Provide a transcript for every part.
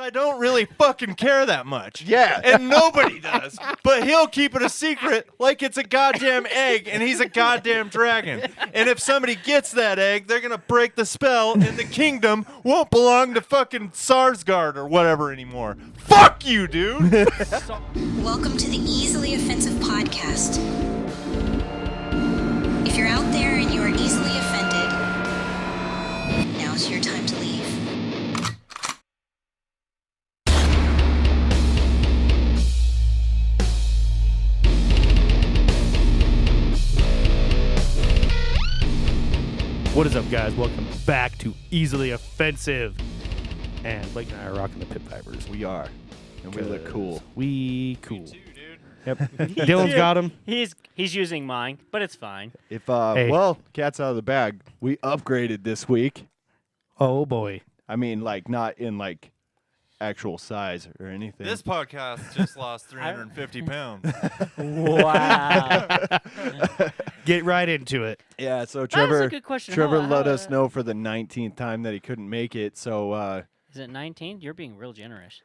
I don't really fucking care that much. Yeah. And nobody does. But he'll keep it a secret like it's a goddamn egg and he's a goddamn dragon. And if somebody gets that egg, they're going to break the spell and the kingdom won't belong to fucking Sarsgaard or whatever anymore. Fuck you, dude. Welcome to the Easily Offensive Podcast. If you're out there and you are easily offended, now's your time to leave. What is up, guys? Welcome back to Easily Offensive. And Blake and I are rocking the pit vipers. We are. And we look cool. We cool. Me too, dude. Yep. Dylan's got him. He's using mine, but it's fine. If Hey. well, cat's out of the bag. We upgraded this week. Oh, boy. I mean, like, not in, like, actual size or anything. This podcast just lost 350 pounds. Wow. Get right into it. Yeah, so That was Trever a good question. Trever How- let us know for the 19th time that he couldn't make it. So, Is it 19? You're being real generous.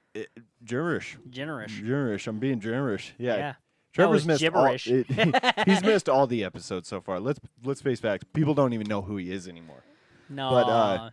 gibberish. Generous. I'm being generous. Yeah. Yeah. Trevor's That was missed all, gibberish. he's missed all the episodes so far. Let's face facts. People don't even know who he is anymore. No. But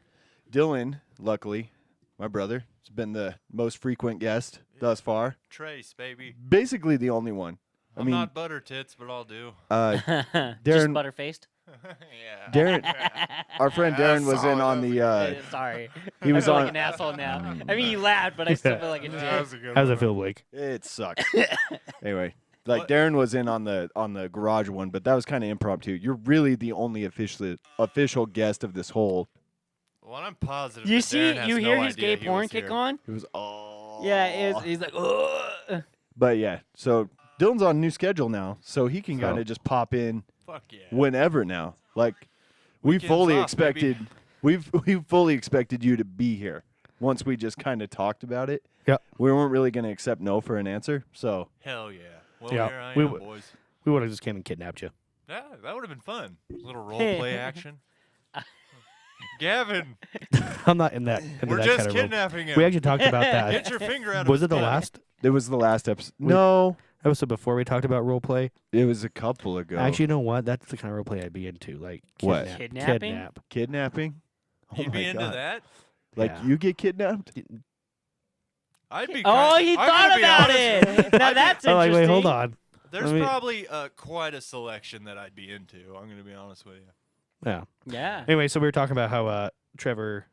Dylan, luckily, my brother, has been the most frequent guest thus far. Trace, baby. Basically the only one. I I'm mean, not butter tits, but I'll do. Just Darren, butterfaced. Yeah. Darren, our friend Darren was in on the. Sorry. He was I feel on. like an asshole now. I mean, you laughed, but I still feel like a dick. That was a good How's it one. feel, Blake? It sucked. Anyway, like What? Darren was in on the garage one, but that was kind of impromptu. You're really the only official guest of this whole. Well, I'm positive. You that see, Darren has you no hear his idea gay he porn was kick here. on? It was all. Yeah, he's like, ugh. But yeah, so Dylan's on a new schedule now, so he can So- kind of just pop in Fuck yeah. whenever now. Like we Weekends fully off, expected, baby. we fully expected you to be here. Once we just kind of talked about it, Yep. we weren't really going to accept no for an answer. So Hell yeah. Well, Yeah, here I we am, would- boys. We would have just came and kidnapped you. Yeah, that would have been fun. A little role play action. Gavin, I'm not in that. Into we're that just kind of role. kidnapping him. We actually talked about that. Get your finger out of Was his it the butt. last it was the last episode. We- No, episode before we talked about role play? it was a couple ago. Actually, you know what? That's the kind of role play I'd be into. Like What? Kidnapping? Kidnap. Kidnapping. Oh You'd my be into God. that? Like Yeah. you get kidnapped? I'd be. Oh, kind- he I'm thought gonna be about honest. it. Now that's I'm like, interesting. wait, hold on. There's Let me- probably quite a selection that I'd be into. I'm going to be honest with you. Yeah. Yeah. Anyway, so we were talking about how Trevor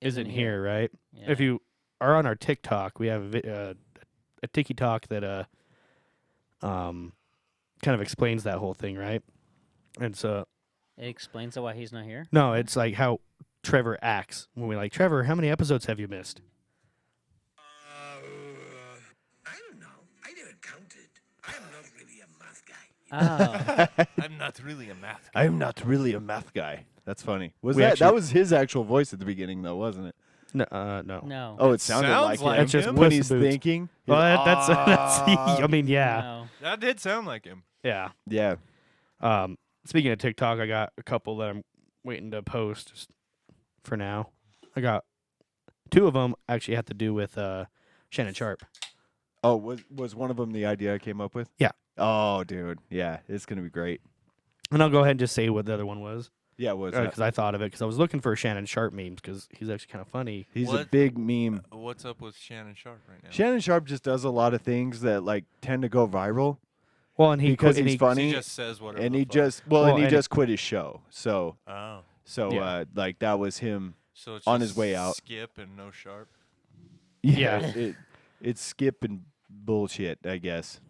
isn't here, right? Yeah. If you are on our TikTok, we have a TikTok that kind of explains that whole thing, right? And so It explains why he's not here. no, it's like how Trevor acts when we like Trevor. How many episodes have you missed? I don't know. I never counted. I'm not really a math guy. Oh. I'm not really a math guy. I'm not really a math guy. That's funny. Was We that actually- that was his actual voice at the beginning though, wasn't it? No, no. No. Oh, it sounded sounds like, like him. That's just him. when Puss he's in Boots. thinking. Well, that's "Ah." I mean, yeah, No. That did sound like him. yeah. Yeah. Speaking of TikTok, I got a couple that I'm waiting to post just for now. I got two of them actually have to do with Shannon Sharp. Oh, was one of them the idea I came up with? Yeah. Oh, dude. Yeah, it's gonna be great. And I'll go ahead and just say what the other one was Yeah, was that? because I thought of it because I was looking for Shannon Sharp memes because he's actually kind of funny. He's a What? big meme. What's up with Shannon Sharp right now? Shannon Sharp just does a lot of things that like tend to go viral Well, and he because quit- and he's he, funny, He just says whatever. and the he fuck. just Well, and he and- just quit his show. So Oh. Yeah. like that was him. So it's on just his way out. Skip and no Sharp. Yeah. It's Skip and bullshit. I guess.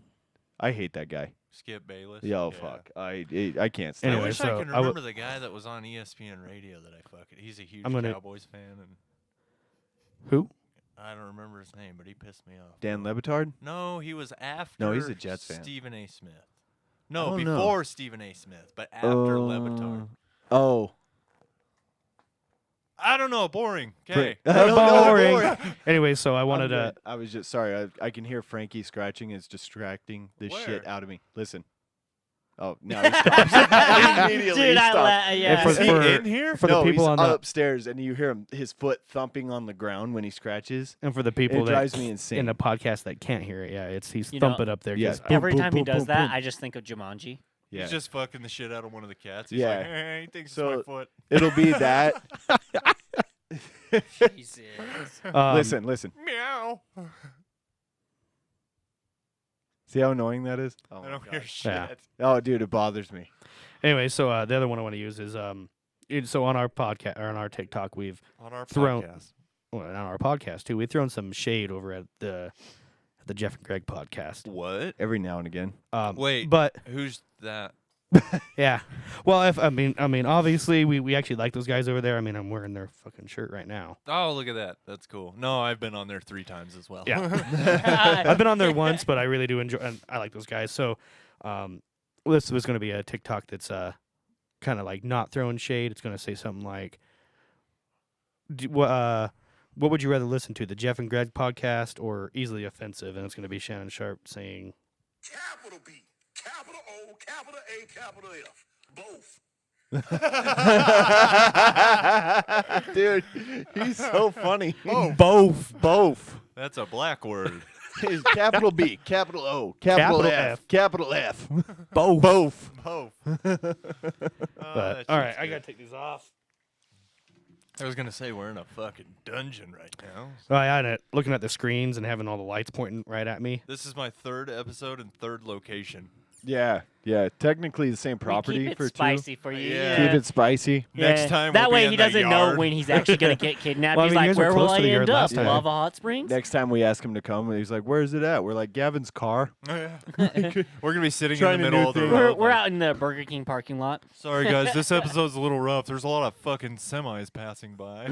I hate that guy. Skip Bayless. Yo, Yeah. fuck. I can't stand. Anyway, I wish so I I could w- remember the guy that was on ESPN Radio that I fucking. He's a huge I'm gonna- Cowboys fan, and who? I don't remember his name, but he pissed me off. Dan Lebitard. No, he was after. No, he's a Jets fan. Stephen A. Smith. No, Oh, no. before Stephen A. Smith, but after Levitard. Oh, I don't know. Boring. Okay. I don't know, Boring. Anyway, so I wanted I'm to. good. I was just sorry. I can hear Frankie scratching. It's distracting the shit Where? out of me. Listen. Oh, now he stops. Immediately Dude, he I stops. yeah. for- Is he for- in here? For no, the people he's on the upstairs, and you hear his foot thumping on the ground when he scratches. and for the people It that drives me insane. in the podcast that can't hear it, yeah, he's You know, thumping up there. yeah. 'cause- Boom, Every boom, time he boom, does boom, that, boom. I just think of Jumanji. Yeah. He's just fucking the shit out of one of the cats. He's Yeah. like, hey, he thinks So- it's my foot. It'll be that. Jesus. Listen. Meow. See how annoying that is? Oh, I my don't God. hear shit. Yeah. Oh, dude, it bothers me. Anyway, so the other one I want to use is so on our podcast or on our TikTok we've On our Thrown- podcast. well, on our podcast too we've thrown some shade over at the Jeff and Greg podcast. What? Every now and again. Wait. but Who's that? yeah, well, if I mean obviously we actually like those guys over there. I mean, I'm wearing their fucking shirt right now. Oh, look at that. That's cool. No, I've been on there 3 times as well. Yeah. I've been on there once, but I really do enjoy, and I like those guys. So, this was going to be a TikTok that's kind of like not throwing shade. It's going to say something like, what would you rather listen to, the Jeff and Greg podcast or Easily Offensive? And it's going to be Shannon Sharp saying, Capital B, capital O, capital A, capital F. Both. Dude, he's so funny. both. That's a black word. It's capital B, capital O, capital Capital F, F. capital F. Both. Both. But all right, I got to take these off. I was gonna say we're in a fucking dungeon right now. I had it looking at the screens and having all the lights pointing right at me. This is my 3rd episode and 3rd location. Yeah. Technically the same property we keep it for spicy for you. Yeah. two. Keep it spicy. Next Yeah. time that we'll way be he in the doesn't know yard. when he's actually gonna get kidnapped. Well, I He's mean, you like, guys were where close will to I the yard end up? last time. Lava Hot Springs. Next time we ask him to come, he's like, "Where's it at?" We're like, "Gavin's car." Oh, yeah. We're gonna be sitting in Trying the a middle new of the thing. road. We're like, out in the Burger King parking lot. Sorry guys, this episode's a little rough. There's a lot of fucking semis passing by.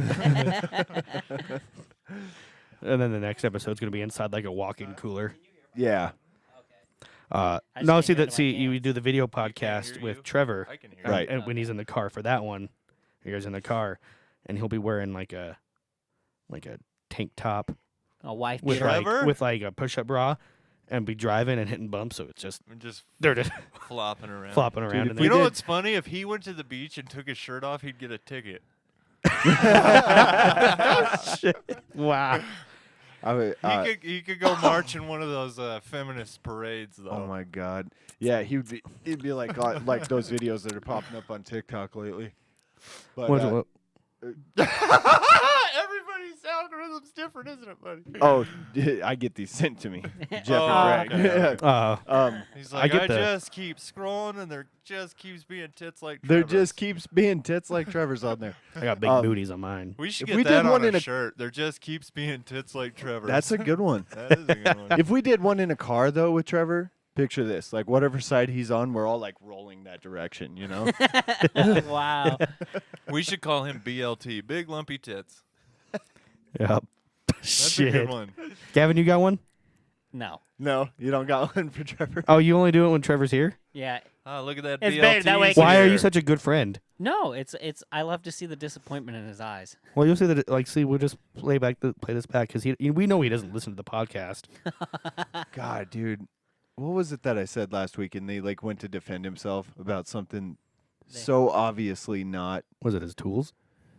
And then the next episode's going to be inside like a walk-in cooler. Yeah. I just No, can't see hear that. my See, cans. you do the video Can't podcast hear with you. Trevor, I can hear Right. and when he's in the car for that one, he goes in the car, and he'll be wearing like a tank top A wife with beater. Trevor? with like a push-up bra, and be driving and hitting bumps. So it's just We're just they're just flopping around. flopping around. if in we You there. know did- what's funny? If he went to the beach and took his shirt off, he'd get a ticket. Wow. He could go march in one of those feminist parades, though. Oh my God. Yeah, it'd be like those videos that are popping up on TikTok lately. But What- Everybody's algorithm's different, isn't it, buddy? oh, I get these sent to me. Jeff Oh, and Greg. uh, He's I like, get I the- just keep scrolling, and there just keeps being tits like There Trevor's. just keeps being tits like Trevor's on there. I got big booties on mine. We should if get we that did on one a in a- shirt. There just keeps being tits like Trevor's. That's a good one. That is a good one. If we did one in a car though with Trevor, picture this: like whatever side he's on, we're all like rolling that direction. You know? Wow. We should call him BLT, Big Lumpy Tits. Yep. That's Shit. a good one. Gavin, you got one? No. No, you don't got one for Trevor. Oh, you only do it when Trevor's here? Yeah. Oh, look at that It's BLT. better that way, Why are you here. such a good friend? No, it's I love to see the disappointment in his eyes. Well, you'll see that. We'll just play this back because we know he doesn't listen to the podcast. God, dude, what was it that I said last week? And they like went to defend himself about something so obviously not. Was it his tools?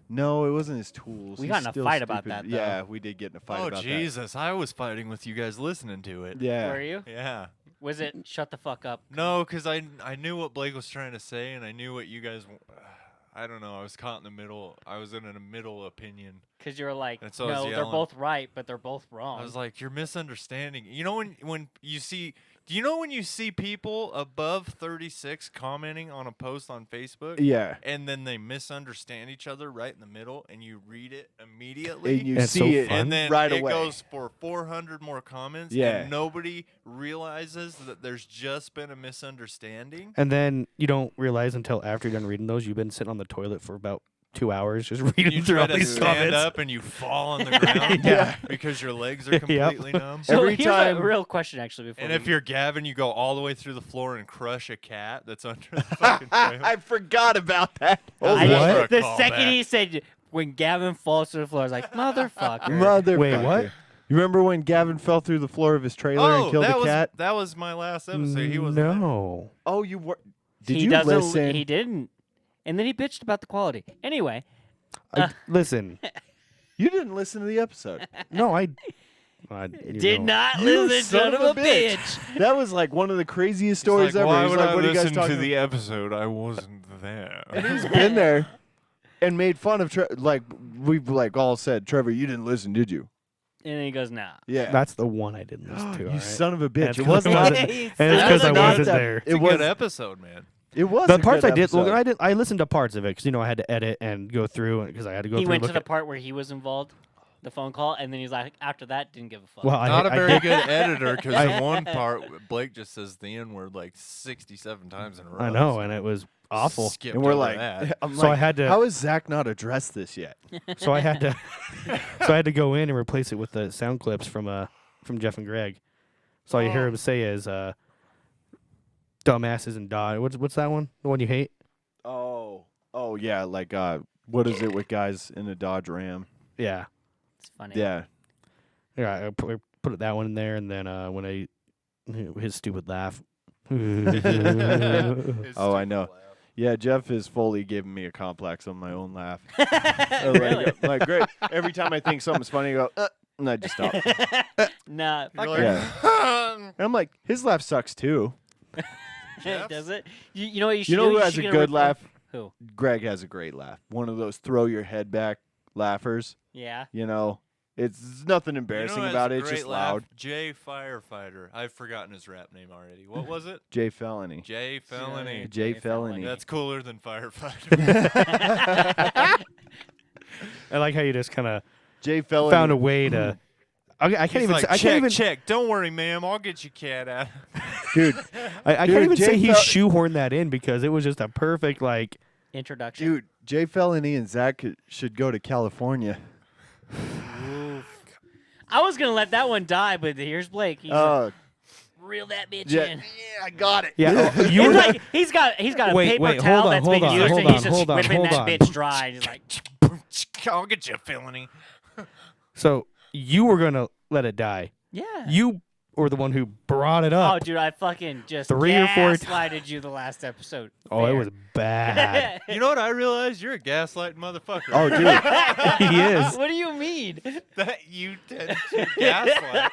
No, it wasn't his tools. We He's got in a still fight about stupid. that, though. Yeah, we did get in a fight Oh, about Jesus. I was fighting with you guys listening to it. that. Yeah. Were you? Yeah. Was it shut the fuck up? No, because I knew what Blake was trying to say, and I knew what you guys. I don't know. I was caught in the middle. I was in a middle opinion. Because you were like, And so I was no, they're yelling. both right, but they're both wrong. I was like, you're misunderstanding. You know when you see. Do you know when you see people above 36 commenting on a post on Facebook? Yeah. And then they misunderstand each other right in the middle, and you read it immediately. And you That's see so it fun. And then right it away. goes for 400 more comments. Yeah. And nobody realizes that there's just been a misunderstanding. And then you don't realize until after you're done reading those, you've been sitting on the toilet for about 2 hours just reading You through try all to these stand comments. up and you fall on the ground Yeah. because your legs are completely numb. so every here's time- a real question, actually. Before And we- if you're Gavin, you go all the way through the floor and crush a cat that's under the fucking trailer. I forgot about that. How's I that just- for a the second callback? he said, when Gavin falls to the floor, I was like, motherfucker. Motherfucker. Wait, what? You remember when Gavin fell through the floor of his trailer and killed that a was cat? that was my last episode. He was there. No. Oh, you were. Did he you doesn't. listen? He didn't. And then he bitched about the quality. Anyway, Listen, You didn't listen to the episode. no, I you did know. not You listen, son son of a bitch. That was like one of the craziest He's stories like, ever. Why He's would like, I what are you guys listen to talking the episode? I wasn't there. He's been there and made fun of like we've like all said, Trevor, you didn't listen, did you? And then he goes, nah. Yeah. That's the one I didn't listen to. You all right? son of a bitch. That's It 'cause was I not. wasn't- He and it's because I Son of a wasn't bitch. there. It's It a was good episode, man. It was The a parts good I did, episode. look, I listened to parts of it because I had to edit and go through because I had to go He through. went to look the at- part where he was involved, the phone call, and then he's like, after that, didn't give a fuck. Well, Not a I very did- good editor because in one part Blake just says the N word like 67 times in a row. I know, and it was awful. Skipped And we're over like, that. I'm So I like, had to- How has Zach not addressed this yet? So I had to, go in and replace it with the sound clips from Jeff and Greg. So all you hear him say is "dumbasses" and "dog." What's that one? The one you hate? Oh yeah, like what is it with guys in a Dodge Ram? Yeah, It's funny. Yeah. yeah. I put that one in there, and then when his stupid laugh. Oh, I know. Yeah, Jeff is fully giving me a complex on my own laugh. Really? Like great. Every time I think something's funny, I go, and I just stop. Nah, fuck You're it. Yeah. And I'm like, his laugh sucks too. Does it? You know what you should You know do? who has should a get good record- laugh? Who? Greg has a great laugh. One of those throw your head back laughers. Yeah. You know, it's nothing embarrassing about it. It's just loud. Jay Firefighter. I've forgotten his rap name already. What was it? Jay Felony. Jay Felony. Jay Jay Felony. Felony. That's cooler than Firefighter. I like how you just kind of Jay Felony. found a way to. I can't He's even. like, Say, I can't even. check. Don't worry, ma'am. I'll get your cat out. Dude, I Dude, can't even Jay say he Fel- shoehorned that in because it was just a perfect like. Introduction. dude, Jay Felony and Zach should go to California. Oof. I was gonna let that one die, but here's Blake. He's like, reel that bitch in. I got it. Yeah, you It's were like he's got a Wait, paper wait, towel hold on, that's hold been on, used, hold and he's on, just hold on, whipping hold that on. bitch dry. And he's like, I'll get you, Felony. So you were gonna let it die. yeah. You were the one who brought it Oh, up. dude, I fucking just 3 or 4 gaslighted you the last episode. Oh, it was bad. You know what I realized? You're a gaslighting motherfucker. Oh, dude. He is. What do you mean? That you tend to gaslight.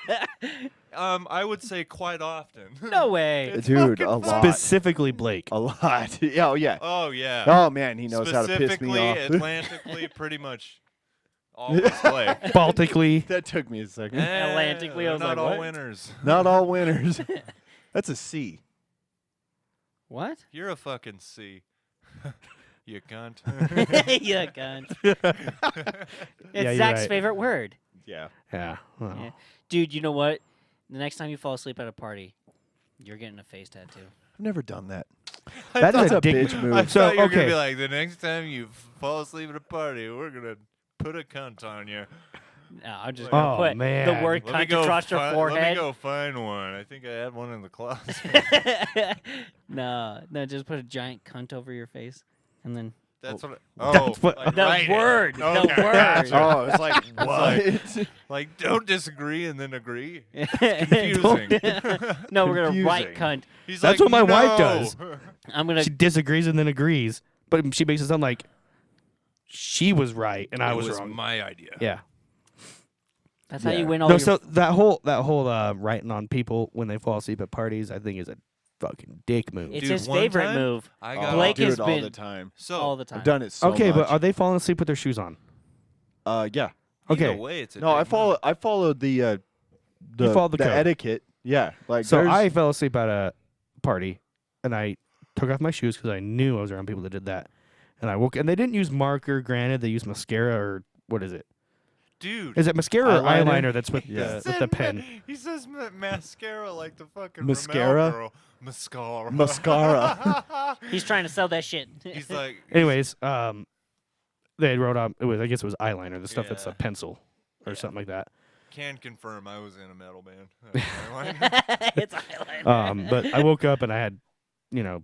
I would say quite often. No way. Dude, a lot. Specifically Blake. A lot. Yeah, oh, yeah. Oh yeah. Oh, man, he knows how to piss me Specifically, off. Atlantically, pretty much always Blake. Baltically. That took me a second. Atlantically, I was not like, all what? winners. Not all winners. That's a C. What? You're a fucking C. You cunt. You cunt. It's Yeah, you're Zach's right. favorite word. Yeah. Yeah. Well, Yeah. Dude, you know what? The next time you fall asleep at a party, you're getting a face tattoo. I've never done that. That is That's a a dick bitch move. I So, thought you were gonna okay. be like, the next time you fall asleep at a party, we're gonna put a cunt on you. No, I'm just Oh, gonna put man. the word Let me cunt go. across your Let me forehead. go find one. I think I had one in the closet. No, just put a giant cunt over your face, and then That's what. That's what- like, the write it. word, the Okay, word. gotcha. Oh, it's like, It's what? Like, don't disagree and then agree. Confusing. No, we're gonna write Confusing. cunt. He's That's like, what my wife "No." does. I'm gonna. She disagrees and then agrees, but she makes it sound like she was right and I It was was wrong. my idea. Yeah. That's how Yeah. you win all No, your. so that whole writing on people when they fall asleep at parties, I think is a fucking dick move. it's Dude, his one favorite time- move I Oh, got Blake do has it all been- the time. so all the time. I've done it so Okay, much. but are they falling asleep with their shoes on? Yeah. either Okay. way, it's a No, dick I move. followed the followed the code. etiquette. Yeah. Like So there's- I fell asleep at a party, and I took off my shoes because I knew I was around people that did that. And I woke, and they didn't use marker. Granted, they used mascara or what is it? Dude. Is it mascara or Eyeliner? eyeliner that's with Yeah. the with the pen? He says mascara like the fucking Mascara? Ramel girl. Mascara. Mascara. He's trying to sell that shit. He's like, Anyways, they wrote up. It was I guess it was eyeliner, the stuff that's a Yeah. pencil or something like that. can confirm I was in a metal band. It's eyeliner. But I woke up and I had,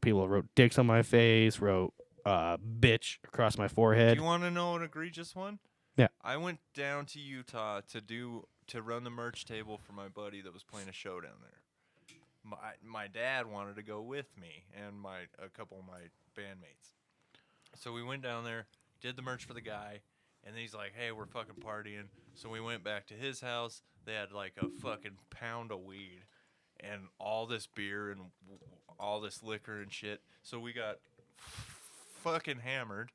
people wrote dicks on my face, wrote bitch across my Do forehead. you want to know an egregious one? Yeah. I went down to Utah to run the merch table for my buddy that was playing a show down there. my dad wanted to go with me and a couple of my bandmates. So we went down there, did the merch for the guy, and then he's like, "Hey, we're fucking partying." So we went back to his house. They had like a fucking pound of weed and all this beer and all this liquor and shit. So we got fucking hammered.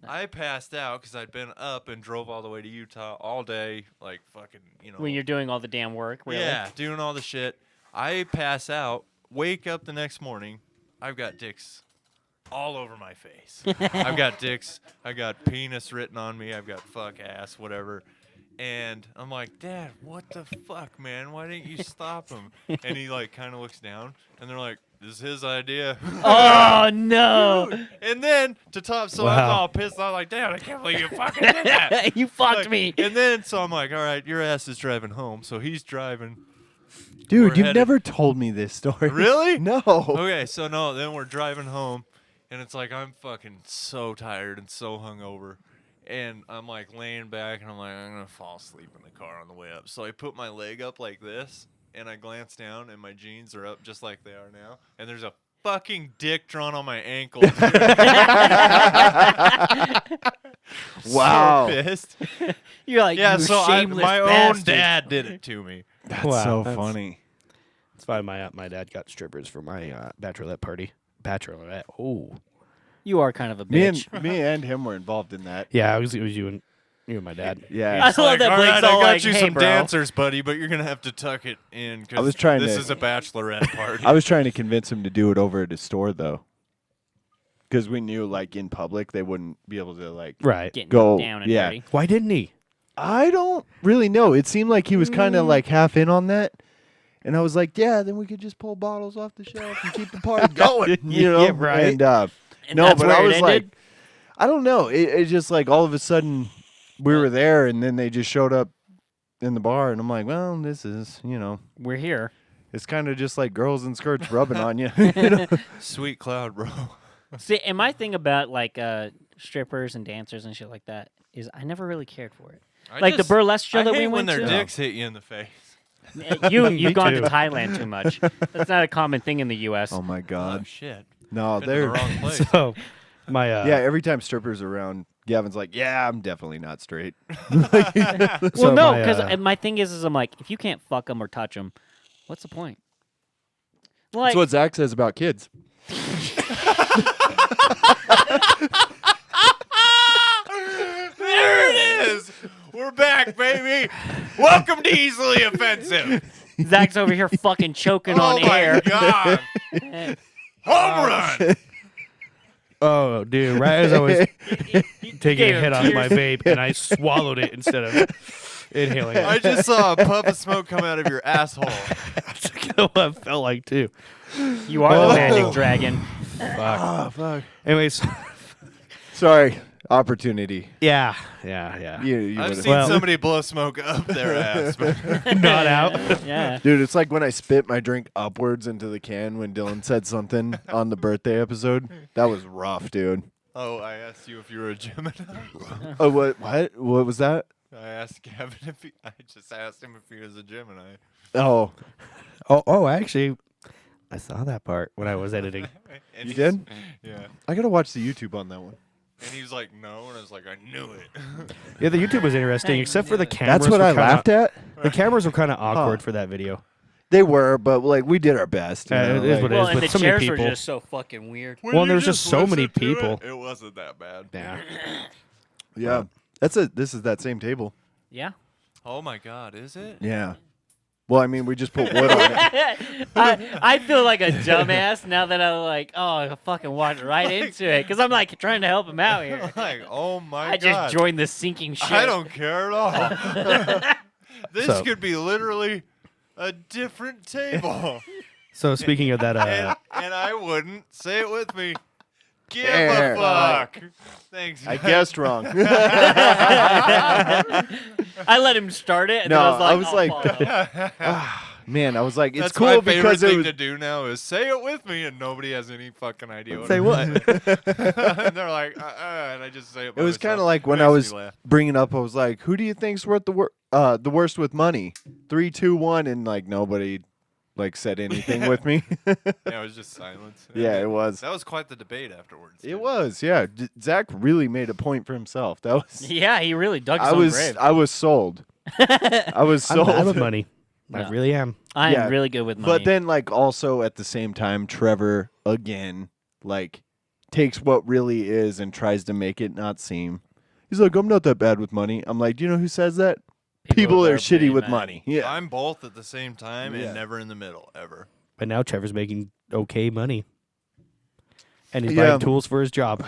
I passed out because I'd been up and drove all the way to Utah all day, like fucking, When you're doing all the damn work, really? Yeah, doing all the shit. I pass out, wake up the next morning, I've got dicks all over my face. I've got dicks, I got penis written on me, I've got fuck ass, whatever. And I'm like, "Dad, what the fuck, man? Why didn't you stop him?" And he like kind of looks down, and they're like, "This is his idea." Oh, no. And then to top, so I'm all pissed. I'm like, "Dad, I can't believe you fucking did that." You fucked Like, me. And then so I'm like, "All right, your ass is driving home." So he's driving. Dude, We're you've headed- never told me this story. Really? No. Okay, so no, then we're driving home, and it's like I'm fucking so tired and so hungover. And I'm like laying back, and I'm like, I'm gonna fall asleep in the car on the way up. So I put my leg up like this, and I glance down, and my jeans are up just like they are now. And there's a fucking dick drawn on my ankle. Wow. So pissed. You're like, Yeah, you so shameless my own bastard. dad did it to me. That's Wow, so that's- funny. That's why my dad got strippers for my bachelorette party. Bachelorette. Oh. You are kind of a Me bitch. and him were involved in that. Yeah, it was you and my dad. Yeah. I love that All Blake's right, all I got like, you "Hey, some bro." dancers, buddy, but you're gonna have to tuck it in I was because trying this to- is a bachelorette party. I was trying to convince him to do it over at his store though, because we knew like in public they wouldn't be able to like. Right. Getting Go- down and yeah. dirty. Why didn't he? I don't really know. It seemed like he was kind of like half in on that, and I was like, yeah, then we could just pull bottles off the shelf and keep the party going. You know, Yeah, right. And, And no, that's but where I it was like, ended? I don't know. It just like all of a sudden we were there, and then they just showed up in the bar, and I'm like, well, this is We're here. it's kind of just like girls in skirts rubbing on you. You know? Sweet cloud, bro. See, and my thing about like strippers and dancers and shit like that is I never really cared for it. Like the burlesque show I that hate we when went their to. dicks hit you in the face. You've gone too. to Thailand too much. That's not a common thing in the U.S. Oh my Oh god. shit! No, Been to the they're wrong place. So my yeah. Every time strippers are around, Gavin's like, yeah, I'm definitely not straight. Well, so no, my, because my thing is I'm like, if you can't fuck them or touch them, what's the point? Like, That's what Zach says about kids. There it is. We're back, baby. Welcome to Easily Offensive. Zach's over here fucking choking Oh on my air. god! Home run. oh dude, right as I was taking gave a him hit off my tears. vape and I swallowed it instead of inhaling it. I just saw a puff of smoke come out of your asshole. That's what it felt like too. You are Oh. the magic dragon. Fuck. Oh fuck. Anyways, Sorry. Opportunity. yeah. You I've would've- seen Well- somebody blow smoke up their ass. But Not out. Yeah. Dude, it's like when I spit my drink upwards into the can when Dylan said something on the birthday episode. That was rough, dude. oh, I asked you if you were a Gemini. Oh, what? What was that? I asked Gavin if I just asked him if he was a Gemini. Oh, Oh, actually, I saw that part when I was editing. And you he's- did? Yeah. I gotta watch the YouTube on that one. And he was like, no. And I was like, I knew it. Yeah, the YouTube was interesting, except for the cameras. That's what were I kinda- laughed at. The cameras were kind of awkward for that video. They were, but like we did our best. you Yeah, know, it is like- what it Well, is, and with the so many chairs were people. just so fucking weird. When Well, you there was just so many listen to people. It wasn't that bad. Yeah. Yeah, this is that same table. Yeah. Oh my God, is it? Yeah. Well, I mean, we just put wood on it. I feel like a dumbass now that I'm like, oh, I fucking walked right into it because I'm like trying to help him out here. Like, oh my I God. just joined the sinking ship. I don't care at all. This So- could be literally a different table. So speaking of that, and I wouldn't. Say it with me. Give There. a fuck. Thanks. I guys. guessed wrong. I let him start it, and No, then I I was was like, like- Man, I was like, it's That's cool my favorite because it thing was. to do now is say it with me, and nobody has any fucking idea. say what? and they're like, and I just say it. It was kind of like when I was bringing up, I was like, "Who do you think's worth the worst with money?" 3, 2, 1, and like nobody like said anything with me. Yeah, it was just silence. And Yeah, then- it was. That was quite the debate afterwards. It too. was, yeah. Zach really made a point for himself. That was. Yeah, he really dug his I own was. grave. I was sold. I was I'm sold. bad with money. No. I really am. I am yeah, really good with money. But then, like, also at the same time, Trevor again, like, takes what really is and tries to make it not seem. He's like, I'm not that bad with money. I'm like, do you know who says that? People that are shitty pretty with mad. money. Yeah. I'm both at the same time Yeah. and never in the middle ever. But now Trevor's making okay money. And he's Yeah. buying tools for his job.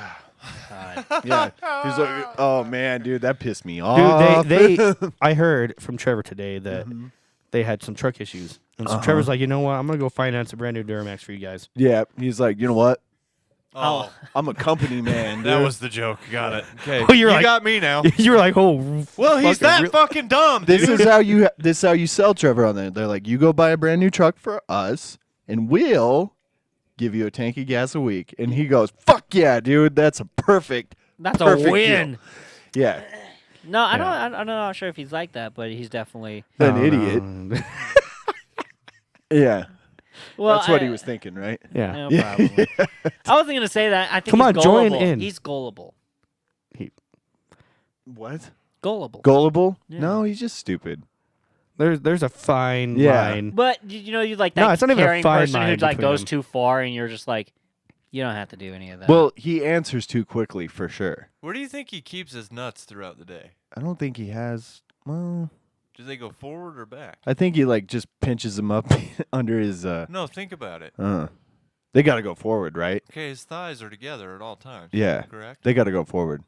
God. Yeah. He's like, oh man, dude, that pissed me off. Dude, they I heard from Trevor today that Mm-hmm. they had some truck issues. And so Trevor's like, you know what? I'm going to go finance a brand new Duramax for you guys. Yeah. He's like, you know what? Oh, I'm a company man. that dude." was the joke. Got it. Okay. Oh, you're you like- got me now. You were like, oh. Well, he's fucking that real- fucking dumb. This dude. is how you. This is how you sell Trevor on there. They're like, you go buy a brand new truck for us, and we'll give you a tank of gas a week. And he goes, "Fuck yeah, dude, that's a perfect." That's Perfect a win. deal. Yeah, No, I'm not sure if he's like that, but he's definitely. an No, idiot. no. Yeah, Well, that's what he was thinking, right? Yeah. Yeah, probably. I wasn't gonna say that. I think Come he's on, join gullible. in. He's gullible. What? Gullible. Gullible? Yeah. No, he's just stupid. There's a fine Yeah. line. But you know, you like No, that it's not even a caring fine person who line like between goes them. too far, and you're just like, you don't have to do any of that. Well, he answers too quickly for sure. Where do you think he keeps his nuts throughout the day? I don't think he has. Well, Do they go forward or back? I think he like just pinches them up under his. No, think about it. They got to go forward, right? Okay, his thighs are together at all times. Yeah. Correct? They got to go forward.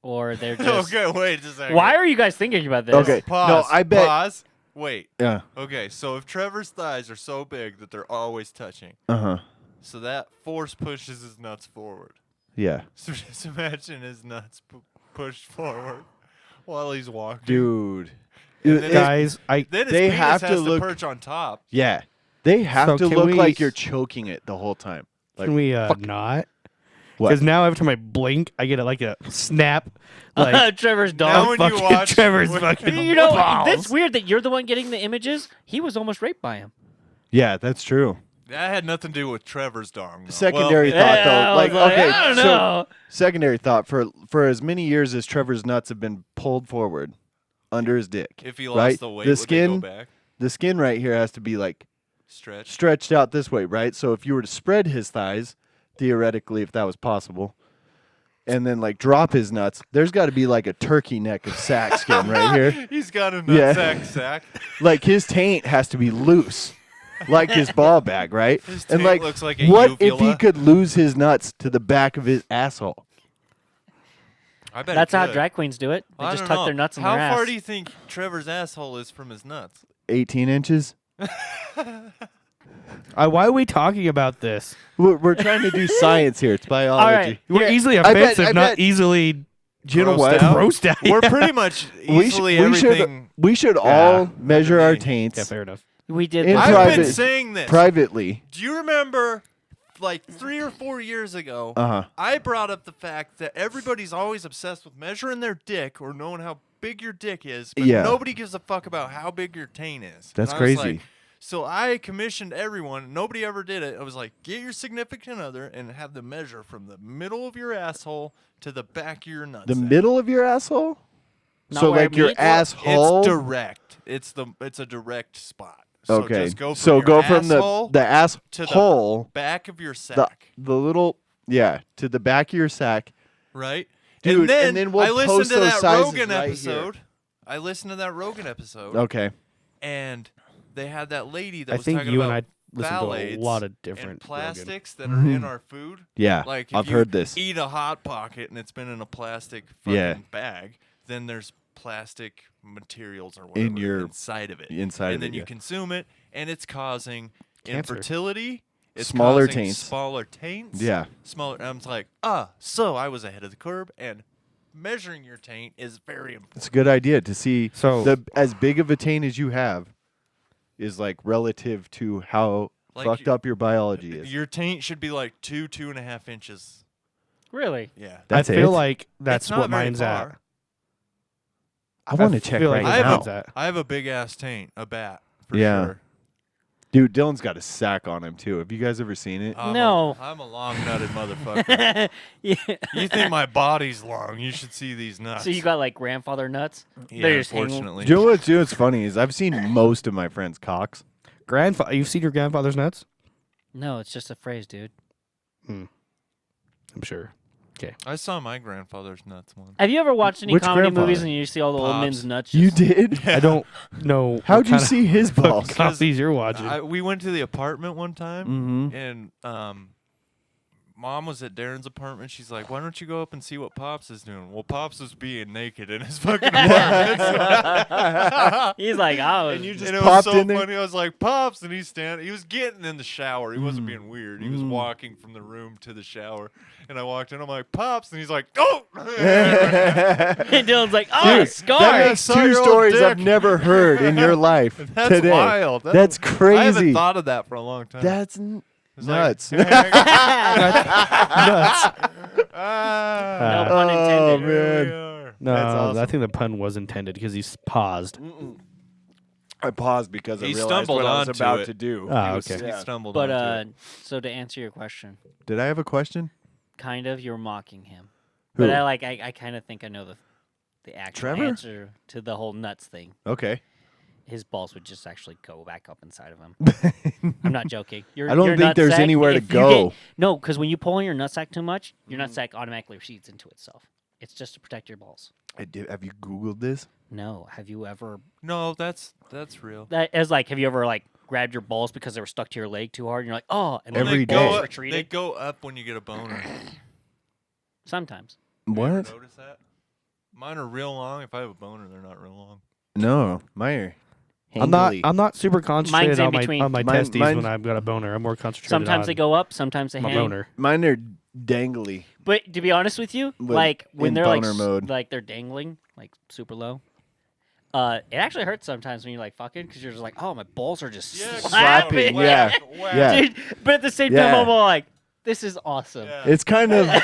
or they're just. Okay, wait a second. Why are you guys thinking about this? Okay. Pause. No, I bet- Pause. Wait. Yeah. Okay, so if Trevor's thighs are so big that they're always touching, Uh-huh. so that force pushes his nuts forward. Yeah. So just imagine his nuts pushed forward while he's walking. Dude. And then Guys, Then his They penis have to has look- perch on top. Yeah. They have So to can look we- like you're choking it the whole time. Like, can we fuck- not? What? Because now every time I blink, I get like a snap. Like Trevor's Now dog. when you fucking watch Trevor's when- fucking You know, balls. that's weird that you're the one getting the images. He was almost raped by him. Yeah, that's true. That had nothing to do with Trevor's dong. Though. Secondary Well, thought, Yeah, though. I was Like, okay, I don't so know. secondary thought for as many years as Trevor's nuts have been pulled forward under his dick. if he lost right? the weight, the would skin, they go back? the skin right here has to be like Stretch. stretched out this way, right? So if you were to spread his thighs, theoretically, if that was possible, and then like drop his nuts, there's got to be like a turkey neck of sack skin right here. He's got a Yeah. nutsack sack. Like his taint has to be loose, like his ball bag, right? His and taint like, looks like a what if he uvula. could lose his nuts to the back of his asshole? I bet That's he how could. drag queens do it. They I just don't tuck know. their nuts in How their ass. far do you think Trevor's asshole is from his nuts? 18 inches. Why are we talking about this? We're trying to do science here. It's biology. right. We're Here, easily I bet- offensive, I not bet- easily Do you know Grossed what? out? roast out. We're pretty much easily everything. we should Yeah. all measure our me. taints Yeah, fair enough. We did. In this. I've been private- saying this. privately. Do you remember, like 3 or 4 years ago, Uh-huh. I brought up the fact that everybody's always obsessed with measuring their dick or knowing how big your dick is, but Yeah. nobody gives a fuck about how big your taint is. That's And I was crazy. like- so I commissioned everyone. Nobody ever did it. I was like, get your significant other and have them measure from the middle of your asshole to the back of your nuts. The middle of your asshole? Not So where like it your meets? asshole? It's direct. It's a direct spot. So Okay. Just go from So your go from asshole the to the asshole, back of your the sack. the little to the back of your sack. Right? Dude, and then, we'll I listened post to those that sizes Rogan right here. episode. I listened to that Rogan episode. Okay. And they had that lady that I was think talking you about and I listened to a phthalates lot of and different plastics that are in our food. Yeah. Like if I've you heard this. eat a hot pocket and it's been in a plastic fucking Yeah. bag, then there's plastic materials or whatever inside of it. inside and of then it, you yeah. consume it and it's causing Cancer. infertility. It's Smaller causing taints. Smaller taints. Yeah. Smaller. And I was like, so I was ahead of the curve, and measuring your taint is very important. It's a good idea to see So- the as big of a taint as you have is like relative to how Like fucked up your biology is. Your taint should be like 2.5 inches. Really? Yeah. That's I feel it? like that's It's not what very mine's far. at. I want to check feel right like I have, now. mine's at. I have a big ass taint, a bat for Yeah. sure. Dude, Dylan's got a sack on him too. Have you guys ever seen it? No. I'm a long-nutted motherfucker. Yeah. You think my body's long? You should see these nuts. So you got like grandfather nuts? yeah, They're just hanging- unfortunately. Do you know what's funny is I've seen most of my friends' cocks. You've seen your grandfather's nuts? No, it's just a phrase, dude. I'm sure. Okay. I saw my grandfather's nuts once. Have you ever watched any Which comedy grandfather? movies and you see all the old Pops. men's nuts? You just- did? I don't know. How'd you see his balls? copies you're watching? We went to the apartment one time, Mm-hmm. and Mom was at Darren's apartment. She's like, "Why don't you go up and see what Pops is doing?" Well, Pops was being naked in his fucking apartment. He's like, oh, And you just and it was popped so in there? funny. I was like, "Pops," and he's standing. He was getting in the shower. He Mm. wasn't being weird. He was walking from the room to the shower, and I walked in. I'm like, "Pops," and he's like, "Oh!" and Dylan's like, oh, Dude, scar. that makes saw two your old stories I've dick. never heard in your life That's today. wild. That's crazy. I haven't thought of that for a long time. That's It's like, nuts. No pun Oh, intended. man. No, That's awesome. I think the pun was intended because he's paused. I paused because I He realized stumbled what I was onto about it. to do. Oh, okay. He stumbled But onto it. so to answer your question, Did I have a question? kind of, you're mocking him. Who? But I kind of think I know the actual Trevor? answer to the whole nuts thing. Okay. His balls would just actually go back up inside of him. I'm not joking. I don't think there's anywhere to go. No, because when you pull on your nutsack too much, your nutsack automatically recedes into itself. It's just to protect your balls. Have you Googled this? No, have you ever? No, that's real. That is like, have you ever like grabbed your balls because they were stuck to your leg too hard, and you're like, oh, and then Every the day. balls They retreated. go up when you get a boner. Sometimes. You ever What? notice that? Mine are real long. If I have a boner, they're not real long. No, mine. I'm not super concentrated in on between. my Mine- testes mine's- when I've got a boner. I'm more concentrated Sometimes on they go up, sometimes they my hang. boner. Mine are dangly. But to be honest with you, With- like when in they're like boner mode. like they're dangling like super low, it actually hurts sometimes when you're like fucking because you're just like, oh, my balls are just Slapping, yeah. Yeah. Dude, but at the same time, Yeah. I'm all like, this is awesome. Yeah. It's kind of like,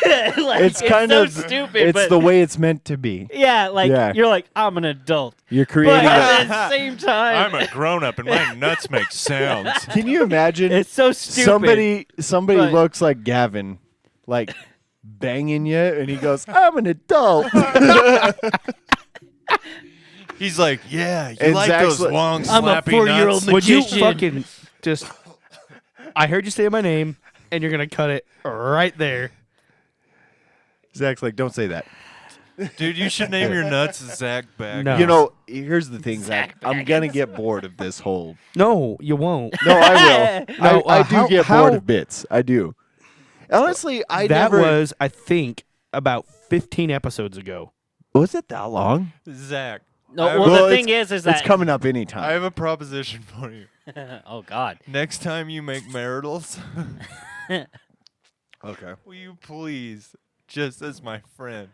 it's kind so of stupid. It's but the way it's meant to be. yeah, like Yeah. you're like, I'm an adult, You're but creating a at the same time, I'm a grown up and my nuts make sounds. Can you imagine it's so stupid. somebody but- looks like Gavin, like banging you, and he goes, "I'm an adult." He's like, yeah, you And like Zach's those like- long, I'm a slappy 4-year-old nuts? Would you magician. fucking just? I heard you say my name, and you're gonna cut it right there. Zach's like, "Don't say that." Dude, you should name your nuts Zach Back. No. You know, here's the thing, Zach. Zach I'm gonna get bored of this whole. No, you won't. No, I will. No, I do get bored how- of bits. I do. Honestly, I that never. was, I think, about 15 episodes ago. Was it that long? Zach. No, I- well, Well, the thing is It's that coming up I anytime. have a proposition for you. oh God, Next time you make maritals, Okay. will you please, just as my friend,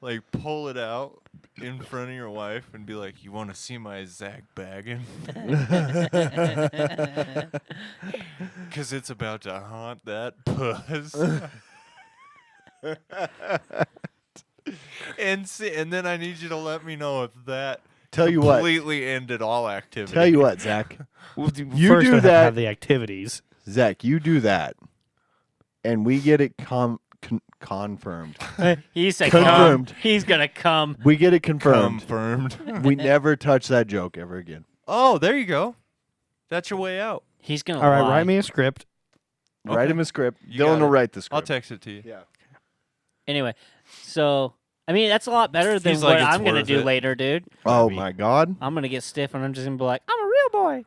like pull it out in front of your wife and be like, "You want to see my Zach bagging?" Because it's about to haunt that puss. And then I need you to let me know if that Tell you what. completely ended all activity. Tell you what, Zach. First, You I do have to that- have the activities. Zach, you do that, and we get it confirmed. he said Confirmed. come. He's gonna come. We get it confirmed. Confirmed. We never touch that joke ever again. Oh, there you go. That's your way out. He's gonna. All right, lie. write me a script. Write Okay. him a script. You Dylan got will it. write the I'll script. text it to you. Yeah. Anyway, so I mean that's a lot better than Feels what like it's I'm gonna worth do it. later, dude. Oh Maybe. my God. I'm gonna get stiff and I'm just gonna be like, I'm a real boy.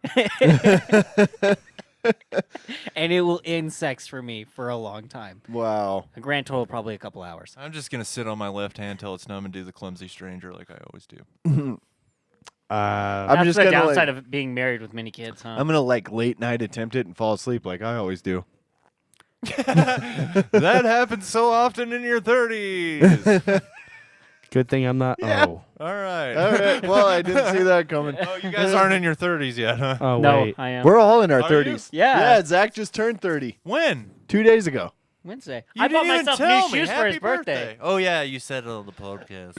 And it will end sex for me for a long time. Wow. A grand total of probably a couple hours. I'm just gonna sit on my left hand till it's numb and do the clumsy stranger like I always do. I'm That's just the gonna downside like, of being married with many kids, huh? I'm gonna like late night attempt it and fall asleep like I always do. That happens so often in your 30s. Good thing I'm not. Yeah. Oh, All right. All right. Well, I didn't see that coming. Oh, you guys aren't in your 30s yet, huh? oh no, wait. I am. We're all in our Are you? 30s. Yeah. Yeah. Zach just turned 30 When? 2 days ago. Wednesday. You I bought didn't even myself tell new me. shoes for Happy his birthday. Oh yeah, you said it on the podcast.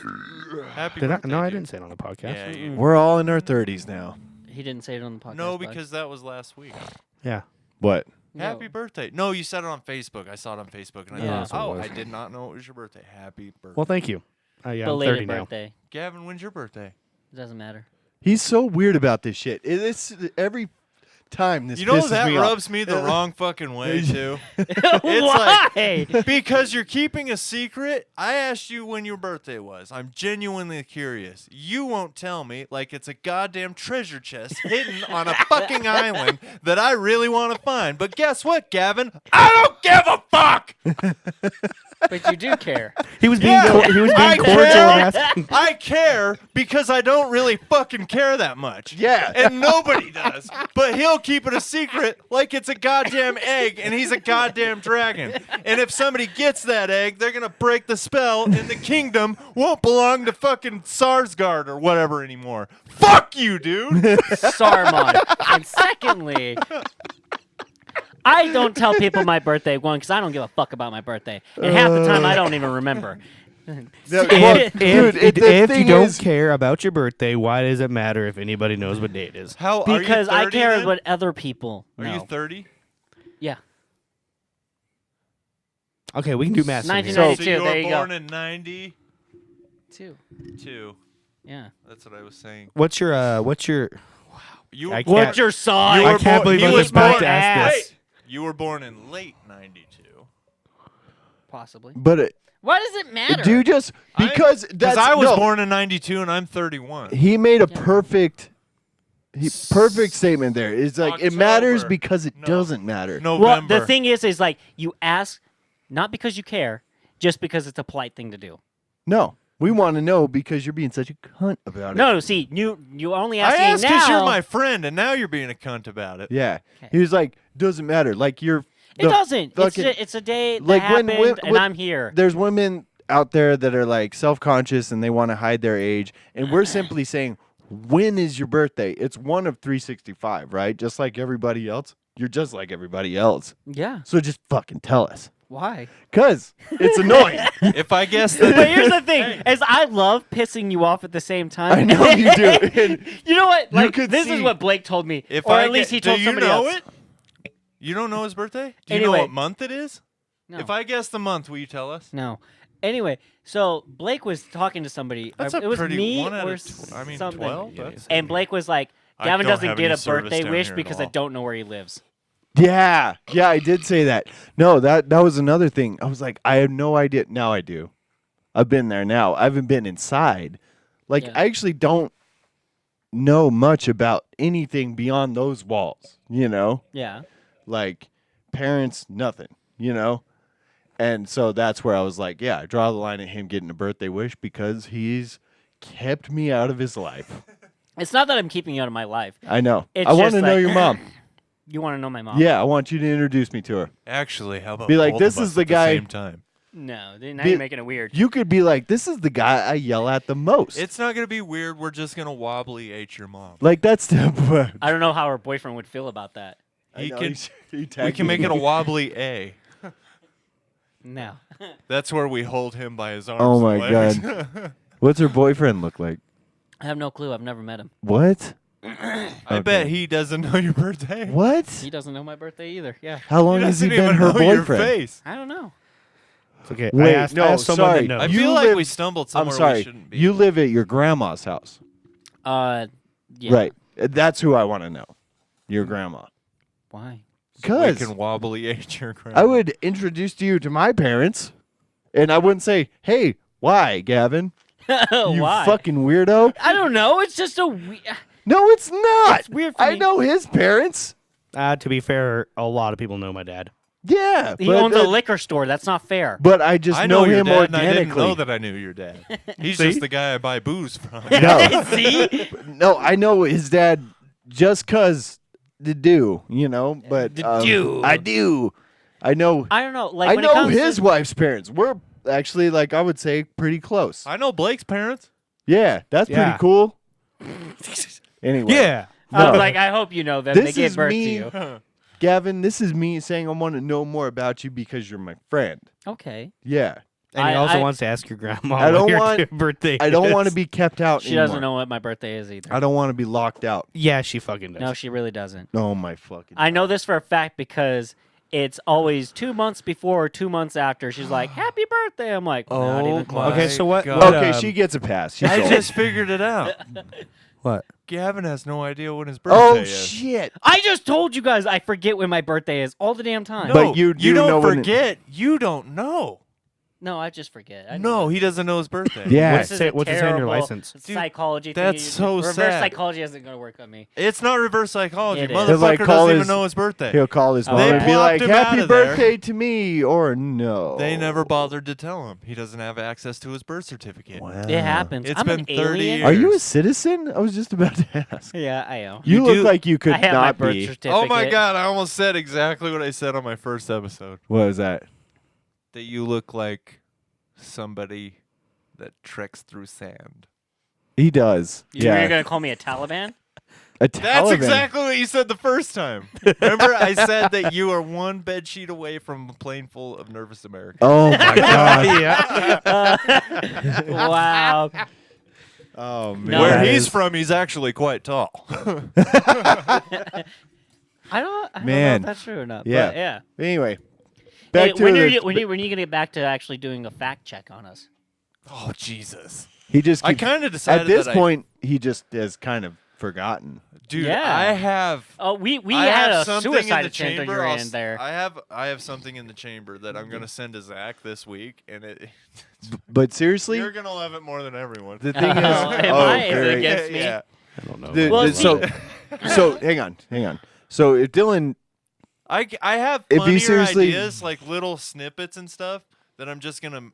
Happy Did I? birthday. No, I dude. didn't say it on the podcast. Yeah, you- We're all in our 30s now. He didn't say it on the podcast. No, bud. because that was last week. Yeah. What? No. Happy birthday. No, you said it on Facebook. I saw it on Facebook, and I Yeah. thought, That's what it oh, was. I did not know it was your birthday. Happy birthday. Well, thank you. Yeah, I'm 30 Belated now. birthday. Gavin, when's your birthday? It doesn't matter. He's so weird about this shit. It's every time this You know pisses that me off. rubs me the wrong fucking way, too. Why? Because you're keeping a secret. I asked you when your birthday was. I'm genuinely curious. You won't tell me like it's a goddamn treasure chest hidden on a fucking island that I really want to find. But guess what, Gavin? I don't give a fuck. But you do care. He was being Yeah, he was I being cordial and care. asking. I care because I don't really fucking care that much. Yeah. And nobody does. But he'll keep it a secret like it's a goddamn egg and he's a goddamn dragon. And if somebody gets that egg, they're going to break the spell and the kingdom won't belong to fucking Sarsgaard or whatever anymore. Fuck you, dude. Saruman. And secondly, I don't tell people my birthday, one, because I don't give a fuck about my birthday. And half the time, I don't even remember. Dude, If the you thing don't is- care about your birthday, why does it matter if anybody knows what day it is? How are you Because I 30 care then? what other people Are know. you 30? Yeah. Okay, we can do math. 1992. So you were there you go. born in 92. 2. Yeah. That's what I was saying. What's your You I were can't- born, What's your sign? You I were can't born- believe he I was was about born- to ask this. Wait. You were born in late 92. Possibly. But Why does it matter? dude, just because Because that's I was no, born in 92 and I'm 31. He made a Yeah. perfect statement there. It's like it matters October. because it No. doesn't matter. November. Well, the thing is like you ask, not because you care, just because it's a polite thing to do. No, we want to know because you're being such a cunt about it. No, see, you only I asking asked now. because you're my friend, and now you're being a cunt about it. Yeah, Okay. he was like, doesn't matter. Like you're. It doesn't. fucking- It's a day that like when- happened, and when- I'm here. There's women out there that are like self-conscious and they want to hide their age, and we're simply saying, when is your birthday? It's one of 365, right? Just like everybody else. You're just like everybody else. Yeah. So just fucking tell us, Why? cause it's annoying. If I guess But that. here's the thing: is I love pissing you off at the same time. I know you do. And You know what? You Like could this is see- what Blake told me, If or I at least get- he told do you somebody know else. it? You don't know his birthday? Do you know Anyway. what month it is? No. If I guess the month, will you tell us? No. Anyway, so Blake was talking to somebody. That's it a was pretty me one out or of I mean, something. 12. That's And Blake was like, I Gavin don't doesn't have get any a service birthday down wish here at because I all. don't know where he lives. yeah, I did say that. No, that was another thing. I was like, I have no idea. Now I do. I've been there now. I haven't been inside. Like Yeah. I actually don't know much about anything beyond those walls. You know. Yeah. Like parents, nothing, you know? And so that's where I was like, yeah, I draw the line at him getting a birthday wish because he's kept me out of his life. It's not that I'm keeping you out of my life. I know. It's I want just to know like- your mom. You want to know my mom? Yeah, I want you to introduce me to her. Actually, how about Be like, both this of is us the at guy- same time? No, now Be- you're making it weird. You could be like, this is the guy I yell at the most. It's not gonna be weird. We're just gonna wobbly ate your mom. like that's the I don't know how her boyfriend would feel about that. He know, can. he We tagged can me. make it a wobbly A. No. That's where we hold him by his arms. Oh and my legs. God. What's her boyfriend look like? I have no clue. I've never met him. What? I bet he doesn't know your birthday. What? He doesn't know my birthday either. Yeah. How long He has he doesn't been even her know your boyfriend? face. I don't know. It's okay. Wait, I asked no, someone sorry. that knows. I You feel like live- we stumbled I'm somewhere we sorry. shouldn't be. You live at your grandma's house. Yeah. Right. That's who I want to know. Your grandma. Why? We Because can wobbly ate your grandma. I would introduce you to my parents, and I wouldn't say, "Hey, why, Gavin? You Why? fucking weirdo." I don't know. It's just a No, it's not. It's weird for I me. know his parents. To be fair, a lot of people know my dad. Yeah, He but, owns a liquor store. That's not fair. but I just I know your him dad, and I organically. didn't know that I knew your dad. He's See? just the guy I buy booze from. No, See? no, I know his dad just cause the do, you know. But The do. I do. I know. I don't know. Like I when it know comes his to, wife's parents. We're actually like I would say pretty close. I know Blake's parents. Yeah, that's Yeah. pretty cool. Anyway, Yeah. I was No. like, I hope you know them. This They gave is birth me. to you. Gavin, this is me saying I want to know more about you because you're my friend. Okay. Yeah, And he also I- wants to ask your grandma I don't what your want- birthday I don't want to is. be kept out She anymore. doesn't know what my birthday is either. I don't want to be locked out. Yeah, she fucking does. No, she really doesn't. Oh my fucking. I know this for a fact because it's always 2 months before or 2 months after. She's like, "Happy birthday!" I'm like, "Not even close." Okay, so what- God. Okay, um, she gets a pass. She's I old. just figured it out. What? Gavin has no idea when his birthday Oh is. shit! I just told you guys I forget when my birthday is all the damn time. No, But you don't know when it- forget. You don't know. No, I just forget. I No, he doesn't know his birthday. Yeah. This is Say- a what's it say on your terrible license? Dude, psychology thing. that's so Reverse sad. psychology isn't going to work on me. It's not reverse psychology. It is. Motherfucker He'll, like, call doesn't even his- know his birthday. He'll call his Oh, mom They and be plopped like, him out "Happy of there. birthday to me," or no. They never bothered to tell him. He doesn't have access to his birth certificate. Wow. It happens. It's I'm been an 30 alien. years. Are you a citizen? I was just about to ask. Yeah, I am. You You look do- like you could I have my not birth be. certificate. Oh my god, I almost said exactly what I said on my first episode. What was that? That you look like somebody that treks through sand. He does. You're yeah. going to call me a Taliban? A That's Taliban. exactly what you said the first time. Remember, I said that you are one bed sheet away from a plane full of nervous Americans. Oh my god. yeah. Wow. Oh man. No. Where that he's is- from, he's actually quite tall. I don't know Man. if that's true or not. Yeah. But yeah. Anyway, back Hey, to when the, are you when are you going to get back to actually doing a fact check on us? Oh Jesus! he just I keeps, kind of decided at this that point he just has kind of forgotten. dude, Yeah. I have. Oh, we I had have a something suicide in the attempt when you chamber. were I'll in there. I have something in the chamber that I'm gonna send to Zach this week, and But seriously, you're gonna love it more than everyone. the thing is, Am oh, I? Is it great. against me? Yeah. I don't know. The- Well, the- see- so hang on. So if Dylan, I have If he funnier seriously- ideas, like little snippets and stuff that I'm just gonna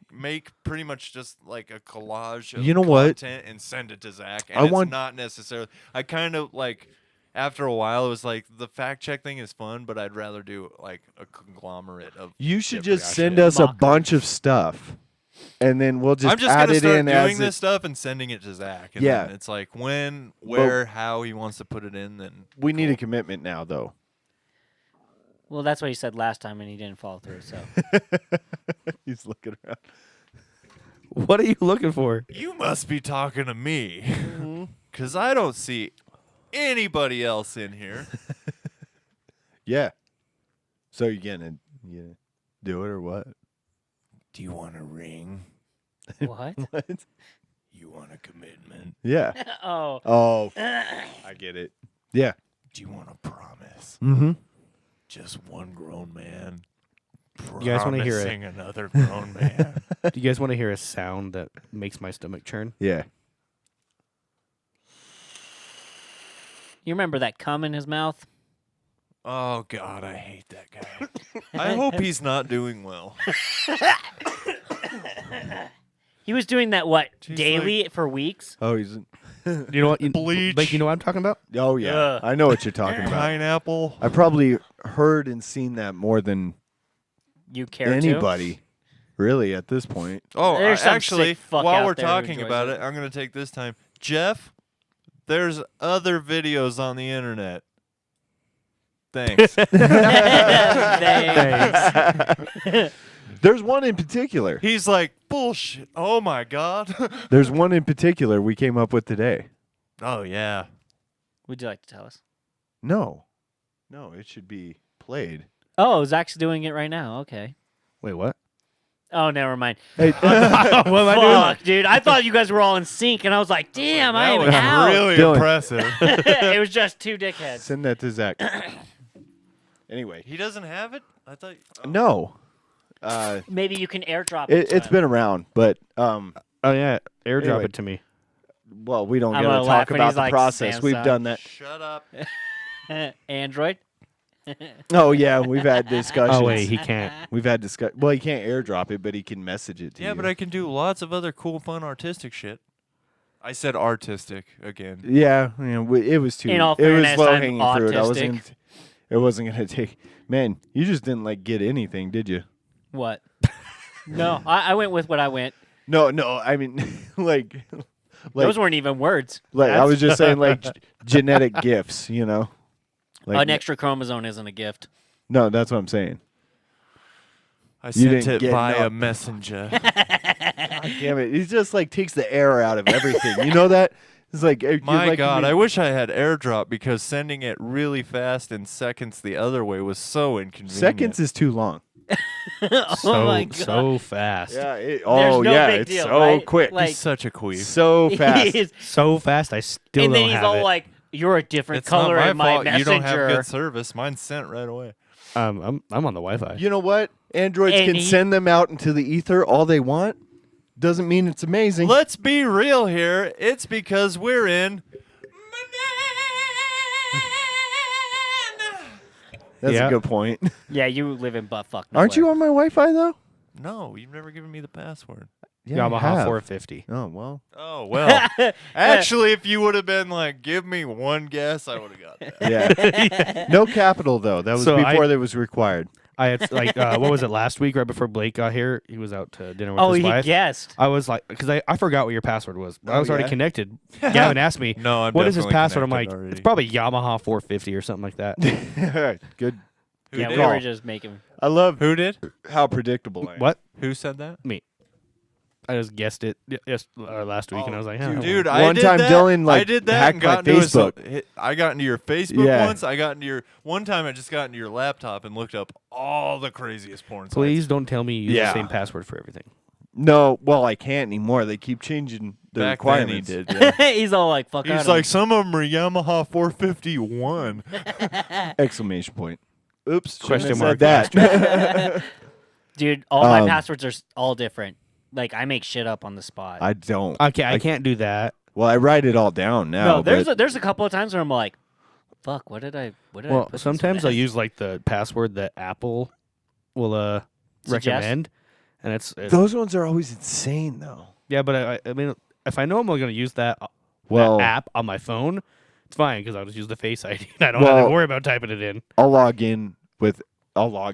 make pretty much just like a collage of You know what? content and send it to Zach. And I it's want- not necessarily. I kind of like after a while it was like the fact check thing is fun, but I'd rather do like a conglomerate of. you should different just shit. send us a Mock-up. bunch of stuff, and then we'll just I'm just add gonna it start in doing as this it, stuff and sending it to Zach. And Yeah. then it's like when, where, how he wants to put it in. Then we need a commitment now, though. Well, that's what he said last time, and he didn't follow through. So He's looking around. What are you looking for? you must be talking to me, Mm-hmm. because I don't see anybody else in here. Yeah. So you gonna do it or what? Do you want a ring? what? What? You want a commitment? Oh, Oh, I get it. Yeah. Do you want a promise? Mm-hmm. Just one grown man. You guys wanna hear it? promising another grown man. Do you guys want to hear a sound that makes my stomach churn? Yeah. you remember that cum in his mouth? Oh God, I hate that guy. I hope he's not doing well. He was doing that what She's daily for weeks. Oh, he's. You know what? Bleach. Like, you know what I'm talking about? Oh yeah. Ugh. I know what you're talking about. Pineapple. I probably heard and seen that more than You care anybody, really, at this point. Oh, There's some actually, sick fuck while out we're there who talking enjoys about it. it, I'm going to take this time. Jeff, there's other videos on the internet. Thanks. Thanks. There's one in particular. He's like, bullshit. Oh my God. There's one in particular we came up with today. Oh, yeah. Would you like to tell us? No, it should be played. Oh, Zach's doing it right now. Okay. Wait, what? Oh, never mind. Hey, what am I doing? Fuck, dude. I thought you guys were all in sync, and I was like, damn, I That ain't was even out. really Dylan. impressive. It was just two dickheads. send that to Zach. Anyway, He doesn't have it? I thought. Oh. no, Maybe you can airdrop it. it's been around, but Oh yeah, airdrop Anyway. it to me. well, we don't I'm get gonna to laugh talk when about he's the like, process. We've Samsung. done that. Shut up. Android. Oh yeah, we've had discussions. Oh wait, he can't. We've had Well, he can't airdrop it, but he can message it to you. Yeah, but I can do lots of other cool, fun, artistic shit. I said artistic again. Yeah, it was too. In all it was fairness, low I'm hanging fruit. autistic. It wasn't gonna take. Man, you just didn't get anything, did you? What? No, I went with what I went. No. I mean, like Those weren't even words. I was just saying, genetic gifts. You know, An extra chromosome isn't a gift. No, that's what I'm saying. I You sent didn't it get via no- messenger. God damn it! He just like takes the air out of everything. You know that? It's like you're My like God, I wish I had AirDrop because sending it really fast in seconds the other way was so inconvenient. seconds is too long. Oh my God. So fast. Yeah. There's Oh no yeah, big it's deal, so right? quick, Like- He's such a queef. so fast. He is- So fast, I still and don't then he's have all it. like, "You're a different It's color not in my my fault. You messenger." don't have good service. Mine's sent right away. I'm on the Wi-Fi. You know what? Androids And can he- send them out into the ether all they want. Doesn't mean it's amazing. Let's be real here. It's because we're in. That's Yeah. a good point. Yeah, you live in buttfuck. Aren't you on my Wi-Fi though? No, you've never given me the password. Yeah, I Yamaha have. 450. Oh well. Oh, well. Actually, if you would have been like, give me one guess, I would have got that. Yeah. No capital though. That was So before that was required. I had like what was it last week? Right before Blake got here, he was out to dinner with Oh, his he wife. guessed. I was like, because I forgot what your password was. I Oh, was already yeah? connected. Gavin asked me, No, I'm what is his definitely password? I'm connected like, already. it's probably Yamaha 450 or something like that. Good. Who Yeah, did? we were just making. I love Who did? how predictable I am. What? Who said that? Me. I just guessed it last week, and I was like, Dude, One I did time that. Dylan, like, I did that hacked and my got into his, Facebook. I got into your Facebook Yeah. once. I got into your one time. I just got into your laptop and looked up all the craziest porn sites. please don't tell me you use Yeah. the same password for everything. No, well, I can't anymore. They keep changing the Back then he requirements. did. Yeah. He's all like, "Fuck out He's of like, me." some of them are Yamaha 451. Exclamation point. Oops. Question shouldn't have mark, said that. Dude, all my Um, passwords are all different. Like I make shit up on the spot. I don't. Okay, I can't do that. Well, I write it all down now. no, there's but there's a couple of times where I'm like, "Fuck, what did I I Well, put this sometimes I'll as?" use like the password that Apple will Suggest? recommend, and it's those ones are always insane, though. yeah. But I mean, if I know I'm going to use that Well, app on my phone, it's fine because I'll just use the Face ID. And I don't have Well- to worry about typing it in. I'll log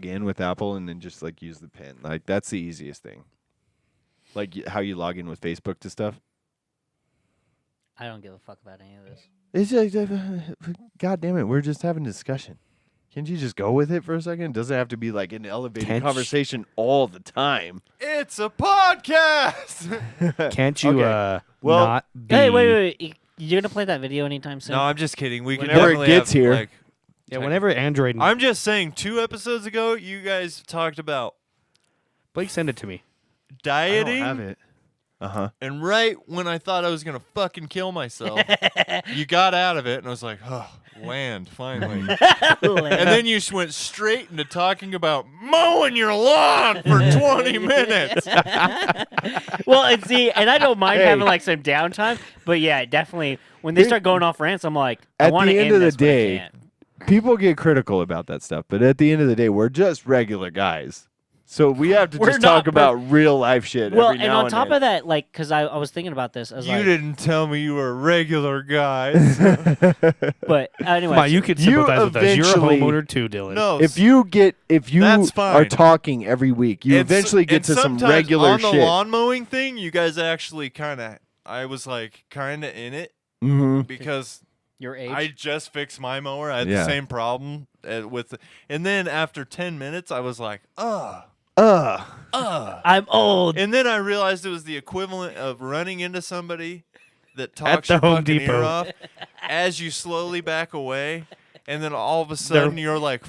in with Apple and then just like use the PIN. Like that's the easiest thing. Like how you log in with Facebook to stuff. I don't give a fuck about any of this. It's just, God damn it, we're just having a discussion. Can't you just go with it for a second? It doesn't have to be like an elevated Can't you- conversation all the time. It's a podcast. Can't you Okay. Well- not be? Hey, wait. You gonna play that video anytime soon? No, I'm just kidding. We can Whenever it definitely gets have, here. Like, Yeah, whenever Android. I'm just saying. 2 episodes ago, you guys talked about Blake, send it to me. dieting. it. Uh-huh. And right when I thought I was gonna fucking kill myself, you got out of it, and I was like, "Oh, land finally." And then you went straight into talking about mowing your lawn for 20 minutes. Well, and see, and I don't mind Hey. having like some downtime, but yeah, definitely when they start going off rants, I'm like, I At want the to end end of the this, but I day, can't. People get critical about that stuff, but at the end of the day, we're just regular guys. So we have to We're just not, talk but- about real life shit Well, every and now on and top then. of that, like, because I was thinking about this, I was You like, didn't tell me you were regular guys. but anyway, Come on, you could you sympathize with us. You're a eventually- homeowner too, Dylan. No, if you That's are fine. talking every week, you and eventually get and to some sometimes regular on the shit. lawn mowing thing. You guys actually I was like kind of in it Mm-hmm. because your age. I just fixed my mower. I had Yeah. the same problem with, and then after 10 minutes, I was like, I'm old. and then I realized it was the equivalent of running into somebody that talks the your Home fucking ear Depot. off as you slowly back away, and then all of a sudden you're like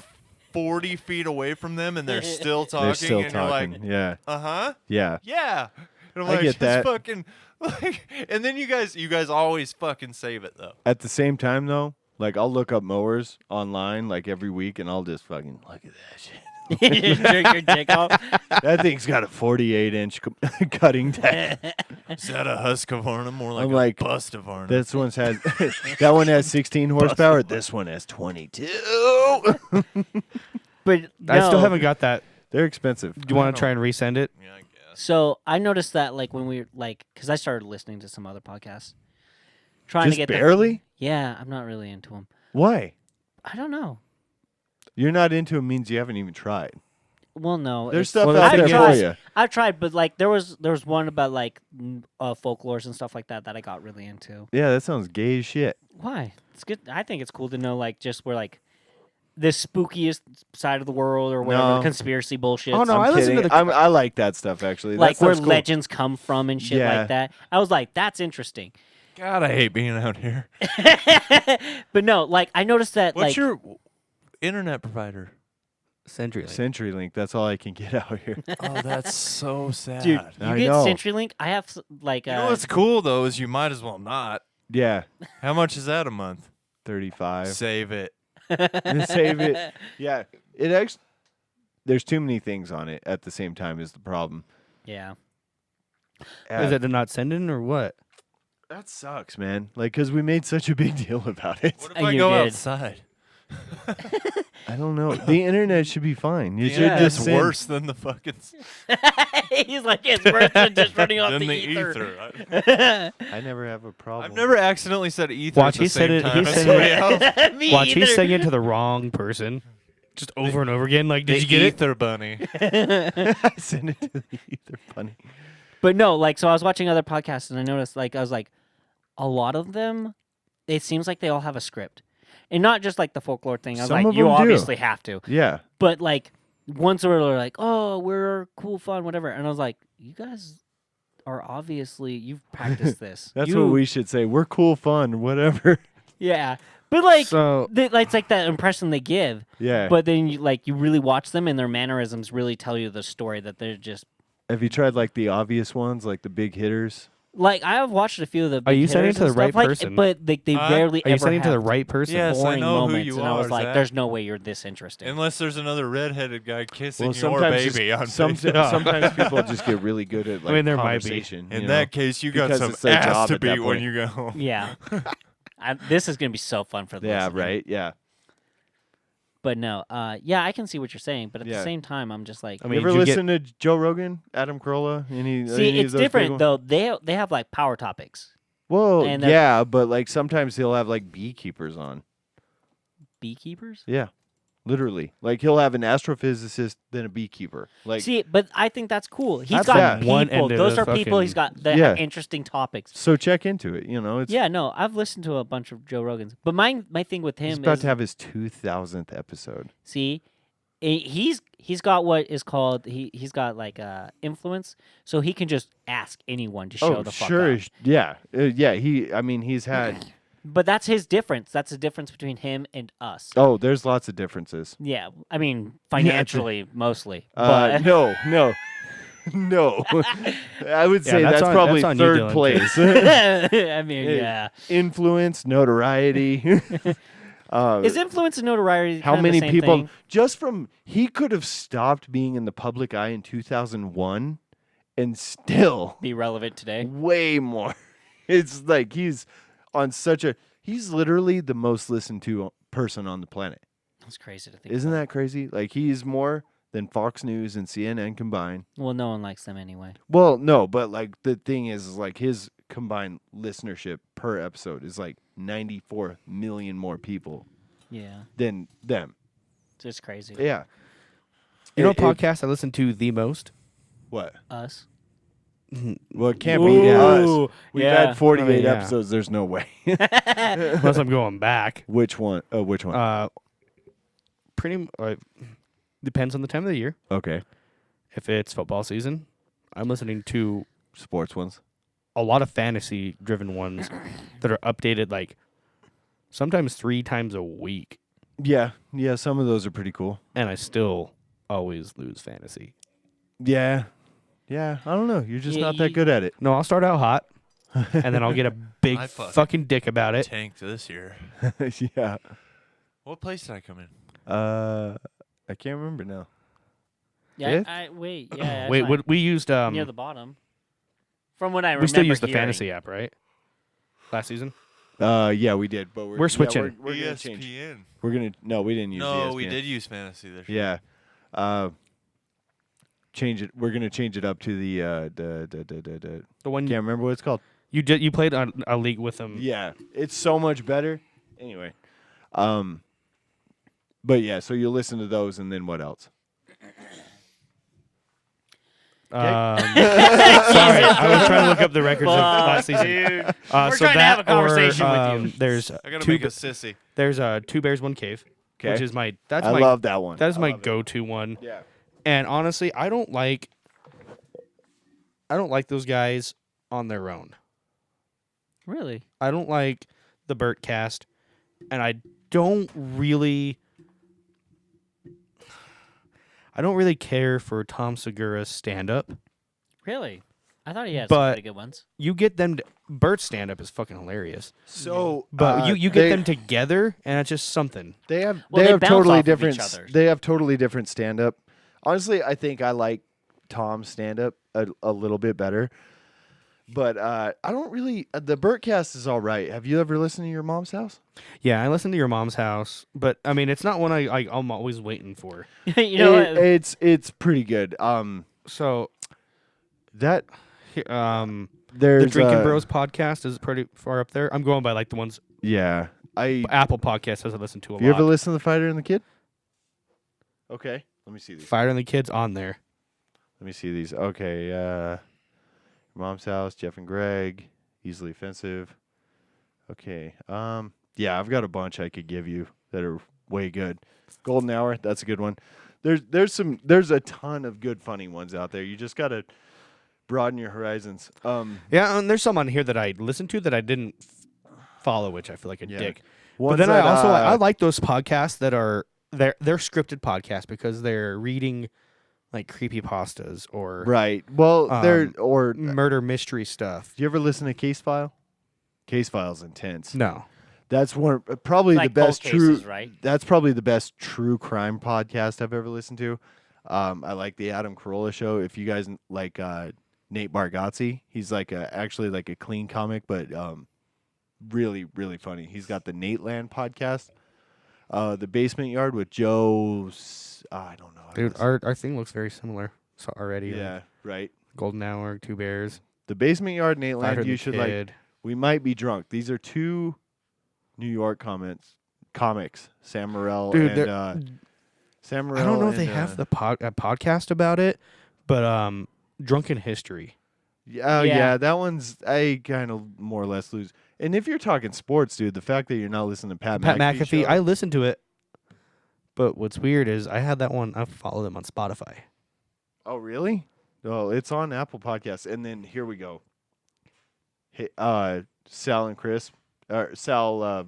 40 feet away from them, and they're still talking, They're still and talking. you're like, Yeah. uh-huh. Yeah. Yeah. And I'm I like, get just that. fucking like, and then you guys always fucking save it though. At the same time, though, like I'll look up mowers online like every week, and I'll just fucking look at that shit. You just jerk your dick off. That thing's got a 48-inch cutting deck. Is that a Husqvarna? More like I'm a like, Bustavarna. This one's has that one has 16 horsepower. This one has 22. But I still no. haven't got that. They're expensive. Do you want to try and resend it? Yeah, I guess. So I noticed that like when we were like, because I started listening to some other podcasts, trying Just to get barely? Yeah, I'm not really into them. Why? I don't know. You're not into it means you haven't even tried. Well, no. There's it's- stuff well, out I've there tried, for you. I've tried, but like there was one about like folklores and stuff like that I got really into. Yeah, that sounds gay as shit. Why? It's good. I think it's cool to know like just where like the spookiest side of the world or whatever, No. conspiracy bullshit. Oh, no, I'm I listen to kidding. the- I like that stuff actually. Like that where stuff's cool. legends come from and shit Yeah. like that. I was like, that's interesting. God, I hate being out here. But no, like I noticed that What's like your internet provider? CenturyLink. CenturyLink. That's all I can get out here. Oh, that's so sad. dude, you I get know. CenturyLink. I have like You know what's cool though is you might as well not. Yeah, How much is that a month? 35. Save it. Save it. Yeah, it actually. There's too many things on it at the same time is the problem. yeah. Is it to not send in or what? That sucks, man. Like, cause we made such a big deal about it. What if I You go did. outside? I don't know. The internet should be fine. You The should internet's just send. worse than the fucking He's like, it's worse than just running off than the the ether. ether. I never have a problem. I've never accidentally said ether. Watch, at the he said same it- time he as said somebody it- else. Me Watch, either. he's saying it to the wrong person. Just over and over again. Like, did The you get it? ether bunny? I send it to the ether bunny. But no, like, so I was watching other podcasts and I noticed, like, I was like, a lot of them, it seems like they all have a script. And not just like the folklore thing. I was Some like, of you them do. obviously have to. Yeah. But like, once where they're like, oh, we're cool, fun, whatever. And I was like, you guys are obviously, you've practiced this. That's You- what we should say. We're cool, fun, whatever. Yeah. But like, So it's like that impression they give. Yeah. But then you really watch them and their mannerisms really tell you the story that they're just. Have you tried like the obvious ones, like the big hitters? Like I have watched a few of the. Are big you sending it hitters to the and right stuff, like, person? But they Huh? rarely are you ever sending it to the have right person? Yes, I boring know who moments, you and I was are, like, Zach. "There's no way you're this interesting." Unless there's another redheaded guy kissing Well, your sometimes baby on some, Facebook. sometimes people just get really good at like mean, there might be. conversation. In you that know? case, you got Because some it's their ass job to at that beat when point. you go home. Yeah, this is gonna be so fun for the Yeah, listener. right. Yeah. But no, yeah, I can see what you're saying, but at Yeah. the same time, I'm just like, I You mean, ever did you get- listen to Joe Rogan, Adam Carolla? see, it's different though. They have like power topics, Well, and they're- yeah, but like sometimes he'll have like beekeepers on. beekeepers. Yeah, literally. Like he'll have an astrophysicist, then a beekeeper. Like See, but I think that's cool. He's That's got that. people. One end of Those the are people he's got that Yeah. have interesting topics. so, check into it. You know, it's Yeah, no, I've listened to a bunch of Joe Rogans, but my thing with he's him about is to have his 2000th episode. see, he's got what is called he's got like influence, so he can just ask anyone to show Oh, the fuck sure, up. yeah, yeah. He's had. But that's his difference. That's the difference between him and us. Oh, there's lots of differences. Yeah, I mean financially mostly. No, no. I would Yeah, say that's that's on- probably that's on you, third Dylan, place. I mean, Hey, yeah. Influence, notoriety. Is influence and notoriety How kind of many the same people thing? just from he could have stopped being in the public eye in 2001 and still Be relevant today? way more. It's like he's literally the most listened to person on the planet. That's crazy to think. Isn't about. that crazy? Like he's more than Fox News and CNN combined. Well, no one likes them anyway. Well, no, but like the thing is like his combined listenership per episode is like 94 million more people Yeah, than them. it's just crazy. Yeah. You know, It- podcast I listen to the most. What? Us. Well, it can't be us. Ooh, We've yeah. had 48 yeah. episodes. There's no way. Unless I'm going back. Which one? Oh, which one? Depends on the time of the year. Okay. If it's football season, I'm listening to Sports ones. a lot of fantasy driven ones that are updated like sometimes 3 times a week, Yeah. Yeah. Some of those are pretty cool. and I still always lose fantasy. Yeah. Yeah. I don't know. You're just Yeah, not that good at it. No, I'll start out hot, and then I'll get a big I fucking dick about it. Tanked this year. Yeah. What place did I come in? I can't remember now. Yeah, Fifth? wait, yeah. Wait, that's what we used near the bottom. From what I remember, we still use the hearing. fantasy app, right? Last season. Yeah, we did, but we're switching. We're gonna change. ESPN. We're gonna no, we didn't use. No, we ESPN. did use fantasy this year. Yeah. Change it. We're gonna change it up to the The one can't remember what it's called. you did, you played on a league with them. Yeah, it's so much better. Anyway, but yeah, so you listen to those, and then what else? Sorry, I was trying to look up the records of last season. Dude. So We're trying to have a that or, conversation with you. There's I gotta two, make a sissy. there's 2 Bears, 1 Cave. Okay. which is my I love that one. that is I my love it. go-to one. Yeah. And honestly, I don't like those guys on their own. Really? I don't like the Burt cast, and I don't really care for Tom Segura's stand-up. Really? I thought he had But- some pretty good ones. You get them. Burt's stand-up is fucking hilarious. So, But you get them together, and it's just something. They have Well, they they have bounce totally off of different. each other. They have totally different stand up. Honestly, I think I like Tom's stand up a little bit better. But I don't really. The Burtcast is all right. Have you ever listened to Your Mom's House? Yeah, I listen to Your Mom's House, but I mean, it's not one I'm always waiting for. You know what? It's pretty good. So, That the there's Drinking Bros podcast is pretty far up there. I'm going by like the ones Yeah, Apple Podcast says I listen to a Have you lot. ever listened to The Fighter and the Kid? Okay, let me see these. Fire and the Kids on there. Let me see these. Okay, Your Mom's House, Jeff and Greg, Easily Offensive. Okay, yeah, I've got a bunch I could give you that are way good. Golden Hour, that's a good one. There's a ton of good funny ones out there. You just gotta broaden your horizons. Yeah, and there's some on here that I listened to that I didn't follow, which I feel like a Yeah. dick. But Ones then I that, also I like those podcasts that are they're scripted podcasts because they're reading like creepypastas or right. Well, they're um, or murder mystery stuff. do you ever listen to Case File? Case File's intense. No. That's one probably Like the best cold true. cases, right? That's probably the best true crime podcast I've ever listened to. I like the Adam Carolla show. If you guys like Nate Bargatze, he's like actually like a clean comic, but really really funny. He's got the Nate Land podcast, the Basement Yard with Joe. I don't know. Dude, our thing looks very similar already. like yeah, right. Golden Hour, Two Bears, The Basement Yard, Nate Fighter Land. the You should like. Kid. We might be drunk. These are two New York comics. Sam Morrell Dude, and Sam Morrell. I don't know if they and, have the podcast about it, but Drunken History. Yeah, Yeah. that one's I kind of more or less lose. And if you're talking sports, dude, the fact that you're not listening to Pat McAfee, show- I listened to it, but what's weird is I had that one. I follow them on Spotify. Oh, really? Oh, it's on Apple Podcasts. And then here we go. Hey, Sal and Chris, Sal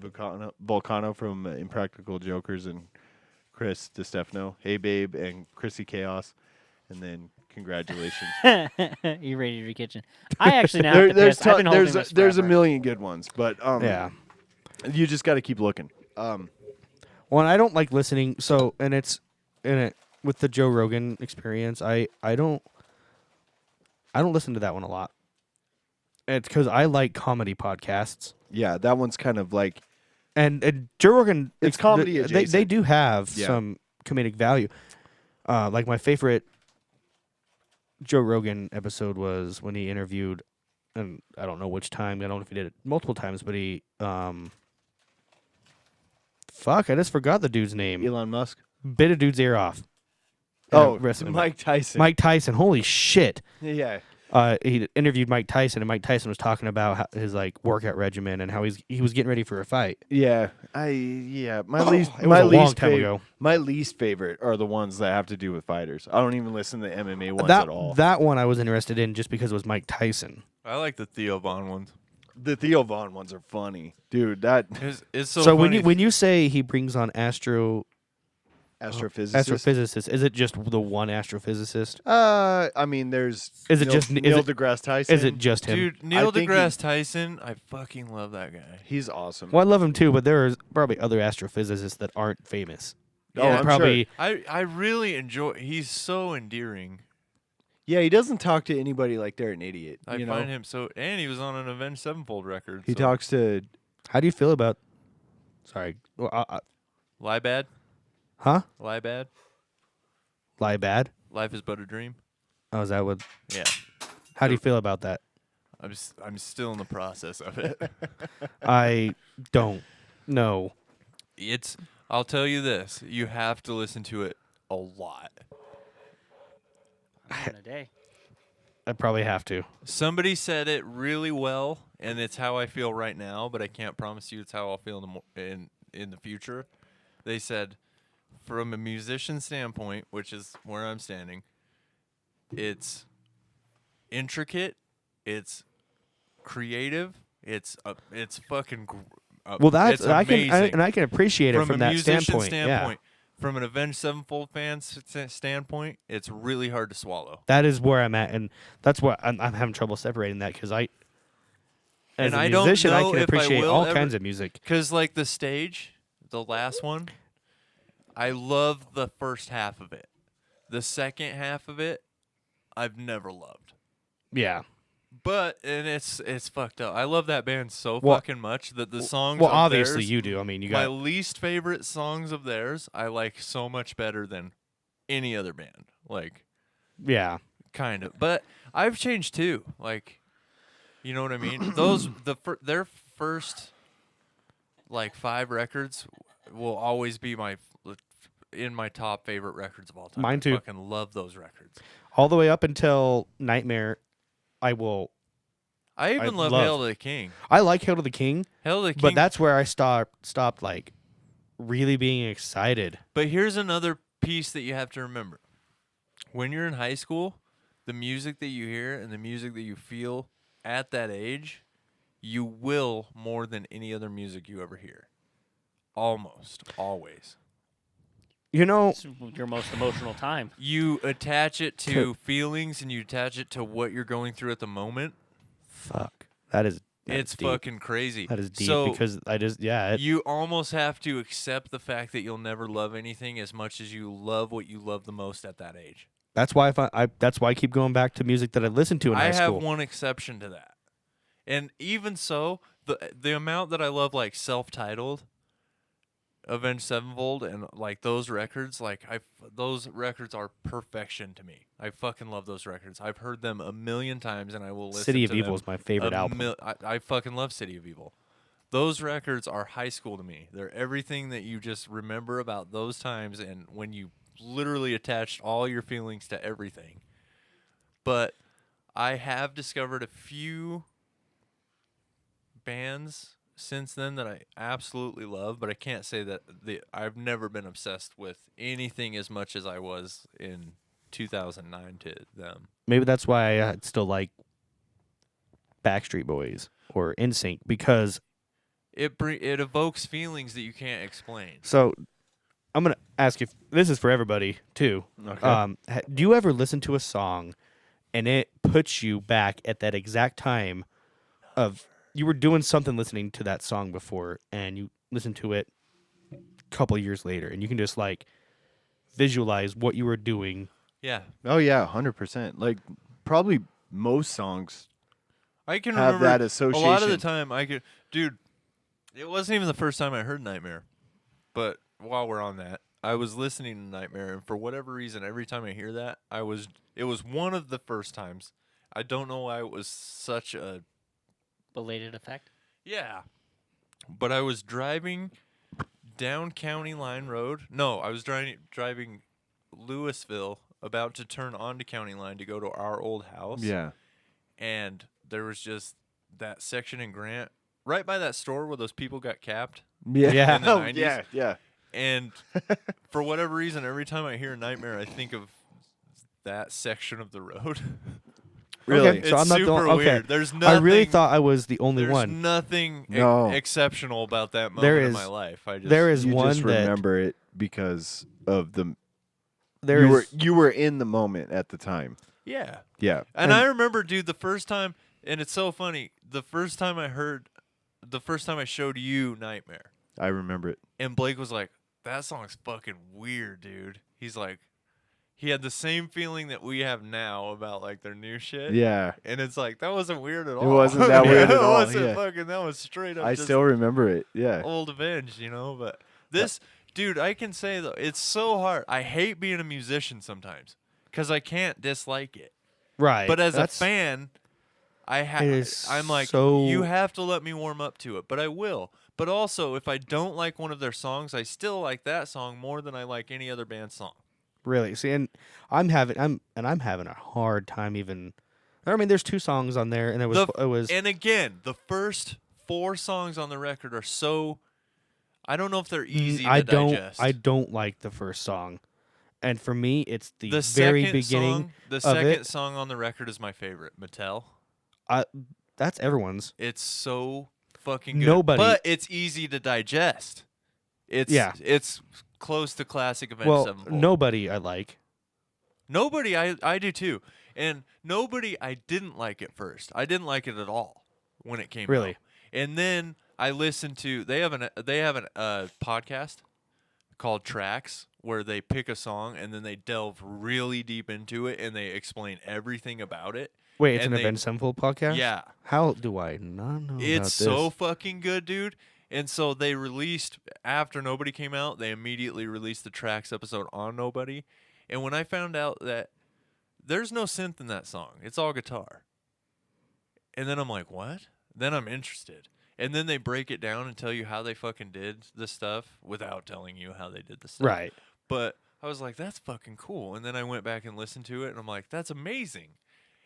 Volcano from Impractical Jokers, and Chris DiStefano. Hey, babe, and Chrissy Chaos, and then congratulations. You raided your kitchen. I actually now have to piss. I've been holding this there's a forever. million good ones, but Yeah. you just got to keep looking. Well, and I don't like listening. So, and it's in it with the Joe Rogan experience. I don't listen to that one a lot. It's because I like comedy podcasts, Yeah, that one's kind of like and Joe Rogan. It's comedy They adjacent. do have Yeah. some comedic value. Like my favorite Joe Rogan episode was when he interviewed, and I don't know which time. I don't know if he did it multiple times, but he fuck, I just forgot the dude's name. Elon Musk. Bit a dude's ear off. Oh, wrestling Mike Tyson. Mike Tyson. Holy shit. Yeah. He interviewed Mike Tyson, and Mike Tyson was talking about his like workout regimen and how he was getting ready for a fight. Yeah. My least It was my a long least time fav- ago. My least favorite are the ones that have to do with fighters. I don't even listen to MMA ones at all. That one I was interested in just because it was Mike Tyson. I like the Theo Von ones. The Theo Von ones are funny. Dude, that It's so So funny. when you say he brings on astrophysicist. is it just the one astrophysicist? I mean there's Is it Neil, just- is Neil it- deGrasse Tyson? Is it just him? Dude, Neil I think deGrasse Tyson, I fucking love that guy. He's awesome. Well, I love him too, but there are probably other astrophysicists that aren't famous. Oh, That I'm probably I really enjoy. He's so endearing. Yeah, he doesn't talk to anybody like they're an idiot. I you find know? him so. And he was on an Avenged Sevenfold record. He so. talks to How do you feel about? Sorry, Lie bad. huh? Lie bad. Lie bad. Life is but a dream. Oh, is that what? Yeah. How do you feel about that? I'm still in the process of it. I don't know. I'll tell you this. You have to listen to it a lot. In a day. I probably have to. Somebody said it really well, and it's how I feel right now, but I can't promise you it's how I'll feel in the future. they said, from a musician standpoint, which is where I'm standing, it's intricate, it's creative, it's fucking. Well, that's it's I amazing. can appreciate it from a that musician standpoint. From an Avenged Sevenfold fan standpoint, it's really hard to swallow. That is where I'm at, and that's where I'm having trouble separating that because as And a I don't musician, I know can if I appreciate will all ever- kinds of music. Because, like, the stage, the last one, I love the first half of it. The second half of it, I've never loved. Yeah. But, and it's fucked up. I love that band so Well- fucking much that the songs Well, of obviously theirs, you do. I mean, you my got least favorite songs of theirs, I like so much better than any other band. Like, yeah. kind of. But I've changed too. Like, you know what I mean? Their first like 5 records will always be in my top favorite records of all time. Mine too. I fucking love those records. All the way up until Nightmare, I I love love- Hail to the King. I like Hail to the King, Hail to the King. but that's where I stopped like really being excited. But here's another piece that you have to remember. When you're in high school, the music that you hear and the music that you feel at that age, you will more than any other music you ever hear. Almost always. You know, It's your most emotional time. You attach it to feelings and you attach it to what you're going through at the moment. fuck. That's It's deep. fucking crazy. That is deep So because I just you almost have to accept the fact that you'll never love anything as much as you love what you love the most at that age. that's why that's why I keep going back to music that I listened to in I high have school. one exception to that. And even so, the amount that I love like self-titled Avenged Sevenfold and like those records, those records are perfection to me. I fucking love those records. I've heard them a million times and I will listen City to of Evil them is my favorite album. I fucking love City of Evil. Those records are high school to me. They're everything that you just remember about those times and when you literally attached all your feelings to everything. But I have discovered a few bands since then that I absolutely love, but I can't say that I've never been obsessed with anything as much as I was in 2009 to them. Maybe that's why I still like Backstreet Boys or NSYNC because It evokes feelings that you can't explain. so I'm gonna ask you. This is for everybody too. Okay. Do you ever listen to a song and it puts you back at that exact time of you were doing something listening to that song before and you listen to it a couple years later and you can just like visualize what you were doing? Yeah. Oh yeah, 100%. Like probably most songs. I can Have remember that a lot of the association. time dude, it wasn't even the first time I heard Nightmare. But while we're on that, I was listening to Nightmare and for whatever reason every time I hear that, it was one of the first times. I don't know why it was such a Belated effect. yeah. But I was driving down County Line Road. No, I was driving Louisville about to turn onto County Line to go to our old house. Yeah. And there was just that section in Grant right by that store where those people got capped. Yeah. In the Oh, 90s. yeah, yeah. And for whatever reason, every time I hear Nightmare, I think of that section of the road. Really? Okay, so It's I'm not the super one. Okay. weird. There's I nothing. really thought I was the only There's one. nothing No. exceptional about that moment There in is- my life. I just There is You one just that remember it because of the there is you were in the moment at the time. yeah. Yeah. And I remember, dude, the first time, and it's so funny. The first time I showed you Nightmare, I remember it. and Blake was like, "That song's fucking weird, dude." He's like, he had the same feeling that we have now about like their new shit. Yeah. And it's like that wasn't weird at all. wasn't that weird at all, It wasn't yeah. fucking. That was straight up. I just still remember it. Yeah. old Avenged, you know. But this, dude, I can say though, it's so hard. I hate being a musician sometimes because I can't dislike it. right. But as That's- a fan, It is I'm like, so- you have to let me warm up to it. But I will. But also, if I don't like one of their songs, I still like that song more than I like any other band's song. Really, see, and I'm having a hard time even. I mean, there's 2 songs on there, and it was And again, the first 4 songs on the record are so. I don't know if they're easy I to don't. digest. I don't like the first song, and for me, it's the, the very second beginning. song, the of second it. song on the record is my favorite, Mattel. That's everyone's. It's so fucking good. Nobody- But it's easy to digest. It's close to classic Avenged Well, Sevenfold. nobody I like. Nobody, I do too. And Nobody, I didn't like at first. I didn't like it at all when it came Really? out. And then I listened to, they have an podcast called Tracks where they pick a song and then they delve really deep into it and they explain everything about it. Wait, it's And an they- Avenged Sevenfold podcast? Yeah. How do I not know It's about so this? fucking good, dude. And so they released, after Nobody came out, they immediately released the Tracks episode on Nobody. And when I found out that there's no synth in that song, it's all guitar. And then I'm like, what? Then I'm interested. And then they break it down and tell you how they fucking did the stuff without telling you how they did the stuff. Right. But I was like, that's fucking cool. And then I went back and listened to it, and I'm like, that's amazing.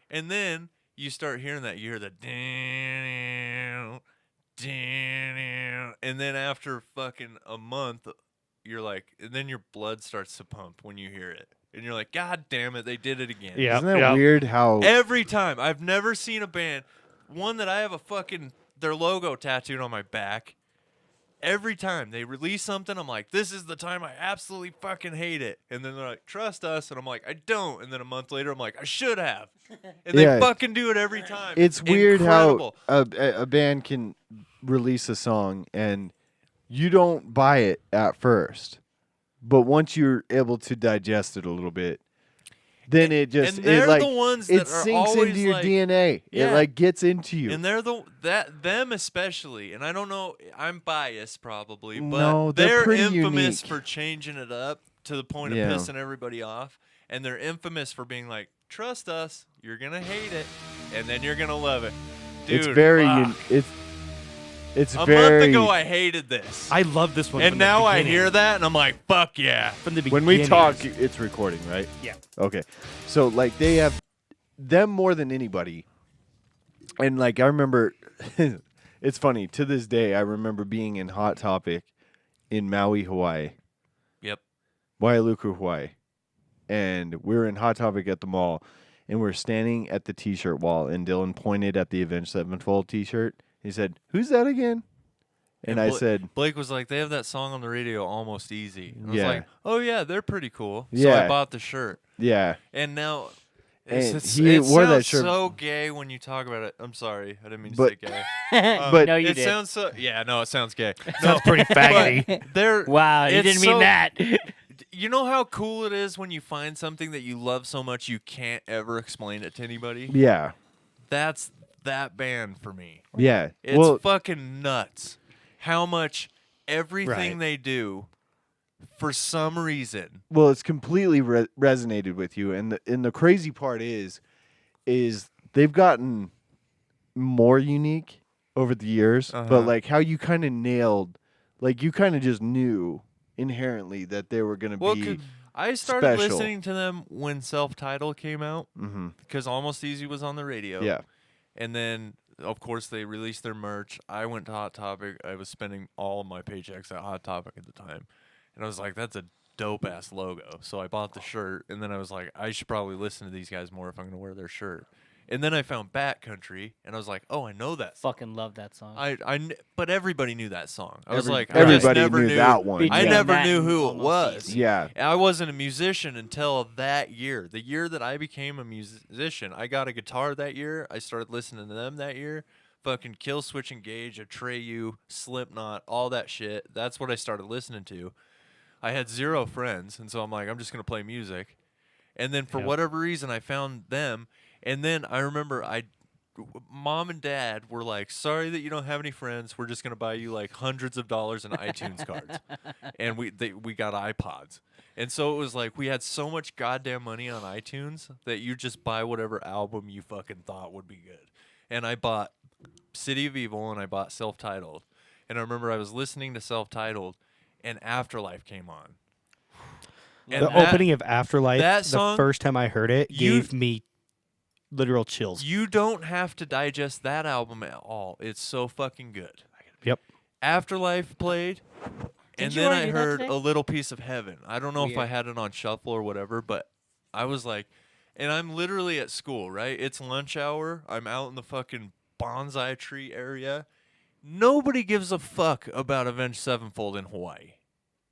And then you start hearing that, you hear the down, and then after fucking a month, you're like, and then your blood starts to pump when you hear it. And you're like, God damn it, they did it again. Yeah. Isn't that weird how Every time. I've never seen a band, one that I have a fucking, their logo tattooed on my back. Every time they release something, I'm like, this is the time I absolutely fucking hate it. And then they're like, trust us. And I'm like, I don't. And then a month later, I'm like, I should have. And Yeah. they fucking do it every time. it's weird Incredible. how a band can release a song and you don't buy it at first, but once you're able to digest it a little bit, then it just and they're it like the ones it that are sinks always into your like, DNA. Yeah. It like gets into you. And they're them especially, and I don't know, I'm biased probably, but No, they're pretty infamous unique. for changing it up to the point of Yeah. pissing everybody off, and they're infamous for being like, trust us, you're gonna hate it, and then you're gonna love it. Dude, it's very fuck. it's a very month ago I hated this, I love this one. and from the now I beginning. hear that, and I'm like, fuck yeah. From the beginning. when we talk, it's recording, right? Yeah. Okay. So like they have them more than anybody. And like I remember it's funny, to this day I remember being in Hot Topic in Maui, Hawaii. Yep. Wailuku, Hawaii. And we were in Hot Topic at the mall and we're standing at the t-shirt wall and Dylan pointed at the Avenged Sevenfold t-shirt. He said, "Who's that again?" And I said, Blake was like, they have that song on the radio, Almost Easy. And I was Yeah. like, oh yeah, they're pretty cool. So Yeah. I bought the shirt. "Yeah." And now, And it's, he it wore that sounds shirt- so gay when you talk about it. I'm sorry, I didn't mean to But- say gay. But no, you it did. sounds so. Yeah, no, it sounds gay. Sounds pretty faggoty. They're Wow, you it's didn't mean so- that. You know how cool it is when you find something that you love so much you can't ever explain it to anybody. Yeah. That's that band for me. Yeah. It's well, fucking nuts how much everything Right. they do, for some reason. well, it's completely resonated with you, and the crazy part is they've gotten more unique over the years, Uh-huh. but like how you kind of nailed, like you kind of just knew inherently that they were gonna Well, be. I started special. listening to them when Self-Titled came out Mm-hmm. because Almost Easy was on the radio. Yeah. And then, of course, they released their merch. I went to Hot Topic. I was spending all of my paychecks at Hot Topic at the time. And I was like, that's a dope-ass logo. So I bought the shirt. And then I was like, I should probably listen to these guys more if I'm going to wear their shirt. And then I found Backcountry. And I was like, oh, I know that song. Fucking love that song. But everybody knew that song. I was like, I just everybody never knew that one. I Between never that knew and who it Almost was. Easy. Yeah. I wasn't a musician until that year. The year that I became a musician, I got a guitar that year. I started listening to them that year. Fucking Kill Switch Engage, Atreyu, Slipknot, all that shit. That's what I started listening to. I had zero friends, and so I'm like, I'm just gonna play music. And then for Yep. whatever reason, I found them. And then I remember Mom and Dad were like, sorry that you don't have any friends. We're just gonna buy you like hundreds of dollars in iTunes cards. And we got iPods. And so it was like we had so much goddamn money on iTunes that you just buy whatever album you fucking thought would be good. And I bought City of Evil and I bought Self-Titled. And I remember I was listening to Self-Titled and Afterlife came on. And The that- opening of Afterlife, that the song, first time I heard it, you- gave me literal chills. You don't have to digest that album at all. It's so fucking good. Yep. Afterlife played, and Did you then already I do that heard today? A Little Piece of Heaven. I don't know if I Weird. had it on shuffle or whatever, but I was like, and I'm literally at school, right? It's lunch hour. I'm out in the fucking bonsai tree area. Nobody gives a fuck about Avenged Sevenfold in Hawaii.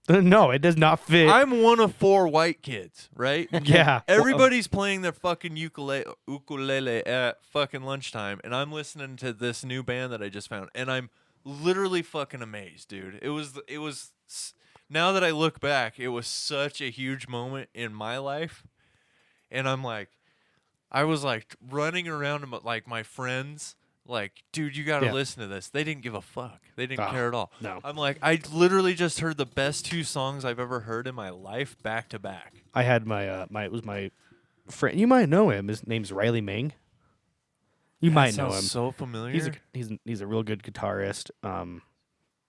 No, it does not fit. I'm one of 4 white kids, right? Yeah. Everybody's playing their fucking ukulele at fucking lunchtime, and I'm listening to this new band that I just found, and I'm literally fucking amazed, dude. It was. Now that I look back, it was such a huge moment in my life, and I'm like, I was like running around to like my friends. Like, dude, you got to Yeah. listen to this. They didn't give a fuck. They didn't Ah, care at all. no. I'm like, I literally just heard the best 2 songs I've ever heard in my life back to back. I had my it was my friend. You might know him. His name's Riley Ming. You might know him. Sounds so familiar. He's a real good guitarist.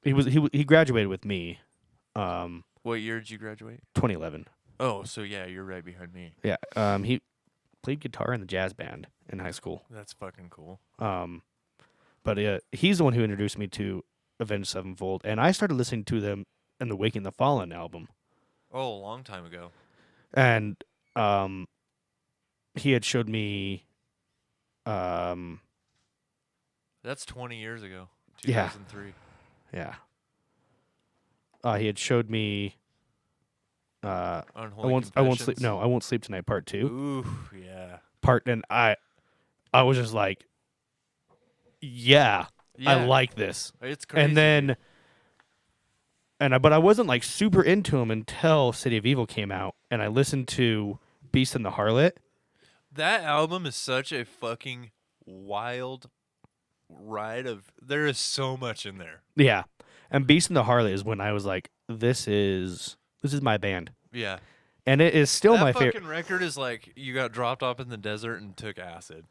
He graduated with me, What year did you graduate? 2011. Oh, so yeah, you're right behind me. Yeah. He played guitar in the jazz band in high school. That's fucking cool. But he's the one who introduced me to Avenged Sevenfold, and I started listening to them in the Waking the Fallen album. Oh, a long time ago. And he had showed me That's 20 years ago. Yeah. 2003. yeah. He had showed me Unholy I won't sleep. Confessions. No, I won't sleep tonight. Part 2. Ooh, yeah. And I was just like, yeah, I Yeah. like this. It's crazy. And then, but I wasn't like super into him until City of Evil came out, and I listened to Beast and the Harlot. that album is such a fucking wild ride of. There is so much in there. Yeah, and Beast and the Harlot is when I was like, this is my band, Yeah. and it is still that my fucking favorite. record is like you got dropped off in the desert and took acid.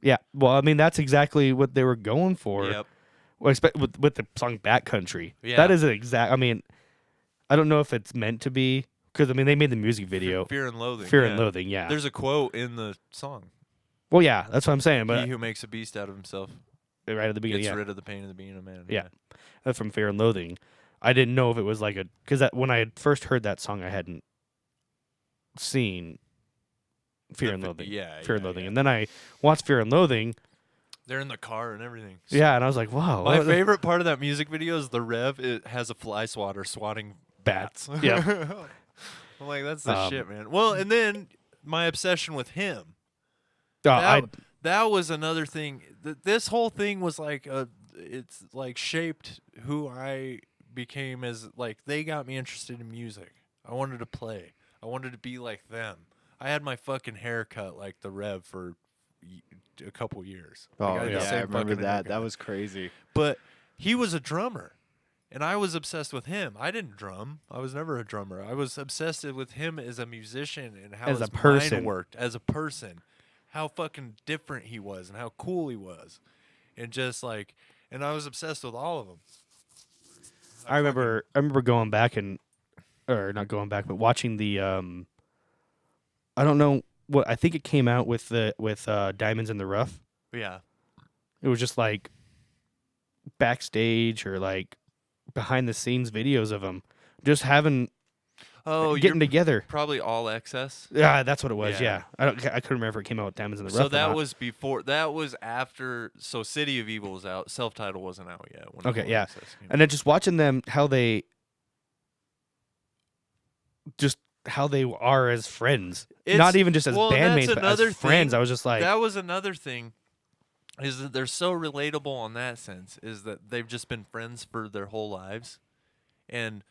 Yeah, well, I mean that's exactly what they were going for. Yep. Well, with the song Backcountry. Yeah. That is an exact. I mean, I don't know if it's meant to be because I mean they made the music video. Fear and Loathing. Fear yeah. and Loathing, yeah. There's a quote in the song. Well, yeah, that's what I'm saying. But He who makes a beast out of himself right at the beginning, gets yeah. rid of the pain of being a man. Yeah. From Fear and Loathing. I didn't know if it was like because when I had first heard that song, I hadn't seen Fear and Loathing. yeah, Fear and yeah, Loathing, yeah. and then I watched Fear and Loathing. They're in the car and everything. Yeah, and I was like, wow. My what the- favorite part of that music video is the rev. It has a fly swatter swatting bats. Yep. I'm like, that's the Um, shit, man. Well, and then my obsession with him. I- That was another thing. This whole thing was like it's like shaped who I became as like they got me interested in music. I wanted to play. I wanted to be like them. I had my fucking hair cut like the Rev for a couple years. Oh Like, had the yeah, same I remember fucking that. haircut. That was crazy. But he was a drummer, and I was obsessed with him. I didn't drum. I was never a drummer. I was obsessed with him as a musician and how As a his person. mind worked as a person, how fucking different he was and how cool he was, and just like, and I was obsessed with all of them. I remember going back or not going back, but watching the I don't know what I think it came out with Diamonds in the Rough. Yeah, It was just like backstage or like behind the scenes videos of them just having getting together. probably All Excess. Yeah, that's what it was. Yeah. Yeah, I couldn't remember if it came out with Diamonds in the Rough. So or that not. was before. That was after. So City of Evil was out. Self-titled wasn't out yet. When Okay, All yeah. Access came And then just watching them how they are as friends, It's- not even just as well, that's bandmates, but another as friends. thing. I was just like, that was another thing, is that they're so relatable on that sense. Is that they've just been friends for their whole lives, and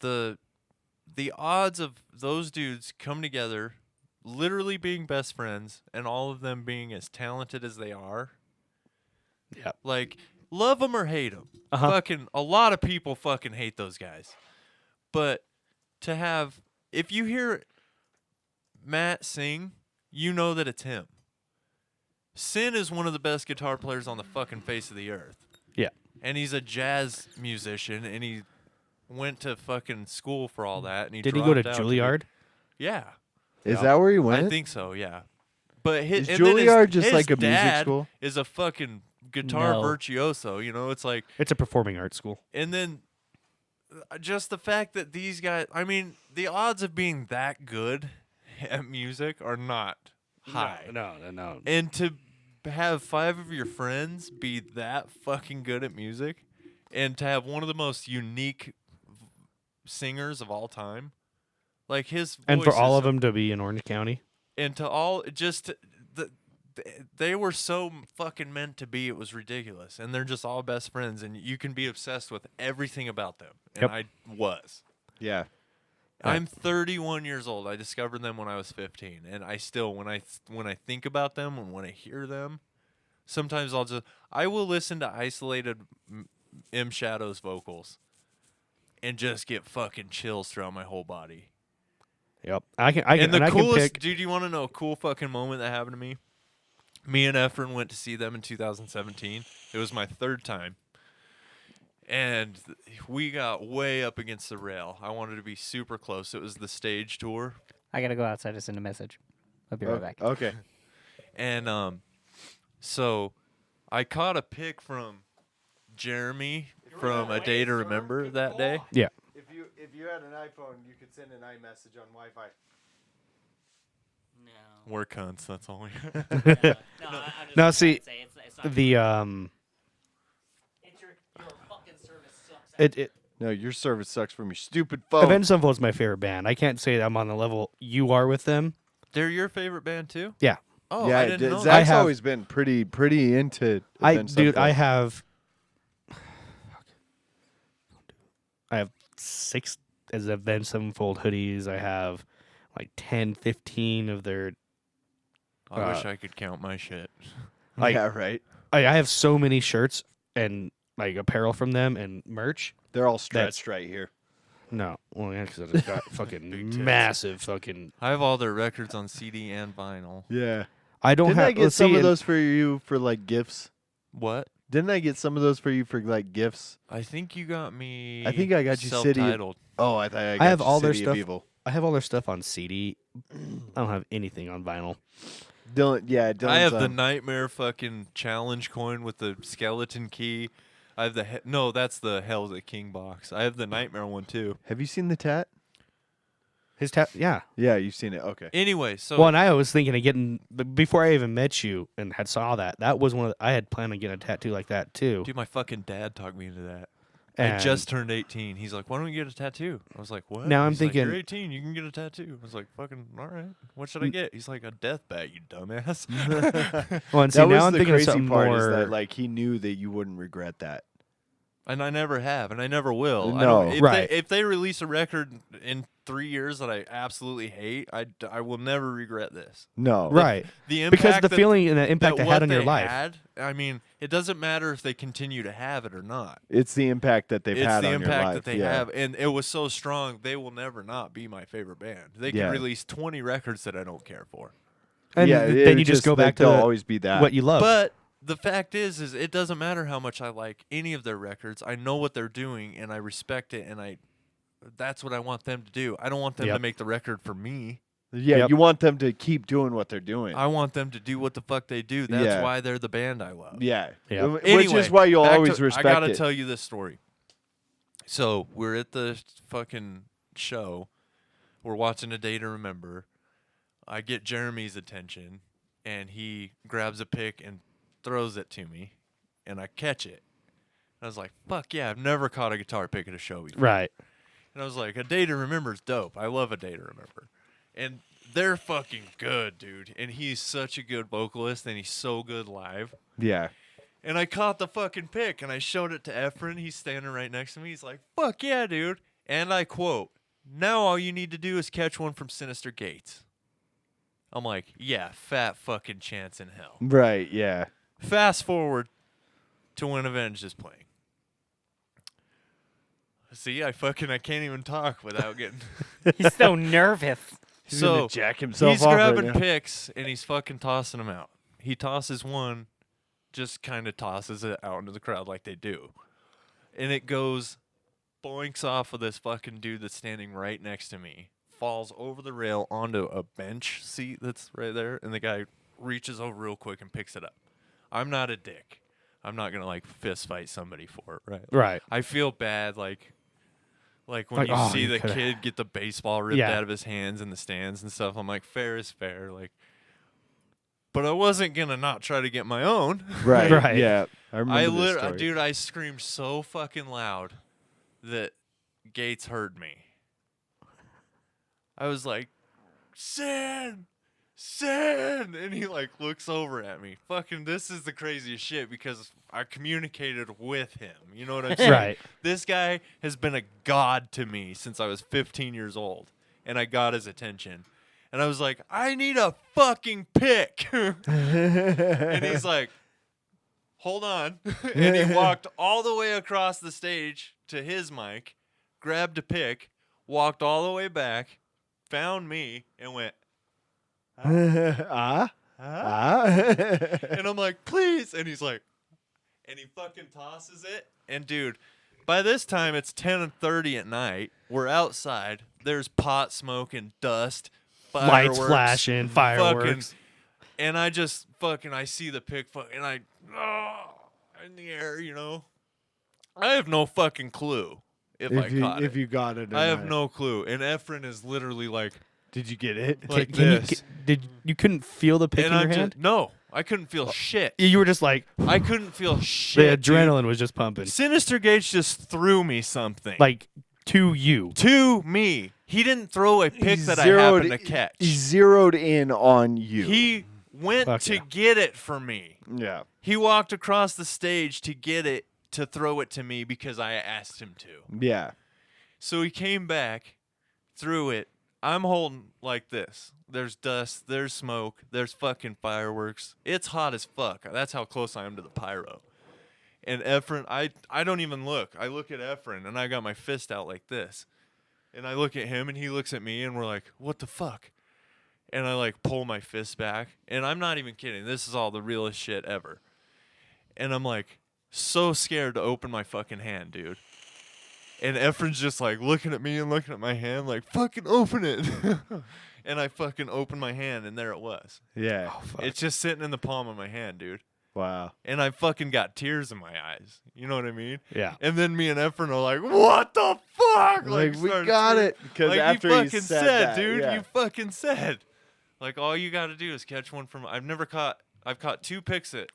the odds of those dudes come together, literally being best friends, and all of them being as talented as they are. yeah, Like, love them or hate them. Uh-huh. Fucking a lot of people fucking hate those guys. But to have, if you hear Matt sing, you know that it's him. Sin is one of the best guitar players on the fucking face of the earth. yeah. And he's a jazz musician, and he went to fucking school for all that. And Did he go to dropped out Juilliard? Yeah. Is that where he went? I think so, yeah. But his, Is and then Juilliard his, just his like a music dad school? is a fucking guitar No. virtuoso. You know, it's like, It's a performing arts school. and then just the fact that these guys, I mean, the odds of being that good at music are not high. No. And to have 5 of your friends be that fucking good at music, and to have one of the most unique singers of all time, like his voice And for all is of them to be in Orange County. and to all just they were so fucking meant to be, it was ridiculous. And they're just all best friends, and you can be obsessed with everything about them. And Yep. I was. Yeah. I'm 31 years old. I discovered them when I was 15, and I still, when I think about them and when I hear them, sometimes I will listen to isolated M Shadow's vocals, and just get fucking chills throughout my whole body. Yep. I can And the I can coolest, pick. dude, you want to know a cool fucking moment that happened to me? Me and Efren went to see them in 2017. It was my 3rd time. And we got way up against the rail. I wanted to be super close. It was the stage tour. I gotta go outside to send a message. I'll be right back. Okay. And so I caught a pic from Jeremy from A Day to Remember that day. Yeah. If you had an iPhone, you could send an iMessage on Wi-Fi. No. We're cunts, that's all we Now see the It's your fucking service sucks. it No, your service sucks from your stupid phone. Avenged Sevenfold's my favorite band. I can't say I'm on the level you are with them. They're your favorite band too? Yeah. Oh, yeah, I didn't know that. Zach's I have- always been pretty into. Avenged Dude, I Sevenfold. have 6 as Avenged Sevenfold hoodies. I have like 10, 15 of their. I wish I could count my shit. like- yeah, right. I have so many shirts and like apparel from them and merch. They're all stretched right here. No, well, yeah, because I just got fucking tits. massive fucking. I have all their records on CD and vinyl. Yeah. I don't Didn't have. I get let's some see, of and- those for you for like gifts? What? Didn't I get some of those for you for like gifts? I think you got me. I think I got you City- self-titled. Oh, I thought I got have you all their City of stuff. Evil. I have all their stuff on CD. I don't have anything on vinyl. Dylan's I have the Nightmare fucking challenge coin with the skeleton key. I have the no, that's the Hell's a King box. I have the Nightmare one too. Have you seen the tat? His yeah. Yeah, you've seen it. Okay. Anyway, so Well, and I was thinking of getting before I even met you and had saw that. That was one of I had planned on getting a tattoo like that too. dude, my fucking dad talked me into that. I And just turned 18. He's like, "Why don't you get a tattoo?" I was like, "What?" Now I'm He's like, thinking- "You're 18. You can get a tattoo." I was like, "Fucking all right. What should I get?" He's like, "A death bat, you dumbass." well, and see, That now was I'm the thinking of crazy something part more. is that like he knew that you wouldn't regret that. And I never have, and I never will. No. Right. If they release a record in 3 years that I absolutely hate, I will never regret this. No. right. The impact Because the that- feeling and the impact that it had what on your they life. had, I mean, it doesn't matter if they continue to have it or not. It's the impact that they've It's had the on your impact life. that they yeah. have, and it was so strong. They will never not be my favorite band. They can Yeah. release 20 records that I don't care for. And yeah, then you it's just go back to they'll always be that. what you love. But the fact is it doesn't matter how much I like any of their records. I know what they're doing, and I respect it, and that's what I want them to do. I don't want them to Yep. make the record for me. Yeah, Yep. you want them to keep doing what they're doing. I want them to do what the fuck they do. That's Yeah. why they're the band I love. yeah. Yeah. Which Anyway, is why you'll back always to- respect I gotta it. tell you this story. So we're at the fucking show. We're watching A Day to Remember. I get Jeremy's attention, and he grabs a pick and throws it to me, and I catch it. And I was like, "Fuck yeah! I've never caught a guitar pick at a show before." right. And I was like, A Day to Remember is dope. I love A Day to Remember. And they're fucking good, dude. And he's such a good vocalist, and he's so good live. Yeah. And I caught the fucking pick, and I showed it to Efren. He's standing right next to me. He's like, "Fuck yeah, dude." And I quote, "Now all you need to do is catch one from Sinister Gates." I'm like, yeah, fat fucking chance in hell. Right, yeah. Fast forward to when Avenged is playing. See, I can't even talk without getting... He's so nervous. He's gonna So jack himself he's off grabbing right now. picks, and he's fucking tossing them out. He tosses one, just kind of tosses it out into the crowd like they do. And it goes boinks off of this fucking dude that's standing right next to me, falls over the rail onto a bench seat that's right there, and the guy reaches over real quick and picks it up. I'm not a dick. I'm not gonna like fist fight somebody for it, right? Right. I feel bad, like when Like, you oh, see you the coulda- kid get the baseball ripped Yeah. out of his hands in the stands and stuff. I'm like, fair is fair, like. But I wasn't gonna not try to get my own. Right. Right. Yeah. I remember this story. Dude, I screamed so fucking loud that Gates heard me. I was like, Sin! Sin! And he like looks over at me. Fucking, this is the craziest shit because I communicated with him. You know what I'm saying? Right. This guy has been a god to me since I was 15 years old. And I got his attention. And I was like, I need a fucking pick. And he's like, hold on. And he walked all the way across the stage to his mic, grabbed a pick, walked all the way back, found me, and went, Ah. and I'm like, please. And he's like, and he fucking tosses it. And dude, by this time it's 10:30 at night. We're outside. There's pot smoke and dust, Lights fireworks, flashing, fireworks. and I just fucking, I see the pick, and I, in the air, you know. I have no fucking clue if I caught if it. you got it, or I have not. no clue. And Efren is literally like Did you get it? like Can you, this. did you couldn't feel the pick And in I'm your hand? no, I couldn't feel shit. You were just like I couldn't feel the shit. dude. adrenaline was just pumping, Sinister Gates just threw me something. like to you. to me. He didn't throw a pick He that I zeroed- happened to catch. He zeroed in on you. He went Fuck to yeah. get it for me. yeah. He walked across the stage to get it, to throw it to me because I asked him to. Yeah. So he came back, threw it. I'm holding like this. There's dust, there's smoke, there's fucking fireworks. It's hot as fuck. That's how close I am to the pyro. And Efren, I don't even look. I look at Efren and I got my fist out like this. And I look at him and he looks at me and we're like, what the fuck? And I like pull my fist back. And I'm not even kidding. This is all the realest shit ever. And I'm like so scared to open my fucking hand, dude. And Efren's just like looking at me and looking at my hand like, fucking open it. And I fucking opened my hand and there it was. Yeah. It's just sitting in the palm of my hand, dude. Wow. And I fucking got tears in my eyes. You know what I mean? Yeah. And then me and Efren are like, what the fuck? Like, we started got screaming. it. Because Like, after you he fucking said that, dude. yeah. You fucking said. Like, all you got to do is catch one from. I've caught two picks at.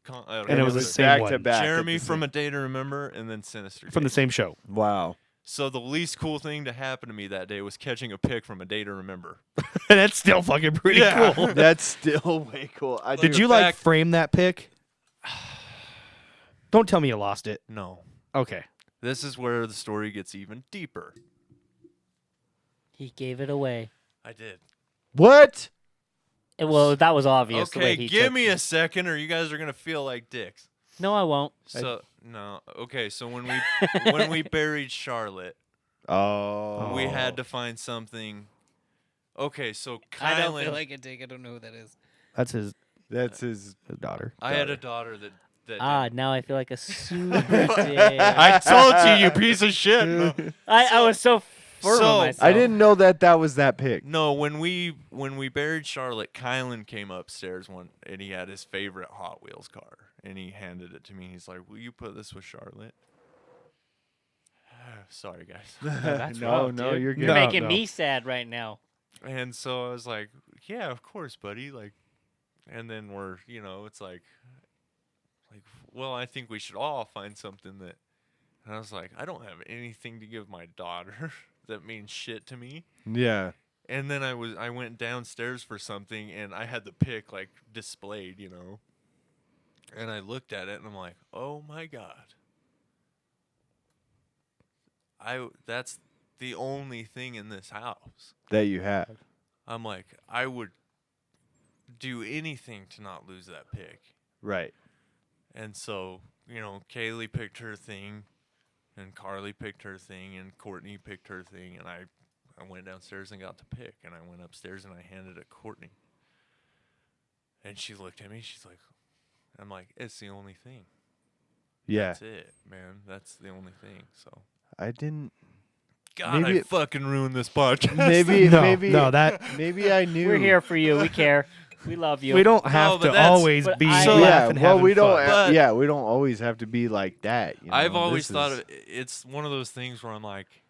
And it was the was same back one. to back. at Jeremy the from same- A Day to Remember and then Sinister. From the Gates. same show. Wow. So the least cool thing to happen to me that day was catching a pick from A Day to Remember. And that's still fucking pretty Yeah. cool. That's still way cool. I Did do- you in like fact- frame that pick? Don't tell me you lost it. No. Okay. This is where the story gets even deeper. He gave it away. I did. What? Well, that was obvious. the way Okay, he give took me it. a second or you guys are going to feel like dicks. No, I won't. So, no. Okay, so when we buried Charlotte, Oh. we had to find something. Okay, so I don't Kylan, feel like a dick. I don't know who that is. That's his That's his. daughter. I had a daughter that Ah, now I feel like a super dick. I told you, you piece of shit. No. I was so firm So- on myself. I didn't know that was that pick. No, when we buried Charlotte, Kylan came upstairs and he had his favorite Hot Wheels car and he handed it to me. He's like, "Will you put this with Charlotte?" Sorry, guys. That's No, rough, no, dude. you're good. You're No, making no. me sad right now. And so I was like, "Yeah, of course, buddy." Like, and then we're, it's like, well, I think we should all find something that. And I was like, I don't have anything to give my daughter that means shit to me. Yeah. And then I went downstairs for something and I had the pick like displayed, And I looked at it and I'm like, "Oh my god. That's the only thing in this house." That you have. I'm like, I would do anything to not lose that pick. Right. And so, Kaylee picked her thing and Carly picked her thing and Courtney picked her thing and I went downstairs and got the pick and I went upstairs and I handed it to Courtney. And she looked at me, she's like, I'm like, "It's the only thing. Yeah. That's it, man. That's the only thing." So, I didn't. God, Maybe I fucking ruined this podcast. Maybe. No, maybe. no, that Maybe I knew. We're here for you. We care. We love you. We don't have but to that's- always but be I- So, laughing, well, having we don't. fun. But- Yeah, we don't always have to be like that. You know? I've always This thought is- of it's one of those things where I'm like,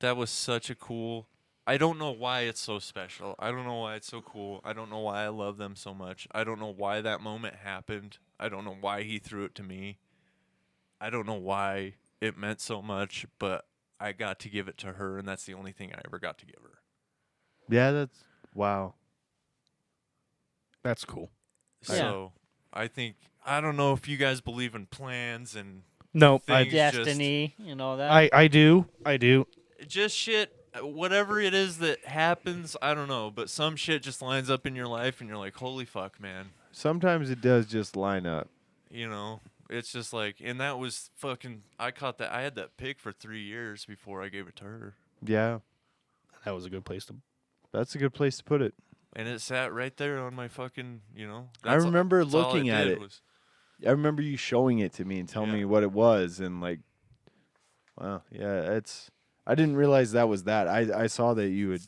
that was such a cool. I don't know why it's so special. I don't know why it's so cool. I don't know why I love them so much. I don't know why that moment happened. I don't know why he threw it to me. I don't know why it meant so much, but I got to give it to her, and that's the only thing I ever got to give her. Yeah, that's wow. That's cool. Yeah. So I think I don't know if you guys believe in plans and No, Things- Destiny, you know that. I do. just shit, whatever it is that happens, I don't know, but some shit just lines up in your life and you're like, holy fuck, man. Sometimes it does just line up. You know, it's just like, and that was fucking, I caught that, I had that pig for 3 years before I gave it to her. Yeah, That was a good place to. that's a good place to put it. And it sat right there on my fucking, I remember that's all looking at did it. was- I remember you showing it to me and telling Yeah. me what it was, and like, wow, yeah, it's. I didn't realize that was that. I saw that you would.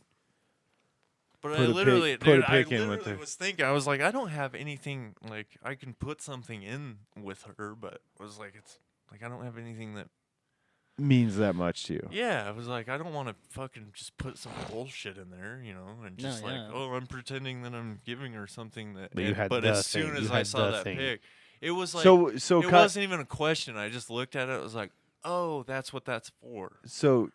But Put I a pic- literally, put a dude, I pic in with literally her. was thinking, I was like, I don't have anything, like, I can put something in with her, but I was like, it's, like, I don't have anything that, Means that much to you. yeah, I was like, I don't want to fucking just put some bullshit in there, and No, just like, yeah. oh, I'm pretending that I'm giving her something that, But you and- had but the as soon thing. as You I had saw the that thing. pic, it was like, So it wasn't even a question. I just looked at it, I was like, oh, that's what that's for. so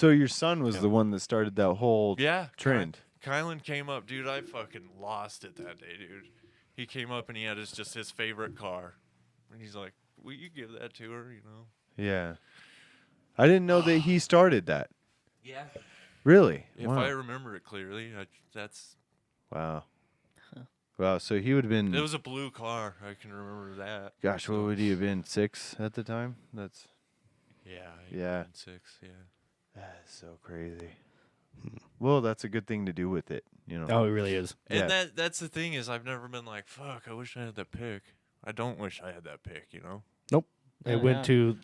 your son was the one that started that whole Yeah. trend. Kylan came up, dude. I fucking lost it that day, dude. He came up and he had just his favorite car, and he's like, "Will you give that to her?" Yeah, I didn't know that he started that. Yeah. Really? If Wow. I remember it clearly, that's Wow. Wow. So he would have been. it was a blue car. I can remember that. Gosh, what would he have been? 6 at the time? That's. Yeah. Yeah. 6. Yeah. That is so crazy. Well, that's a good thing to do with it, Oh, it really is. And Yeah. that's the thing is, I've never been like, "Fuck, I wish I had that pick." I don't wish I had that pick. Nope. Yeah,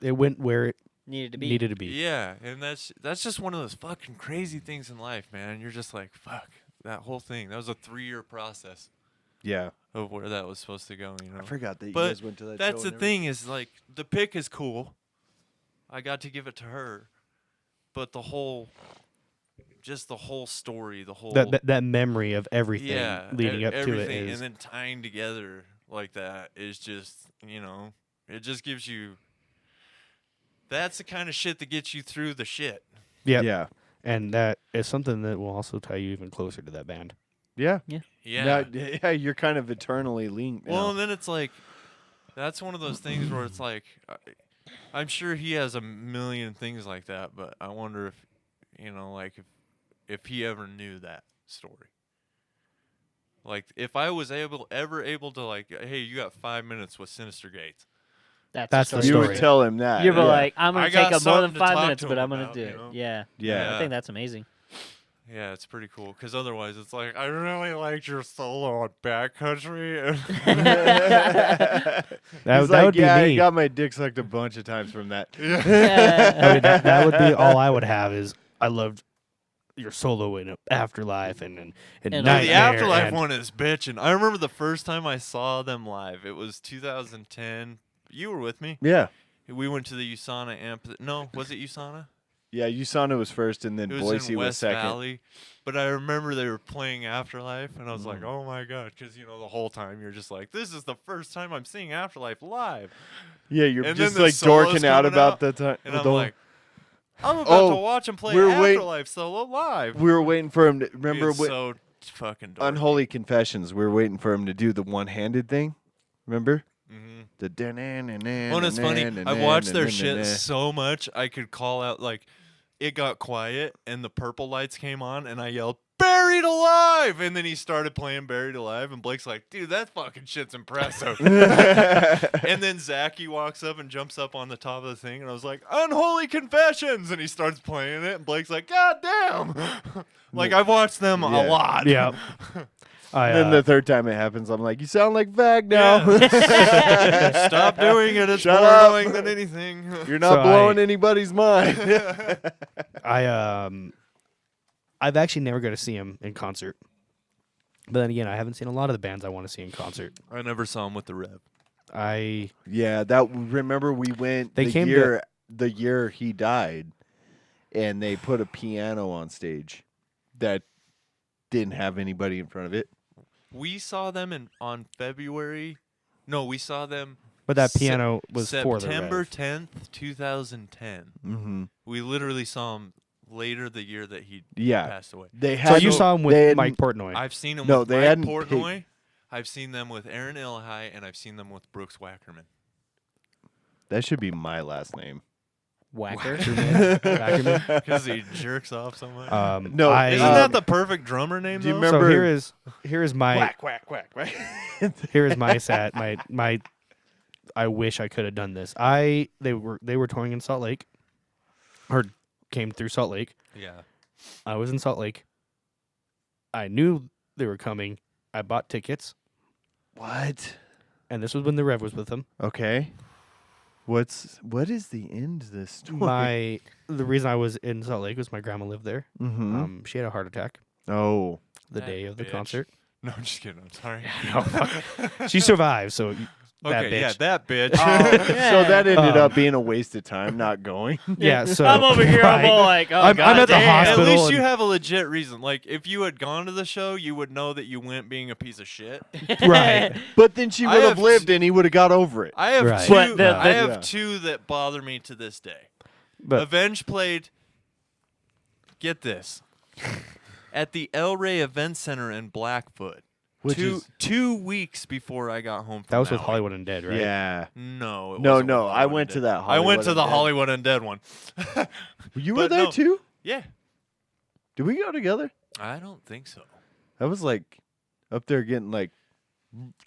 It went where it Needed to be. needed to be. Yeah, and that's just one of those fucking crazy things in life, man. You're just like, "Fuck." That whole thing. That was a 3-year process Yeah. of where that was supposed to go. I forgot that you But guys went to that that's show the and thing is, like, the pick is cool. I got to give it to her, but the whole story, the whole That memory of everything yeah, leading up to it everything, is. and then tying together like that is just, it just gives you. That's the kind of shit that gets you through the shit. Yeah. Yeah. And that is something that will also tie you even closer to that band. Yeah. Yeah. Now, yeah, you're kind of eternally linked. Well, now. and then it's like, that's one of those things where it's like, I'm sure he has a million things like that, but I wonder if, like if he ever knew that story. Like, if I was ever able to, like, hey, you got 5 minutes with Sinister Gates. That's the the you story. would tell him that. You're yeah. like, I'm I gonna got take up more than something to 5 talk minutes, to but him I'm gonna about, do it. Yeah. Yeah. I think that's amazing. Yeah, it's pretty cool. Because otherwise, it's like, I really liked your solo on Backcountry. That, He's that like, would be yeah, I me. got my dick sucked a bunch of times from that. That would be all I would have is I loved your solo in Afterlife and And Nightmare The Afterlife and- one is bitching. I remember the first time I saw them live. It was 2010. You were with me. Yeah. We went to the USANA No, was it USANA? Yeah, USANA was first, and then It was Boise in was West second. Valley. But I remember they were playing Afterlife, and I was Mm. like, oh my God. Because, the whole time you're just like, this is the first time I'm seeing Afterlife live. Yeah, you're And just then the like solo's dorking out coming about out, the time. And I'm like, I'm about to Oh, watch him play we're wait- Afterlife solo live. we were waiting for him to remember It's when so fucking dark. Unholy Confessions. We were waiting for him to do the one-handed thing. Remember? Mm-hmm. The Well, and it's funny. I've watched their shit so much, I could call out, like, it got quiet and the purple lights came on, and I yelled, "Buried Alive!" And then he started playing Buried Alive, and Blake's like, dude, that fucking shit's impressive. And then Zachy walks up and jumps up on the top of the thing, and I was like, Unholy Confessions! And he starts playing it, and Blake's like, God damn! Like, I've watched them a Yeah. lot. Yeah. Then the third time it happens, I'm like, you sound like Vag now. Yeah. Stop doing it. It's Shut more up. annoying than anything. You're not So blowing anybody's mind. I've actually never got to see him in concert. But then again, I haven't seen a lot of the bands I want to see in concert. I never saw him with the Rev. Yeah, remember we went They the came to- year he died, and they put a piano on stage that didn't have anybody in front of it. We saw them on February. No, we saw them. But that piano was for the September Rev. 10th, 2010. Mm-hmm. We literally saw him later the year that he Yeah. passed away. They So had you saw him with they Mike Portnoy. I've seen them No, with they Mike hadn't Portnoy. I've seen them with Aaron Illahai, and I've seen them with Brooks Wackerman. That should be my last name. Whacker. Wackerman. Because he jerks off so much. No, Isn't that the perfect drummer name, do you though? remember- So here is my Quack quack quack quack. here is my sad my I wish I could have done this. They were touring in Salt Lake, or came through Salt Lake. Yeah. I was in Salt Lake. I knew they were coming. I bought tickets, What? and this was when the Rev was with them. Okay. What is the end of this The story? reason I was in Salt Lake was my grandma lived there. Mm-hmm. She had a heart attack oh. the That day of the bitch. concert. No, I'm just kidding. I'm sorry. No, fuck. She survived, so that Okay, yeah, bitch. that bitch. So that ended Um, up being a waste of time not going. Yeah, so I'm over here. I'm all like, oh, I'm God at the damn. At hospital. least you and- have a legit reason. Like, if you had gone to the show, you would know that you went being a piece of shit. right. But then she I would have have lived and he would have got over it. I have Right. two. But the- I have Yeah. two that bother me to this day. But Avenged played. Get this. At the El Rey Event Center in Blackfoot. Which two is- 2 weeks before I got home from that was with Maui. Hollywood Undead, right? Yeah. No, it No, wasn't no, with I Hollywood went to Undead. that I went Hollywood to the Undead. Hollywood Undead one. You were But there no. too? Yeah, Did we go together? I don't think so. I was like up there getting like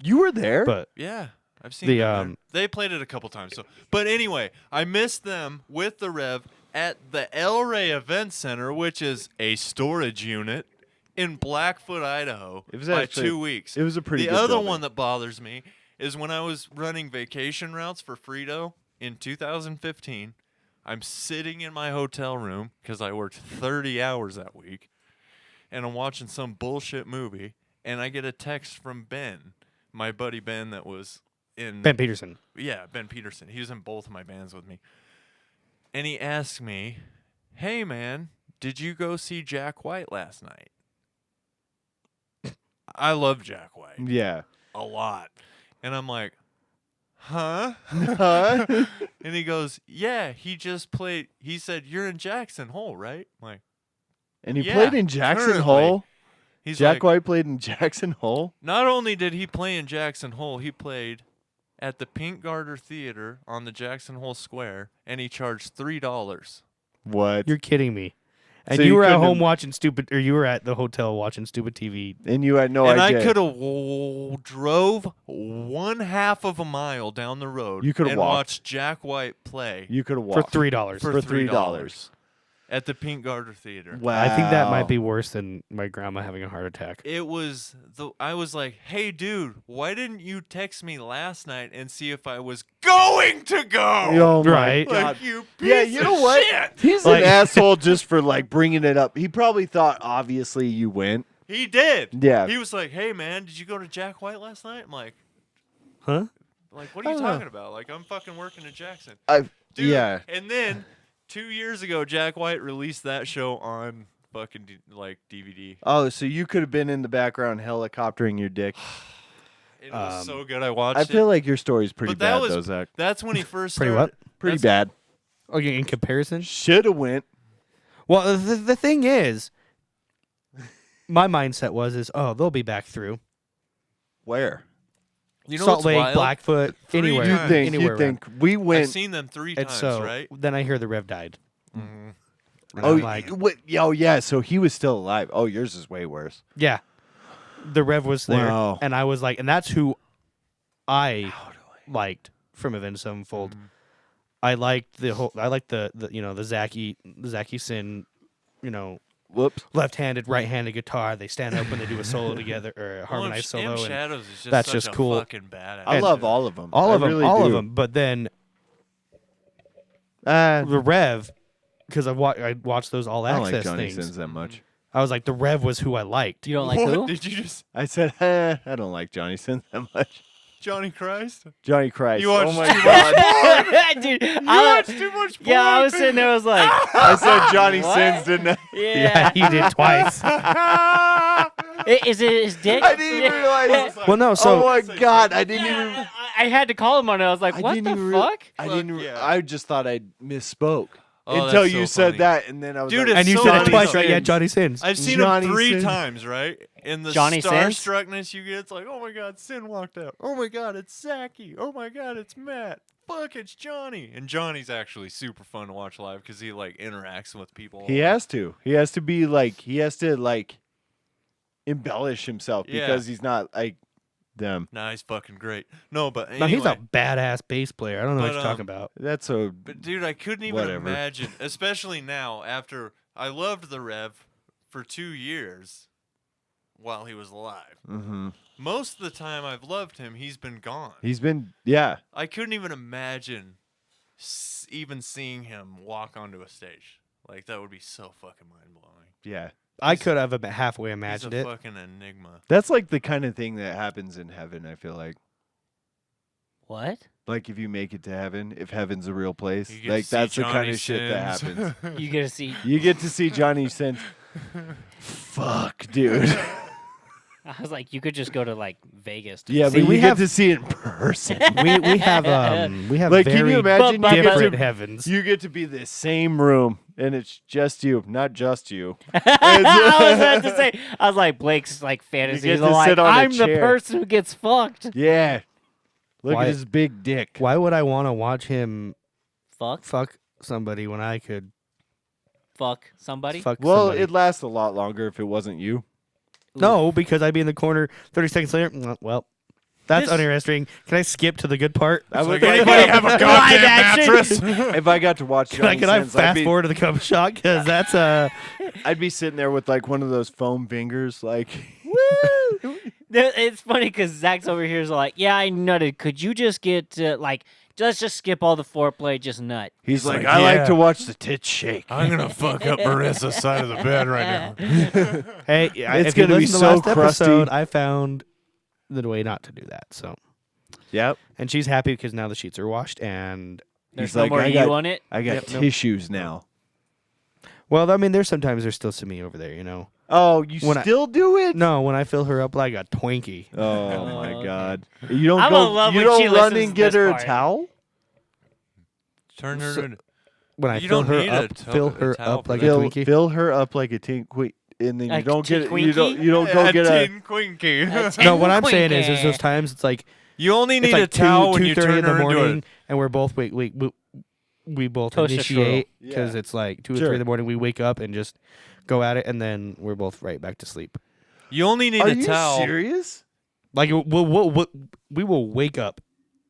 you were there? But Yeah, I've seen The, them there. They played it a couple times. So, but anyway, I missed them with the Rev at the El Rey Event Center, which is a storage unit in Blackfoot, Idaho, It was by actually- 2 weeks. it was a pretty The good other building. one that bothers me is when I was running vacation routes for Frito in 2015. I'm sitting in my hotel room because I worked 30 hours that week, and I'm watching some bullshit movie, and I get a text from Ben, my buddy Ben that was in Ben Peterson. yeah, Ben Peterson. He was in both of my bands with me. And he asked me, "Hey man, did you go see Jack White last night?" I love Jack White Yeah. a lot. And I'm like, "Huh?" Huh? And he goes, "Yeah, he just played. He said, you're in Jackson Hole, right?" I'm like, And he Yeah, played in Jackson currently. Hole. he's Jack like, White played in Jackson Hole. not only did he play in Jackson Hole, he played at the Pink Garter Theater on the Jackson Hole Square, and he charged $3. What? You're kidding me. And So you you were at couldn't home have- watching stupid, or you were at the hotel watching stupid TV. And you had no and idea. I could have drove 1/2 of a mile down the road You coulda and walked. watched Jack White play You could have For walked $3. for for $3 at the Pink Garter Theater. Wow. I think that might be worse than my grandma having a heart attack. It was I was like, "Hey dude, why didn't you text me last night and see if I was going to go?" Oh my Right. Like, God. you piece Yeah, you know of what? shit. He's Like- an asshole just for like bringing it up. He probably thought obviously you went. He did. Yeah. He was like, "Hey man, did you go to Jack White last night?" I'm like, Huh? what are you I don't know. talking about? Like, I'm fucking working at Jackson. I Dude, yeah. And then 2 years ago, Jack White released that show on fucking DVD. Oh, so you could have been in the background helicoptering your dick. It was so good. I watched I it. feel like your story's pretty But that bad was- though, Zach. That's when he first Pretty started. what? Pretty that's- bad. Okay, in comparison. Should have went. Well, the thing is, my mindset is, oh, they'll be back through Where? You know Salt what's Lake, wild? Blackfoot, 3 anywhere. You times. think? anywhere You think we I've went? seen them 3 And times, so right? then I hear the Rev died. Mhm. And Oh, I'm like, oh yeah. So he was still alive. Oh, yours is way worse. yeah, the Rev was there, Wow. and I was like, and that's who I liked from Avenged Sevenfold. I liked the whole. I liked the the Zachy Sin, Whoops. left-handed, right-handed guitar. They stand up when they do a solo together or a harmonized solo. M and Shadows is just that's such just a cool. fucking badass. I love all of them. all I of them, really all of do. them. But then I the Rev, because I watched those all don't access like Johnny things. Sins that much. I was like, the Rev was who I liked. You don't like what who? did you just I said, I don't like Johnny Sins that much. Johnny Christ? Johnny Christ. You watched oh my too god. Dude, You I watched too much porn. yeah, I was sitting there. I was like, I said Johnny What? Sins, didn't I? yeah. Yeah, he did twice. Is it his dick? I didn't even realize. Well, no, so oh my god, I didn't even. I had to call him on it. I was like, I what didn't the even rea- fuck? I Fuck didn't. yeah. I just thought I misspoke Oh, until that's you so said funny. that, and then I was Dude, like, it's and you so said it funny twice, though. right? Yeah, Johnny Sins. I've seen Johnny him 3 Sins. times, right? In the Johnny Sins? starstruckness you get, it's like, oh my god, Sin walked out. Oh my god, it's Zachy. Oh my god, it's Matt. Fuck, it's Johnny. And Johnny's actually super fun to watch live because he like interacts with people. he has to. He has to be like. He has to like embellish himself Yeah. because he's not like them. Nah, he's fucking great. No, but No, he's a anyway. badass bass player. I don't know what But, you're talking about. That's a. But dude, I couldn't even Whatever. imagine, especially now after I loved the Rev for 2 years while he was alive. Mm-hmm. Most of the time I've loved him, he's been gone. He's been. Yeah. I couldn't even imagine even seeing him walk onto a stage. Like that would be so fucking mind blowing. Yeah. I could have halfway He's imagined a it. fucking enigma. That's like the kind of thing that happens in heaven. I feel What? like if you make it to heaven, if heaven's a real place, You get like to see that's the kind Johnny of shit that Sins. happens. You get to see. You get to see Johnny Sins. Fuck, dude. I was like, you could just go to like Vegas. To Yeah, See, but we you have- get to see it in person. we have Like, can very you imagine But- you different get to, heavens. you get to be the same room and it's just you, not just you. I was about to say, I was like, Blake's like fantasies get are to like, sit on a I'm the chair. person who gets fucked. Yeah. Look Why- at his big dick. Why would I want to watch him Fuck fuck somebody when I could somebody. fuck Well, somebody? it'd last a lot longer if it wasn't you. No, because I'd be in the corner 30 seconds later. Well, that's This- uninteresting. Can I skip to the good part? I would Like, anybody have a Live goddamn action. mattress? if I got to watch Johnny Can I Sins, fast forward to the cum shot? Because that's I'd be sitting there with like one of those foam fingers, like It's funny because Zach's over here is like, yeah, I nutted. Could you just get like, let's just skip all the foreplay, just nut. he's like, like, I like yeah. to watch the tits shake. I'm gonna fuck up Marissa's side of the bed right now. hey, It's if you gonna be listen to so last crusty. episode, I found the way not to do that. So, Yep. and she's happy because now the sheets are washed. And There's He's no like, more I you got- on it. I got Yep, nope. tissues now. well, I mean, there's still some me over there. You know. Oh, you When I- still do it? No, when I fill her up like a Twinkie. Oh my okay. god! You don't I'm go. gonna love You when she don't run listens and to get this her part. a towel. Turn her So- into When I You fill don't her need a up, to- fill a her towel up for like that. a Fill, Twinkie. fill her up like a tink, and then A you don't get. Twinkie? You don't go get a. tin quinky. No, what I'm saying is those times it's like You only it's need like a towel when you 2:30 turn in the her into morning, it. and we're both we both Toast a initiate strudel. because Yeah. it's like 2 or Sure. 3 in the morning. We wake up and just go at it, and then we're both right back to sleep. You only need Are a you towel. serious? Like we will wake up.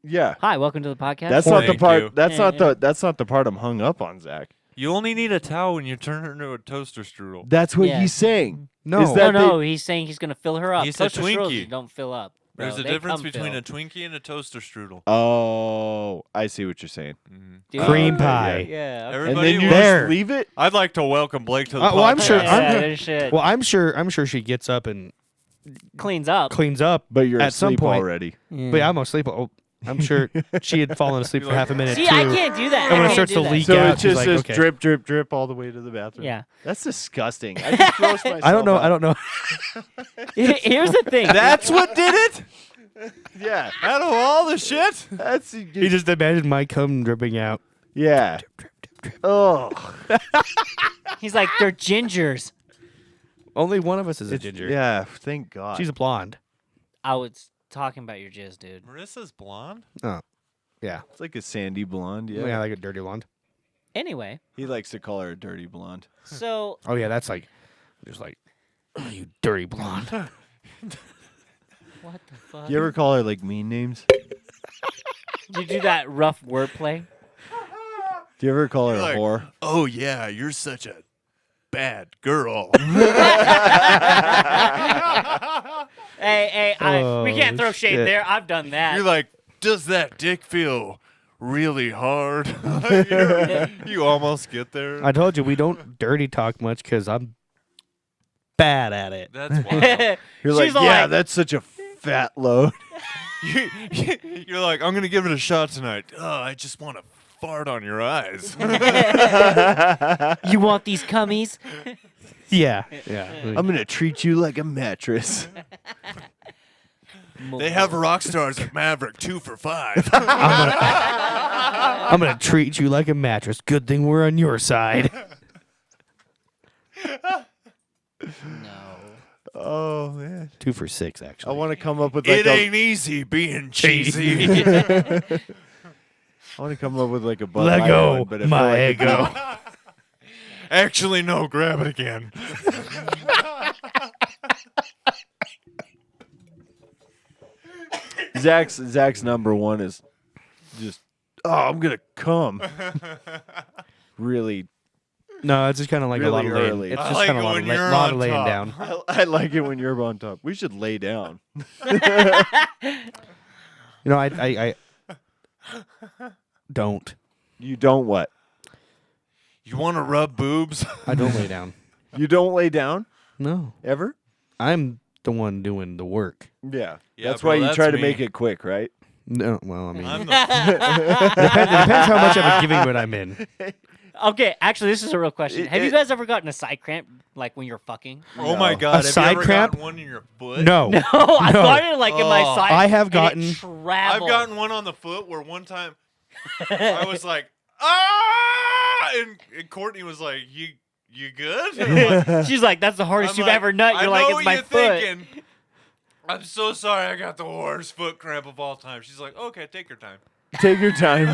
Yeah. Hi, welcome to the podcast. That's not the Thank part. you. That's Yeah, not yeah. the. That's not the part I'm hung up on, Zach. You only need a towel when you turn her into a toaster strudel. That's what Yeah. he's saying. No. Is no, that no, he's saying he's gonna fill her up. He said Toaster strudels, Twinkie. you don't fill up. bro. There's a They difference come between filled. a Twinkie and a toaster strudel. Oh, I see what you're saying. Mhm. Dude. Cream Okay, pie. Yeah. okay. And Everybody then you was- There. just leave it. I'd like to welcome Blake to the well, I'm podcast. sure- Yeah, there's shit. Well, I'm sure she gets up and Cleans up. cleans up. But you're At some asleep point- already. But yeah, I'm asleep. Oh, I'm sure she had fallen asleep for half a minute See, too. I can't do that. And when I it can't starts do to that. leak So out, it she's just like, says okay. drip, drip, drip all the way to the bathroom. Yeah. That's disgusting. I just grossed myself I don't know. out. I don't know. Here's the thing. That's what did it? Yeah. Out of all the shit? That's You just imagine my cum dripping out. yeah. Oh. He's like, they're gingers. Only one of us is a ginger. Yeah. Thank God. She's a blonde. I was talking about your jizz, dude. Marissa's blonde? Oh, yeah. It's like a sandy blonde. Yeah, Yeah. like a dirty blonde. Anyway, He likes to call her a dirty blonde. so Oh yeah, that's like, just like, you dirty blonde. what the fuck? You ever call her like mean names? Did you do that rough wordplay? Do you ever call her You're a like- whore? Oh, yeah, you're such a bad girl. Hey, we can't throw shade shit. there. I've done that. You're like, does that dick feel really hard? You almost get there. I told you we don't dirty talk much because I'm bad at it. That's wild. You're like, She's yeah, like- that's such a fat load. You're like, I'm gonna give it a shot tonight. Oh, I just want to fart on your eyes. You want these cummies? Yeah. I'm gonna treat you like a mattress. They have rock stars at Maverick 2 for $5. I'm gonna treat you like a mattress. Good thing we're on your side. Oh man, 2 for $6, I actually. want to come up with like It a, ain't easy being cheesy. I want to come up with like a Bud Let Light go, one, but I feel my like ego. Actually, no. Grab it again. Zach's number one is just, oh, I'm gonna come. Really, No, it's just kind of like Really a lot of laying. early. It's I just like kind of it a lot when of, you're lot on of laying top. down. I like it when you're on top. We should lay down. You know, I don't. You don't what? You want to rub boobs? I don't lay down. You don't lay down No, ever? I'm the one doing the work. Yeah. Yeah, that's bro, why you that's try to me. make it quick, right? No, well, I mean, I'm it the depends how much of a giving mood I'm in. Okay, actually, this is a real question. Have you it- guys ever gotten a side cramp, like when you're fucking? Oh my No. god! A have side you ever cramp? gotten one in your foot? No, No, I've No. gotten it like in my Oh. side. I have and gotten- it traveled. I've gotten one on the foot where one time I was like, ah, and Courtney was like, you good? And I'm like, She's like, "That's the hardest I'm you've like, ever nut." I You're know like, what "It's my you're foot." thinking. I'm so sorry. I got the worst foot cramp of all time. She's like, okay, take your time. Take your time.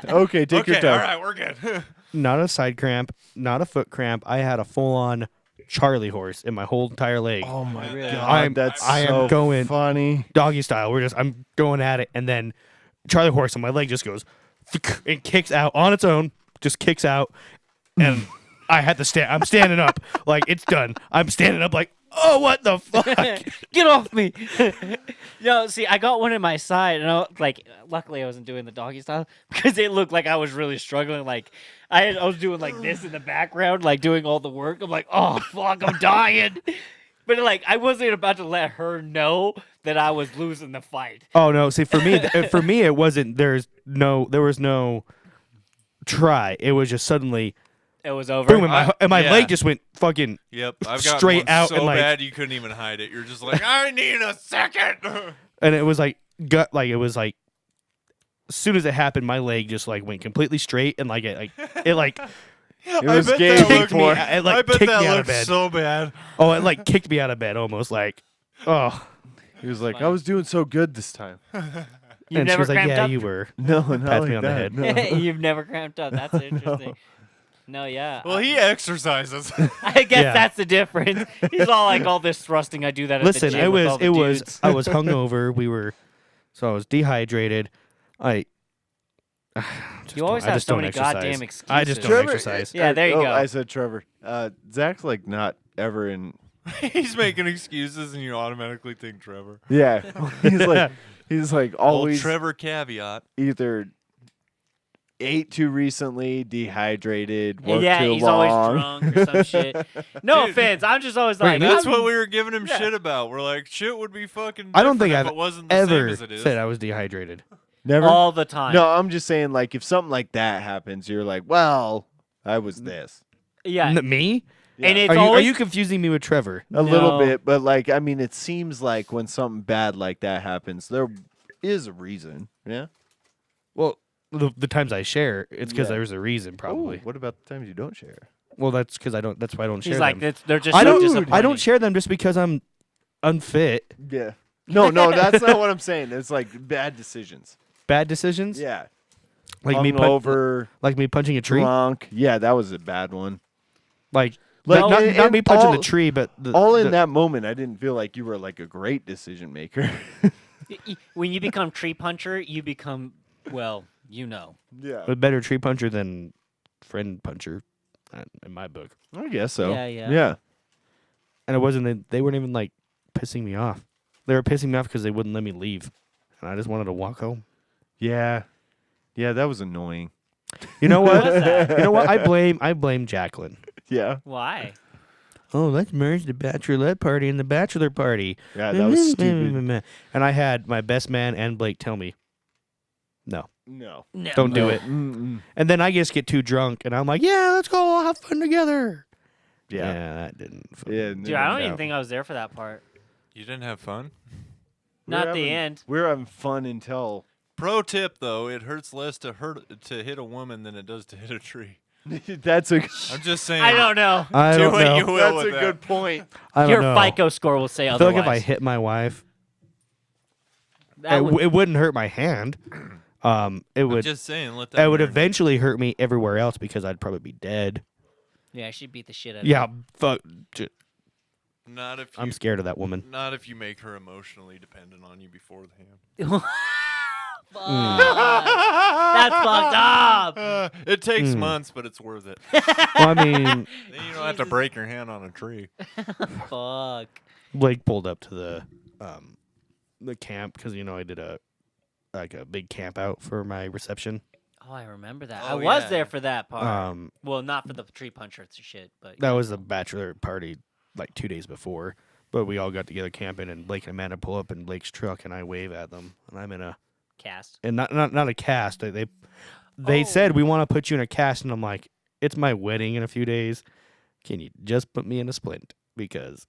Okay, take your okay, time. all right, we're good. not a side cramp, not a foot cramp. I had a full-on Charlie horse in my whole entire leg. Oh my Really? god, that's I am so going- funny. Doggy style. I'm going at it, and then Charlie horse, and my leg just goes and kicks out on its own, just kicks out, and I had to stand. I'm standing up, like it's done. I'm standing up, like, oh, what the fuck? Get off me! No, see, I got one in my side, and luckily I wasn't doing the doggy style because it looked like I was really struggling. Like I was doing like this in the background, like doing all the work. I'm like, oh fuck, I'm dying. But like I wasn't about to let her know that I was losing the fight. Oh no! See, for me, it wasn't. There was no try. It was just suddenly It was over. boom, and my yeah. leg just went fucking. Yep, I've got Straight one out so and, like- bad you couldn't even hide it. You're just like, I need a second. And it was like gut, like it was like as soon as it happened, my leg just like went completely straight, and like it It was bet game that kicked me. before. It like I bet kicked that me out of looked bed. so bad. Oh, it like kicked me out of bed almost. Like, oh. He was like, I was doing so good this time. You've And she never was like, cramped "Yeah, up. you were." No, not Pats like me on the that. head. No. You've never cramped up. That's interesting. No, yeah. Well, he exercises. I guess Yeah. that's the difference. He's all this thrusting. I do that. At Listen, the gym it with was all the it was dudes. I was hungover. So I was dehydrated. You always I have just so don't many exercise. goddamn excuses. I just don't Trevor- exercise. Yeah, there you go. I said Trevor. Zach's like not ever in. He's making excuses, and you automatically think Trevor. Yeah, he's like always Trevor caveat. either ate too recently, dehydrated, worked Yeah, too he's long. always drunk or some shit. No Dude, offense. I'm just always Wait, like, That's I'm- what we were giving him Yeah. shit about. We're like, shit would be fucking. I don't different think if I've it wasn't the same ever as it is. said I was dehydrated. Never. all the time. No, I'm just saying, like, if something like that happens, you're like, well, I was this. Yeah. Me? And it's Are always you confusing me with Trevor? A little No. bit, but like, I mean, it seems like when something bad like that happens, there is a reason. Yeah. Well, the times I share, it's because Yeah. there's a reason, probably. Ooh, what about the times you don't share? Well, that's because I don't. That's why I don't share He's like, them. they're just I so don't. disappointing. I don't share them just because I'm unfit. Yeah. No, that's not what I'm saying. It's like bad decisions. Bad decisions. Yeah. Like me. Over, Like me punching a tree. drunk. Yeah, that was a bad one. Like Like, not and me punching all- the tree, but All in that moment, I didn't feel like you were like a great decision maker. When you become tree puncher, you become, well, you know. Yeah. a better tree puncher than friend puncher, in my book. I guess so. Yeah, yeah. Yeah. And it wasn't. They weren't even like pissing me off. They were pissing me off because they wouldn't let me leave, and I just wanted to walk home. Yeah. Yeah, that was annoying. You know what? was that? You know what? I blame Jacqueline. Yeah. Why? oh, let's merge the bachelorette party and the bachelor party. Yeah, that was stupid. And I had my best man and Blake tell me, no, No. No. don't do it. Mm-mm. And then I just get too drunk, and I'm like, yeah, let's go all have fun together. Yeah. that didn't. Yeah, Dude, I don't even think I was there for that part. You didn't have fun? Not the end. We're having fun until. Pro tip though, it hurts less to hit a woman than it does to hit a tree. That's a. I'm just saying. I don't know. I Do don't what know. you will That's with a that. good point. I don't Your know. FICO score will say I feel otherwise. like if I hit my wife, That would- it wouldn't hurt my hand. It I'm would. just saying. Let that. It would marinate. eventually hurt me everywhere else because I'd probably be dead. yeah, she beat the shit out of Yeah, fuck. Not if you. I'm scared of that woman. Not if you make her emotionally dependent on you before the hand. you. That's fucked up. It takes months, but it's worth it. Well, I mean, Then you don't have to break your hand on a tree. Fuck. Blake pulled up to the camp because I did a big camp out for my reception. Oh, I remember that. Oh, I was yeah. there for that part. Um, Well, not for the tree punchers and shit, but that was the bachelor party like 2 days before, but we all got together camping, and Blake and Amanda pull up in Blake's truck, and I wave at them, and I'm in a cast. and not a cast. They said we want to put you in a cast, and I'm like, it's my wedding in a few days. Can you just put me in a splint? Because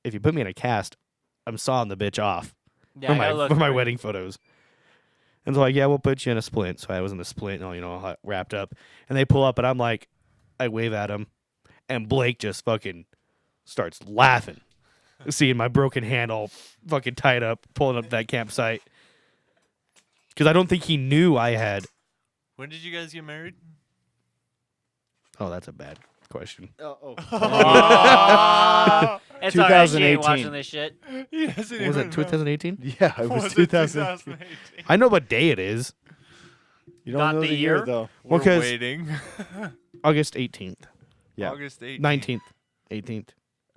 if you put me in a cast, I'm sawing the bitch off Yeah, I gotta for look my for it. wedding photos. And they're like, yeah, we'll put you in a splint. So I was in the splint, all wrapped up. And they pull up, and I'm like, I wave at them, and Blake just fucking starts laughing, seeing my broken hand all fucking tied up, pulling up to that campsite. Because I don't think he knew I had. When did you guys get married? Oh, that's a bad question. Aw. It's alright, she ain't 2018. watching this shit. Was it 2018? Yeah, it was 2000. I know what day it is. You don't Not know the the year year? though. We're 'cause- waiting. August 18th. Yeah. August 18th. 19th. 18th.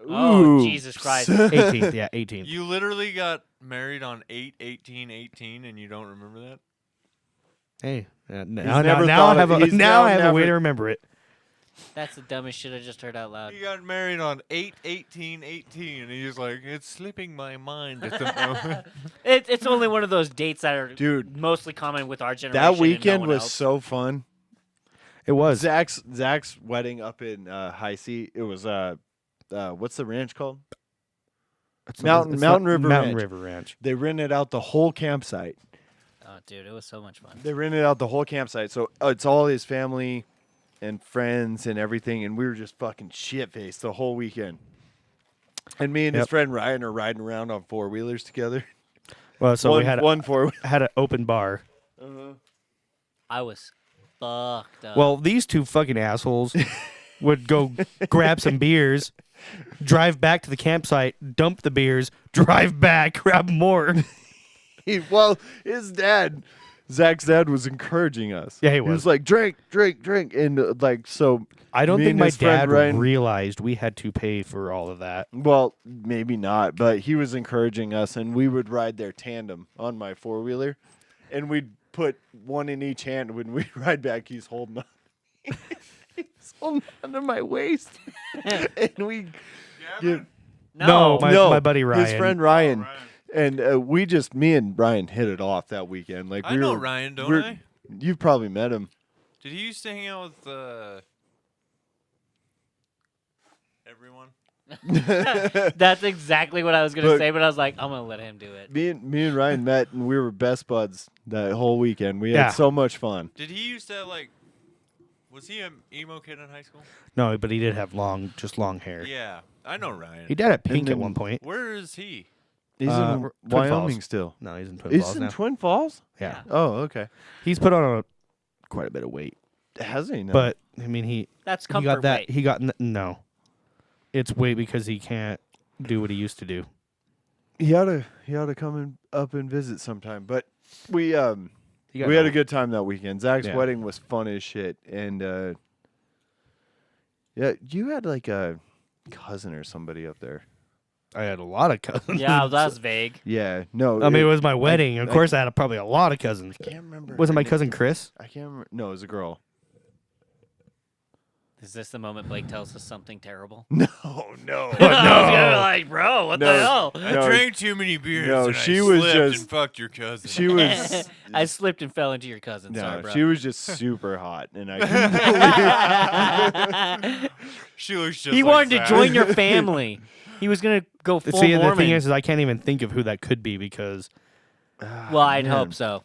Oh, Ooh. Jesus Christ. 18th. Yeah, 18th. You literally got married on 8/18/18, and you don't remember that? Hey, never now I thought have of- a he's now now I have a way never- to remember it. That's the dumbest shit I just heard out loud. You got married on 8/18/18, and he's like, it's slipping my mind at the moment. It's only one of those dates that are Dude, mostly common with our generation. that and no weekend one was else. so fun. It was. Zach's wedding up in High C. It was what's the ranch called? It's Mountain River Mountain Ranch. River Ranch. They rented out the whole campsite. Oh, dude, it was so much fun. They rented out the whole campsite, so it's all his family and friends and everything, and we were just fucking shit faced the whole weekend. And me and his Yep. friend Ryan are riding around on four wheelers together. Well, so one, we had one four. had an open bar. I was fucked up. Well, these two fucking assholes would go grab some beers, drive back to the campsite, dump the beers, drive back, grab more. Well, his dad, Zach's dad, was encouraging us. Yeah, he He was. was like, drink, drink, drink, and like so. I don't me think and my his friend dad Ryan- realized we had to pay for all of that. Well, maybe not, but he was encouraging us, and we would ride their tandem on my four wheeler, and we'd put one in each hand. When we ride back, he's holding on. He's holding onto my waist, and we. Give, no. my buddy Ryan. his friend Ryan, and me and Ryan hit it off that weekend. Like I we know were, Ryan, don't we're- I? You've probably met him. Did he used to hang out with everyone? That's exactly what I was gonna Look. say, but I was like, I'm gonna let him do it. Me and Ryan met, and we were best buds that whole weekend. We Yeah. had so much fun. Did he used to have, like? Was he an emo kid in high school? No, but he did have long hair. Yeah, I know Ryan. He did at Pink at then- one point. Where is he? He's in Twin Wyoming Falls. still. No, he's in Twin He's Falls in now. Twin Falls. Yeah, Oh, okay. he's put on quite a bit of weight. Has he? No. But I mean, he That's he comfort got that. weight. He got no. It's weight because he can't do what he used to do. he ought to come up and visit sometime. But we He got we had no- a good time that weekend. Zach's Yeah. wedding was fun as shit, and yeah, you had like a cousin or somebody up there. I had a lot of cousins. Yeah, that's vague. Yeah, no. I mean, it was my wedding. Of I- course, I had probably a lot of cousins. I can't remember. Was it her my name. cousin Chris? I can't remember. No, it was a girl. Is this the moment Blake tells us something terrible? No. I was gonna be like, bro, what the No. hell? I No. drank too many beers No, and she I was slipped just- and fucked your cousin. She was. I slipped and fell into your cousin. Sorry, No, bro. she was just super hot, and I couldn't believe. She was just He like wanted to that. join your family. He was gonna go full See, Mormon. the thing is, I can't even think of who that could be because well, I'd man. hope so.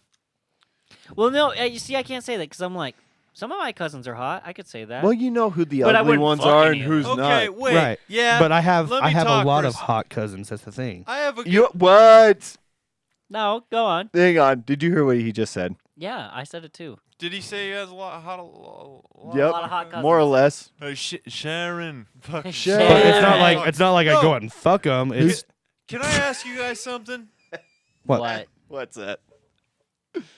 Well, no, you see, I can't say that because I'm like, some of my cousins are hot. I could say that. Well, you know who the But I ugly wouldn't ones fuck are any and of who's them. Okay, not. wait. right. Yeah. But I have let a me talk lot for of s- hot cousins. That's the thing. I have a good You what? No, go on. Hang on. Did you hear what he just said? Yeah, I said it too. Did he say he has a lot hot? Yep. lot of hot cousins. More or less. Sharon. Fuck. Sharon. But it's not Yeah. like I No. go out and fuck them. It's Can I ask you guys something? what? What's that?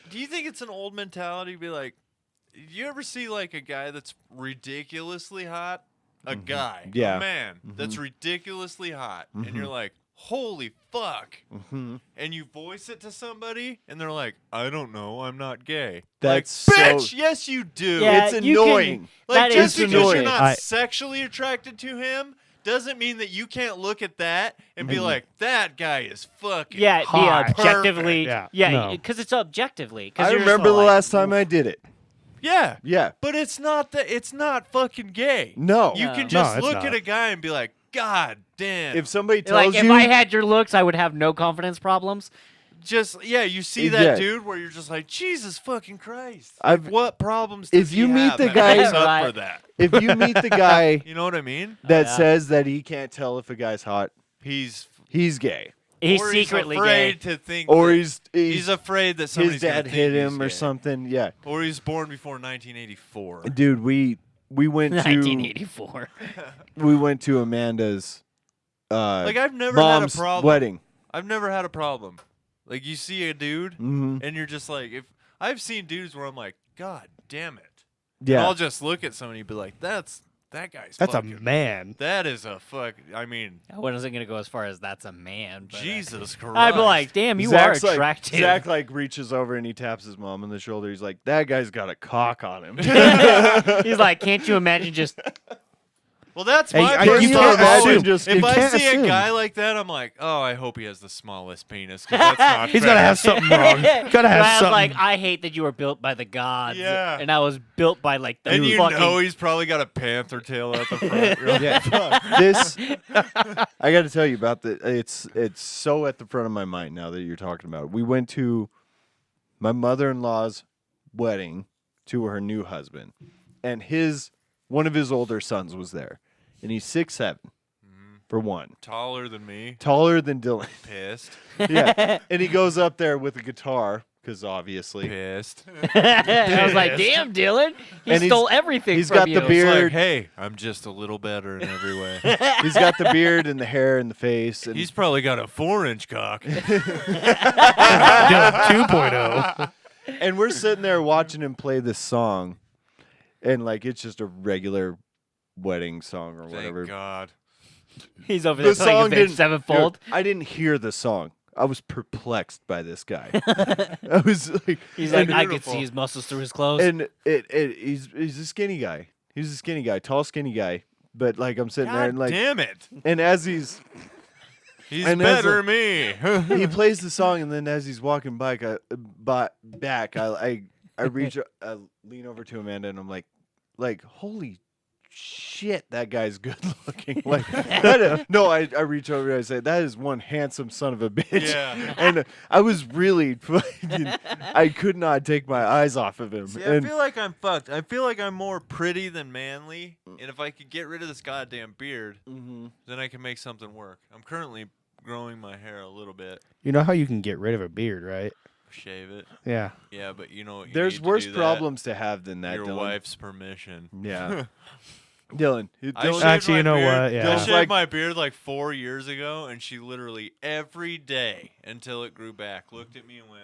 Do you think it's an old mentality to be like, you ever see like a guy that's ridiculously hot? A guy, Yeah. a man that's ridiculously hot, and you're like, holy fuck. Mm-hmm. And you voice it to somebody, and they're like, I don't know, I'm not gay. That's like, so- bitch, yes you do. Yeah, It's you can- annoying. Like, that just is because annoying. you're not I- sexually attracted to him doesn't mean that you can't look at that and Mm-hmm. be like, that guy is fucking Yeah, Hot. objectively. Perfect. Yeah, No. because it's objectively. 'Cause I you're just remember all the like, last time I did it. Yeah. Yeah. But it's not that it's not fucking gay. No. You No. can No, just it's look not. at a guy and be like, God damn. If somebody tells Like, if you, I had your looks, I would have no confidence problems. just you see Yeah. that dude where you're just like, Jesus fucking Christ. I've- Like, what problems if does you he meet have the that guy- makes up Right. for that? if you meet the guy You know what I mean? that yeah. says that he can't tell if a guy's hot, He's he's gay, He's or secretly he's gay. afraid to think or that he's afraid that somebody's his gonna dad think hit he's him or gay. something. Yeah, Or he's born before 1984. dude, we went to 1984. Amanda's Like I've never had a mom's problem. wedding. I've never had a problem. Like you see a dude Mm-hmm. and you're just like, if I've seen dudes where I'm like, God damn it. Yeah, I'll just look at somebody and be like, that guy's That's a fucking, man. that is a fuck. I mean, I wasn't gonna go as far as that's a man. But, Jesus Christ. I'd be like, damn, you Zach's are like, attractive. Zach like reaches over and he taps his mom on the shoulder. He's like, that guy's got a cock on him. He's like, can't you imagine just? well, that's Hey, my I- first you thought. can't always. assume. If You I can't see assume. a guy like that, I'm like, oh, I hope he has the smallest penis. 'Cause that's not He's fair. gotta have something wrong. Gotta have I was something. like, I hate that you were built by the gods. Yeah. And I was built by like the And you fucking. know he's probably got a panther tail at the front. You're like, Yeah. This I got to tell you about the. It's so at the front of my mind now that you're talking about it. We went to my mother-in-law's wedding to her new husband, and one of his older sons was there, and he's 6'7", for one, taller than me. taller than Dylan. Pissed. Yeah, and he goes up there with a guitar because obviously Pissed. I was like, damn, Dylan, he And he's- stole everything he's from got you. the It's beard. like, hey, I'm just a little better in every way. he's got the beard and the hair and the face, and He's probably got a 4-inch cock. Dylan 2.0. and we're sitting there watching him play this song, and like it's just a regular wedding song or whatever. Thank God. He's over there The playing song Avenged didn't. Sevenfold. Dude, I didn't hear the song. I was perplexed by this guy. I was like, He's like, I could beautiful. see his muscles through his clothes. and he's a skinny guy. He's a skinny guy, tall skinny guy. But like I'm sitting there God and like, damn it. and as he's He's And as better a- than me. he plays the song, and then as he's walking back, I reach, I lean over to Amanda, and I'm like, holy shit, that guy's good looking. Like, no, I reach over and I say, that is one handsome son of a bitch. Yeah. And I was really, I could not take my eyes off of him. See, I and feel like I'm fucked. I feel like I'm more pretty than manly. And if I could get rid of this goddamn beard, then I can make something work. I'm currently growing my hair a little bit. You know how you can get rid of a beard, right? Shave it. Yeah. Yeah, but you know what you there's need to worse do that? problems to have than that, Your Dylan. wife's permission. Yeah. Dylan. I Dylan shaved Actually, my you know beard- what? Yeah. I Dylan's shaved like- my beard like 4 years ago, and she literally every day until it grew back looked at me and went,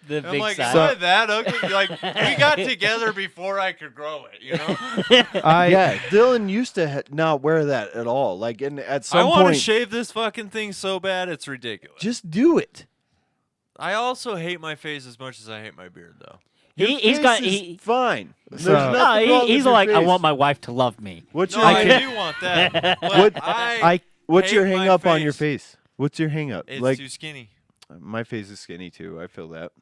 The I'm big like, side. am I that ugly? Like, we got together before I could grow it, you know? yeah, Dylan used to not wear that at all. Like, and at I some want to point, shave this fucking thing so bad, it's ridiculous. just do it. I also hate my face as much as I hate my beard, though. He's got fine. There's So- nothing no, wrong with he's your like, I face. want my wife to love me. What's No, your I hang- do want that. But What- I What's your hate hang my up on your face. face? What's your hang up? It's Like too skinny. my face is skinny too. I feel that.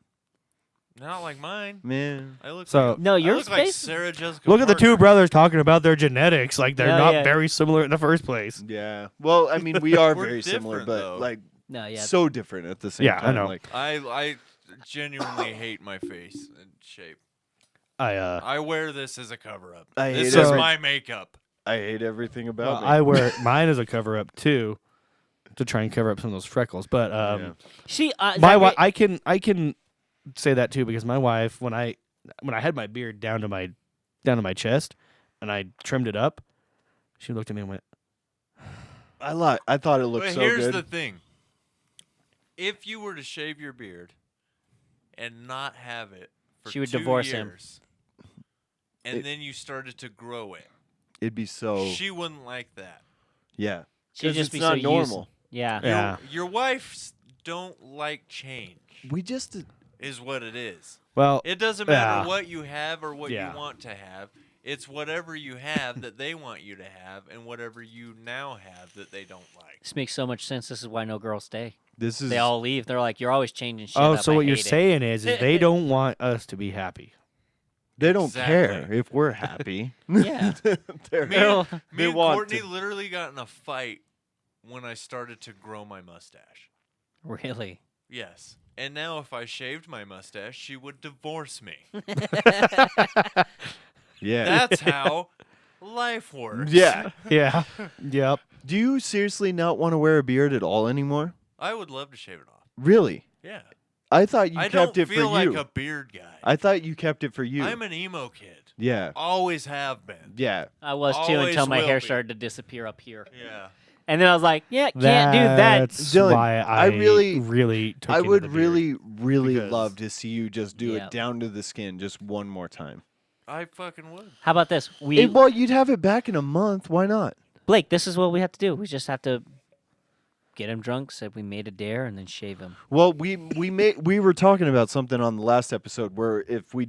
Not like mine. Man. I look So- like No, I your look like face- Sarah Jessica Look at the two Parker. brothers talking about their genetics. Like they're Yeah, not yeah. very similar in the first place. Yeah. Well, I mean, we are We're very similar, different, but though. like No, yeah. so different at the same Yeah, I time. know. Like, I genuinely hate my face and shape. I wear this as a cover up. I This hate is every- my makeup. I hate everything well, about me. I wear mine as a cover up too, to try and cover up some of those freckles. But Yeah. See, my wife, I can say that too because my wife, when I had my beard down to my chest, and I trimmed it up, she looked at me and went, I thought it looked But so here's good. the thing. If you were to shave your beard and not have it for She would 2 divorce him. years, and then you started to grow it, It'd be so. she wouldn't like that. Yeah. she'd 'Cause just it's be not so normal. Yeah. Yeah. Your wives don't like change, We just. is what it is. "Well, It doesn't matter Yeah. what you have or what Yeah. you want to have. It's whatever you have that they want you to have, and whatever you now have that they don't like. This makes so much sense. This is why no girls stay. This is. They all leave. They're like, you're always changing shit oh, up. so I what you're hate it." saying is they don't want us to be happy." They don't care Exactly. if we're happy. Yeah. They're- Me, Girl. me They and want Courtney to- literally got in a fight when I started to grow my mustache. Really? Yes. And now if I shaved my mustache, she would divorce me. yeah. That's how life works. Yeah. Yeah. Yep. Do you seriously not want to wear a beard at all anymore? I would love to shave it off. Really? Yeah. I thought you I kept don't it feel for like you. a beard guy. I thought you kept it for you. I'm an emo kid. Yeah. Always have been. Yeah. I was too Always until my will hair be. started to disappear up here. Yeah. And then I was like, yeah, can't do that. That's Dylan, why I I really- took I into would the beard. really Because- love to see you just do Yeah. it down to the skin just one more time. I fucking would. How about this? We Well, you'd have it back in a month. Why not? Blake, this is what we have to do. We just have to get him drunk, said we made a dare, and then shave him. Well, we were talking about something on the last episode where if we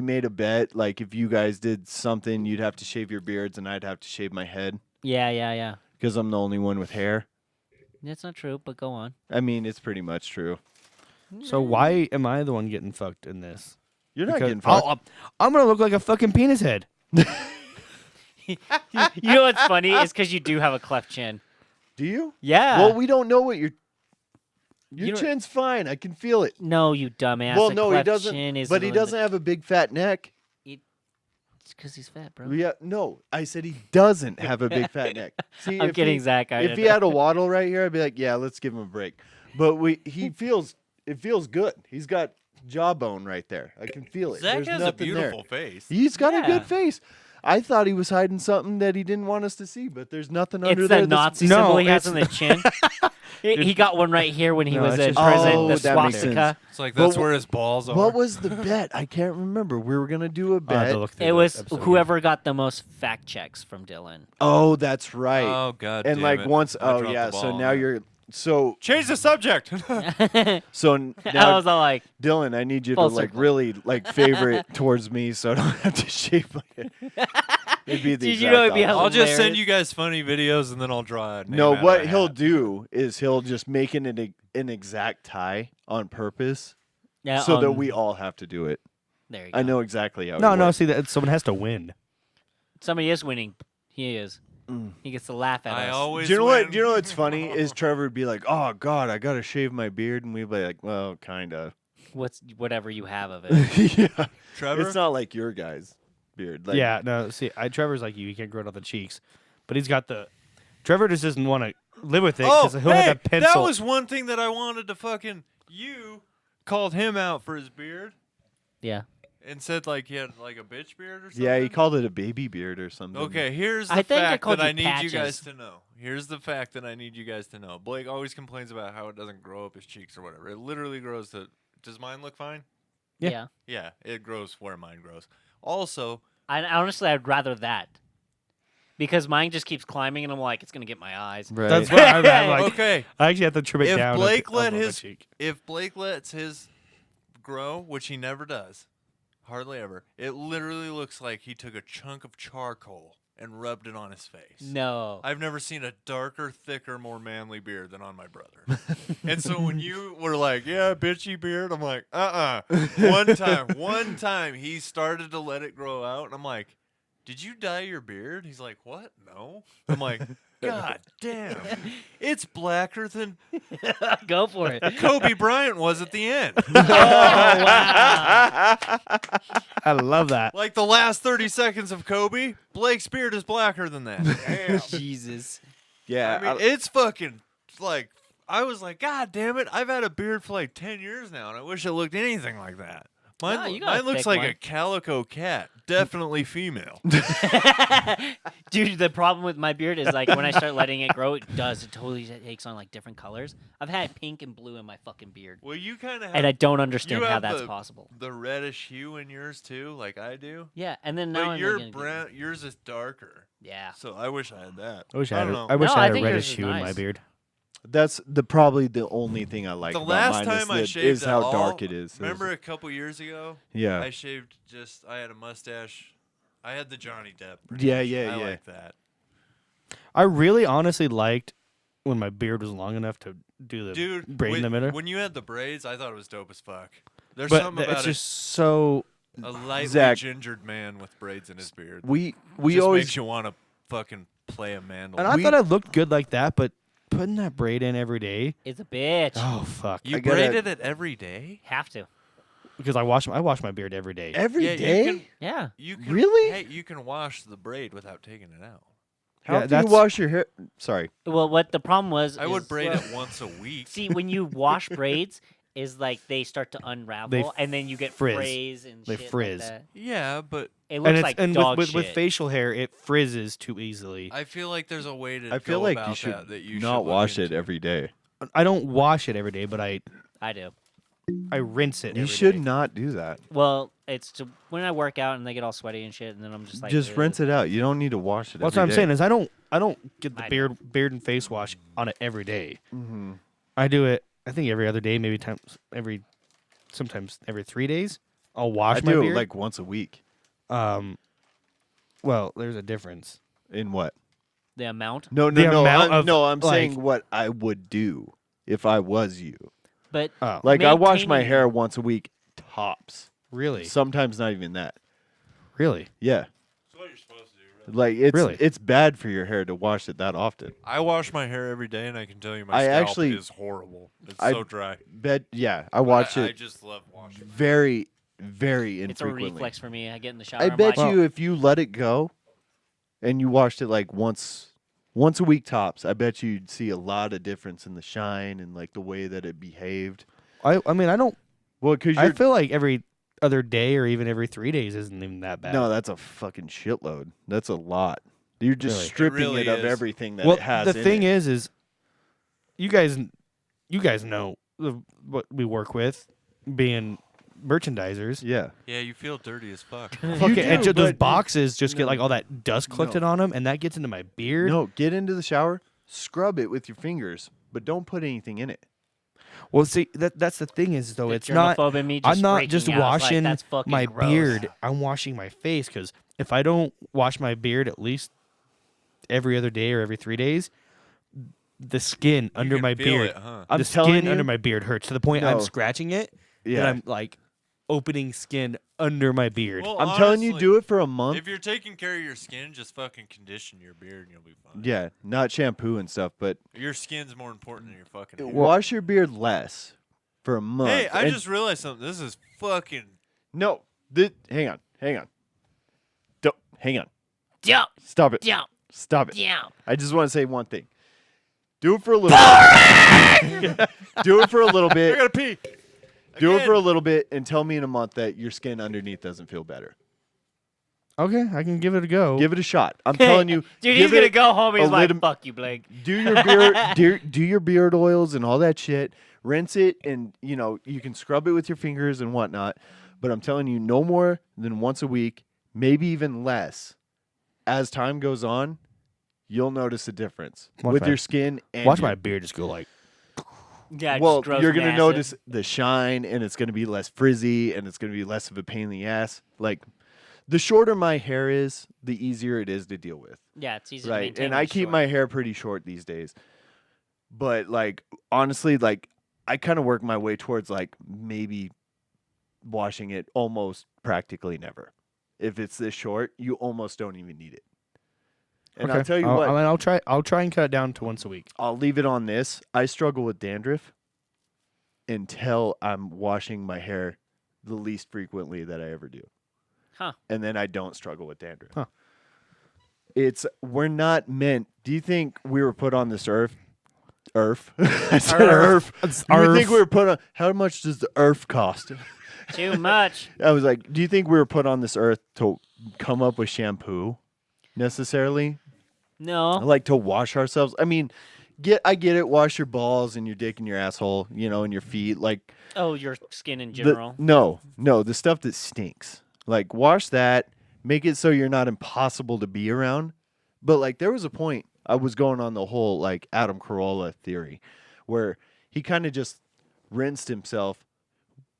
made a bet, like if you guys did something, you'd have to shave your beards and I'd have to shave my head Yeah. because I'm the only one with hair. That's not true, but go on. I mean, it's pretty much true. So why am I the one getting fucked in this? You're not Because getting fucked. I'm gonna look like a fucking penis head. You know what's funny is because you do have a cleft chin. Do you? Yeah. Well, we don't know what your You don't- chin's fine. I can feel it. No, you dumbass. Well, A no, he cleft doesn't. Chin is But he doesn't have a big fat neck. It's because he's fat, bro. Yeah, no, I said he doesn't have a big fat neck. See, I'm if kidding, he, Zach. If he had a waddle right here, I'd be like, yeah, let's give him a break. But it feels good. He's got jawbone right there. I can feel it. Zach There's has a nothing there. beautiful face. He's got a Yeah. good face. I thought he was hiding something that he didn't want us to see, but there's nothing under It's there. the Nazi No, symbol he has it's- on the chin. he got one right here when he No, was it's a just- president. Oh, the that makes sense. swastika. It's like But that's wh- where his balls are. What was the bet? I can't remember. We were gonna do a I'll have bet. to look through It the was episode. whoever got the most fact checks from Dylan. Oh, that's right. Oh god. and damn like it. once, I oh dropped yeah. the ball So on now that. you're change the subject. I now was all like, Dylan, I need you to Full like circle. really like favorite towards me, so I don't have to shave my head. It'd be the Did you exact know it'd be opposite. I'll just send hilarious. you guys funny videos and then I'll draw it. No, what he'll do is he'll just make an exact tie on purpose, yeah, so that we all have to do it. There you go. I know exactly how. No, it no. works. See that someone has to win. Somebody is winning. He is. Mm. He gets to laugh at I us. always. Do you know win. what? Do you know what's funny is Trevor would be like, "Oh God, I gotta shave my beard," and we'd be like, "Well, kinda." Whatever you have of it. Yeah, Trevor? it's not like your guy's beard. Like, Yeah, no. See, Trevor's like you. He can't grow it on the cheeks, but he's got the. Trevor just doesn't want to live with it Oh, because he'll hey, have that pencil. that was one thing that I wanted to fucking. You called him out for his beard Yeah. and said like he had like a bitch beard or something. yeah, he called it a baby beard or something. Okay, here's the I think I fact called that you I need you guys Patches. to know. Here's the fact that I need you guys to know. Blake always complains about how it doesn't grow up his cheeks or whatever. It literally grows to. Does mine look fine? Yeah. Yeah, it grows where mine grows. Also, I honestly, I'd rather that. Because mine just keeps climbing, and I'm like, it's gonna get my eyes. Right. That's why I'm like. okay, I actually have to trim it if down. Blake at the let elbow of my his cheek. if Blake lets his grow, which he never does, Hardly ever. It literally looks like he took a chunk of charcoal and rubbed it on his face. No. I've never seen a darker, thicker, more manly beard than on my brother. And so when you were like, yeah, bitchy beard, I'm like, One time he started to let it grow out, and I'm like, did you dye your beard? He's like, what? No. I'm like, God damn. It's blacker than Go for it. Kobe Bryant was at the end. Oh, wow. I love that. Like the last 30 seconds of Kobe, Blake's beard is blacker than that. Damn. Jesus. Yeah, I mean, it's fucking like, I was like, God damn it. I've had a beard for like 10 years now, and I wish it looked anything like that. Nah, Mine, you got a mine looks thick like one. a calico cat. Definitely female. Dude, the problem with my beard is like when I start letting it grow, it totally takes on like different colors. I've had pink and blue in my fucking beard, Well, you kind of have and I don't understand you how have that's the- possible. the reddish hue in yours too, like I do. Yeah, and then now But I'm your making it- brown, yours is darker. Yeah. So I wish I had that. I wish I had. don't A, know. I wish No, I I had a think yours reddish is hue in my nice. beard. that's probably the only thing I like The about last mine time I is, shaved is at how all, dark it is. Remember a couple years ago? Yeah. I shaved I had a mustache. I had the Johnny Depp. Yeah, much. yeah, I yeah. like that. I really honestly liked when my beard was long enough to do the Dude, braid in the middle. when you had the braids, I thought it was dope as fuck. There's But something it's about just so. a lightly Zach, gingered man with braids in his beard. we Just always makes you want to fucking play a mandolin. And I thought I looked good like that, but putting that braid in every day. It's a bitch. Oh fuck! you I gotta- braided it every day? Have to. Because I wash my beard every day. every Yeah, day. Yeah. You can, Really? Hey, you can wash the braid without taking it out. How Yeah, do you that's- wash your hair? Sorry. Well, what the problem was, I would is- braid well, it once a week. See, when you wash braids, is like they start to unravel, and then you get frizz. frizz and They shit frizz. like that. Yeah, but It looks like and dog with shit. facial hair, it frizzes too easily. I feel like there's a way to I feel go like about you should that you not should look wash it into. every day. I don't wash it every day, but I do. rinse it. You every should day. not do that. Well, it's to, when I work out and they get all sweaty and shit, and then I'm just like, Just "Ugh." rinse it out. You don't need to wash it. Well, that's what I'm saying is I don't get the I know. beard and face wash on it every day. Mm-hmm. I do it. I think every other day, maybe sometimes every 3 days. I'll wash I my do beard. it like once a week. Well, there's a difference. In what? the amount. No, The amount of, I'm like- saying what I would do if I was you. But Oh, Like I wash my maintaining- hair once a week tops. really? Sometimes not even that. Really? Yeah. That's what you're supposed to do. Like it's Really? it's bad for your hair to wash it that often. I wash my hair every day, and I can tell you my I scalp actually- is horrible. It's I so dry. I watch I it just love washing. very, very It's a infrequently. reflex for me. I get in the shower. I I'm bet like, you if you let it go and you washed it like once a week tops, I bet you'd see a lot of difference in the shine and like the way that it behaved. I mean, I don't. Well, because I you're feel like every other day or even every 3 days isn't even that bad. no, that's a fucking shitload. That's a lot. You're just Really? stripping really it of is. everything that well, it has. the in thing it. is you guys know what we work with, being merchandisers. yeah. Yeah, you feel dirty as fuck. Fucking, do, and those but- boxes just get no. like all that dust collected on them, and that gets into my beard. No, get into the shower, scrub it with your fingers, but don't put anything in it. Well, see, that's the thing is though, the it's not. germaphobe in me I'm not freaking just out. It's like, washing that's fucking my gross. beard. I'm washing my face because if I don't wash my beard at least every other day or every 3 days, the skin under can my feel beard, it, huh? I'm the telling skin you- under my beard hurts to the point I'm No. scratching it. Yeah. And I'm like opening skin under my beard. Well, I'm telling you, honestly, do it for a month. If you're taking care of your skin, just fucking condition your beard and you'll be fine. Yeah, not shampoo and stuff, but Your skin's more important than your fucking hair. wash your beard less for a month. Hey, I and- just realized something. This is fucking. no. Hang on. Don't hang on. Yeah, Stop it. yeah, Stop it. yeah. I just want to say one thing. Do it for a little bit. Do it for a little I bit. gotta pee. Do it Again. for a little bit and tell me in a month that your skin underneath doesn't feel better. Okay, I can give it a go. Give it a shot. I'm telling you. Dude, give he's gonna it go home. He's a like, little- "Fuck you, Blake." Do your beard, do your beard oils and all that shit. Rinse it, and you can scrub it with your fingers and whatnot. But I'm telling you, no more than once a week, maybe even less. As time goes on, you'll notice a difference Watch with my- your skin. And Watch your- my beard just go like. Yeah, it well, just grows you're gonna massive. notice the shine, and it's gonna be less frizzy, and it's gonna be less of a pain in the ass. Like, the shorter my hair is, the easier it is to deal with. Yeah, it's easy to Right, maintain. and when I it's keep short. my hair pretty short these days. But like, honestly, like, I kind of work my way towards like maybe washing it almost practically never. If it's this short, you almost don't even need it. And I'll tell you what, I mean, I'll try and cut it down to once a week. I'll leave it on this. I struggle with dandruff until I'm washing my hair the least frequently that I ever do. Huh. And then I don't struggle with dandruff. Huh. We're not meant. Do you think we were put on this earth? I said earth. It's Do you think earth. we were put on? How much does the earth cost? Too much. I was like, do you think we were put on this earth to come up with shampoo necessarily? No. Like to wash ourselves? I mean, I get it. Wash your balls and your dick and your asshole, and your feet. Like Oh, your skin in general. no, the stuff that stinks. Like wash that. Make it so you're not impossible to be around. But like there was a point I was going on the whole like Adam Carolla theory, where he kind of just rinsed himself,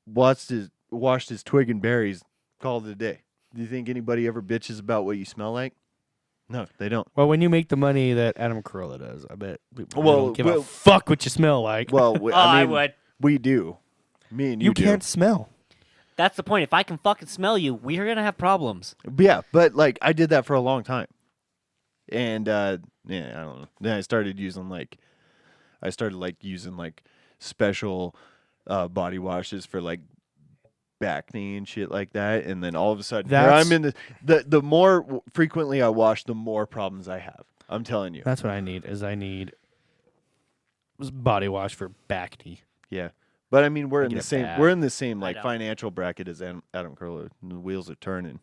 washed his twig and berries, called it a day. Do you think anybody ever bitches about what you smell like? No, they don't. Well, when you make the money that Adam Carolla does, I bet people Well, don't give well- a fuck what you smell like. Well, I I mean, would. we do. Me and you do. can't smell. That's the point. If I can fucking smell you, we're gonna have problems. Yeah, but like I did that for a long time, and I don't know. Then I started using special body washes for like acne and shit like that, and then all of a sudden here I'm in the more frequently I wash, the more problems I have. I'm telling you. That's what I need. I need body wash for acne. Yeah. But I mean, we're in get the it same. bad. We're in the same I like don't. financial bracket as Adam Carolla. The wheels are turning.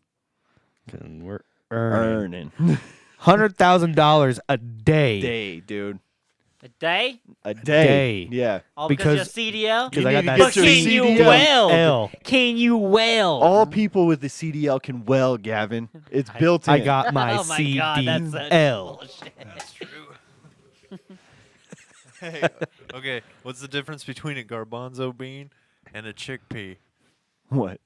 And we're earning $100,000 a day. day, dude. A day? A day. Day. Yeah. All Because- because you're CDL? Because You I need got to that But get your can you CDL. weld? L. Can you weld? All people with the CDL can weld, Gavin. It's built in. I got my Oh my God, that's such CDL. bullshit. That's true. Hey, okay. What's the difference between a garbanzo bean and a chickpea? What?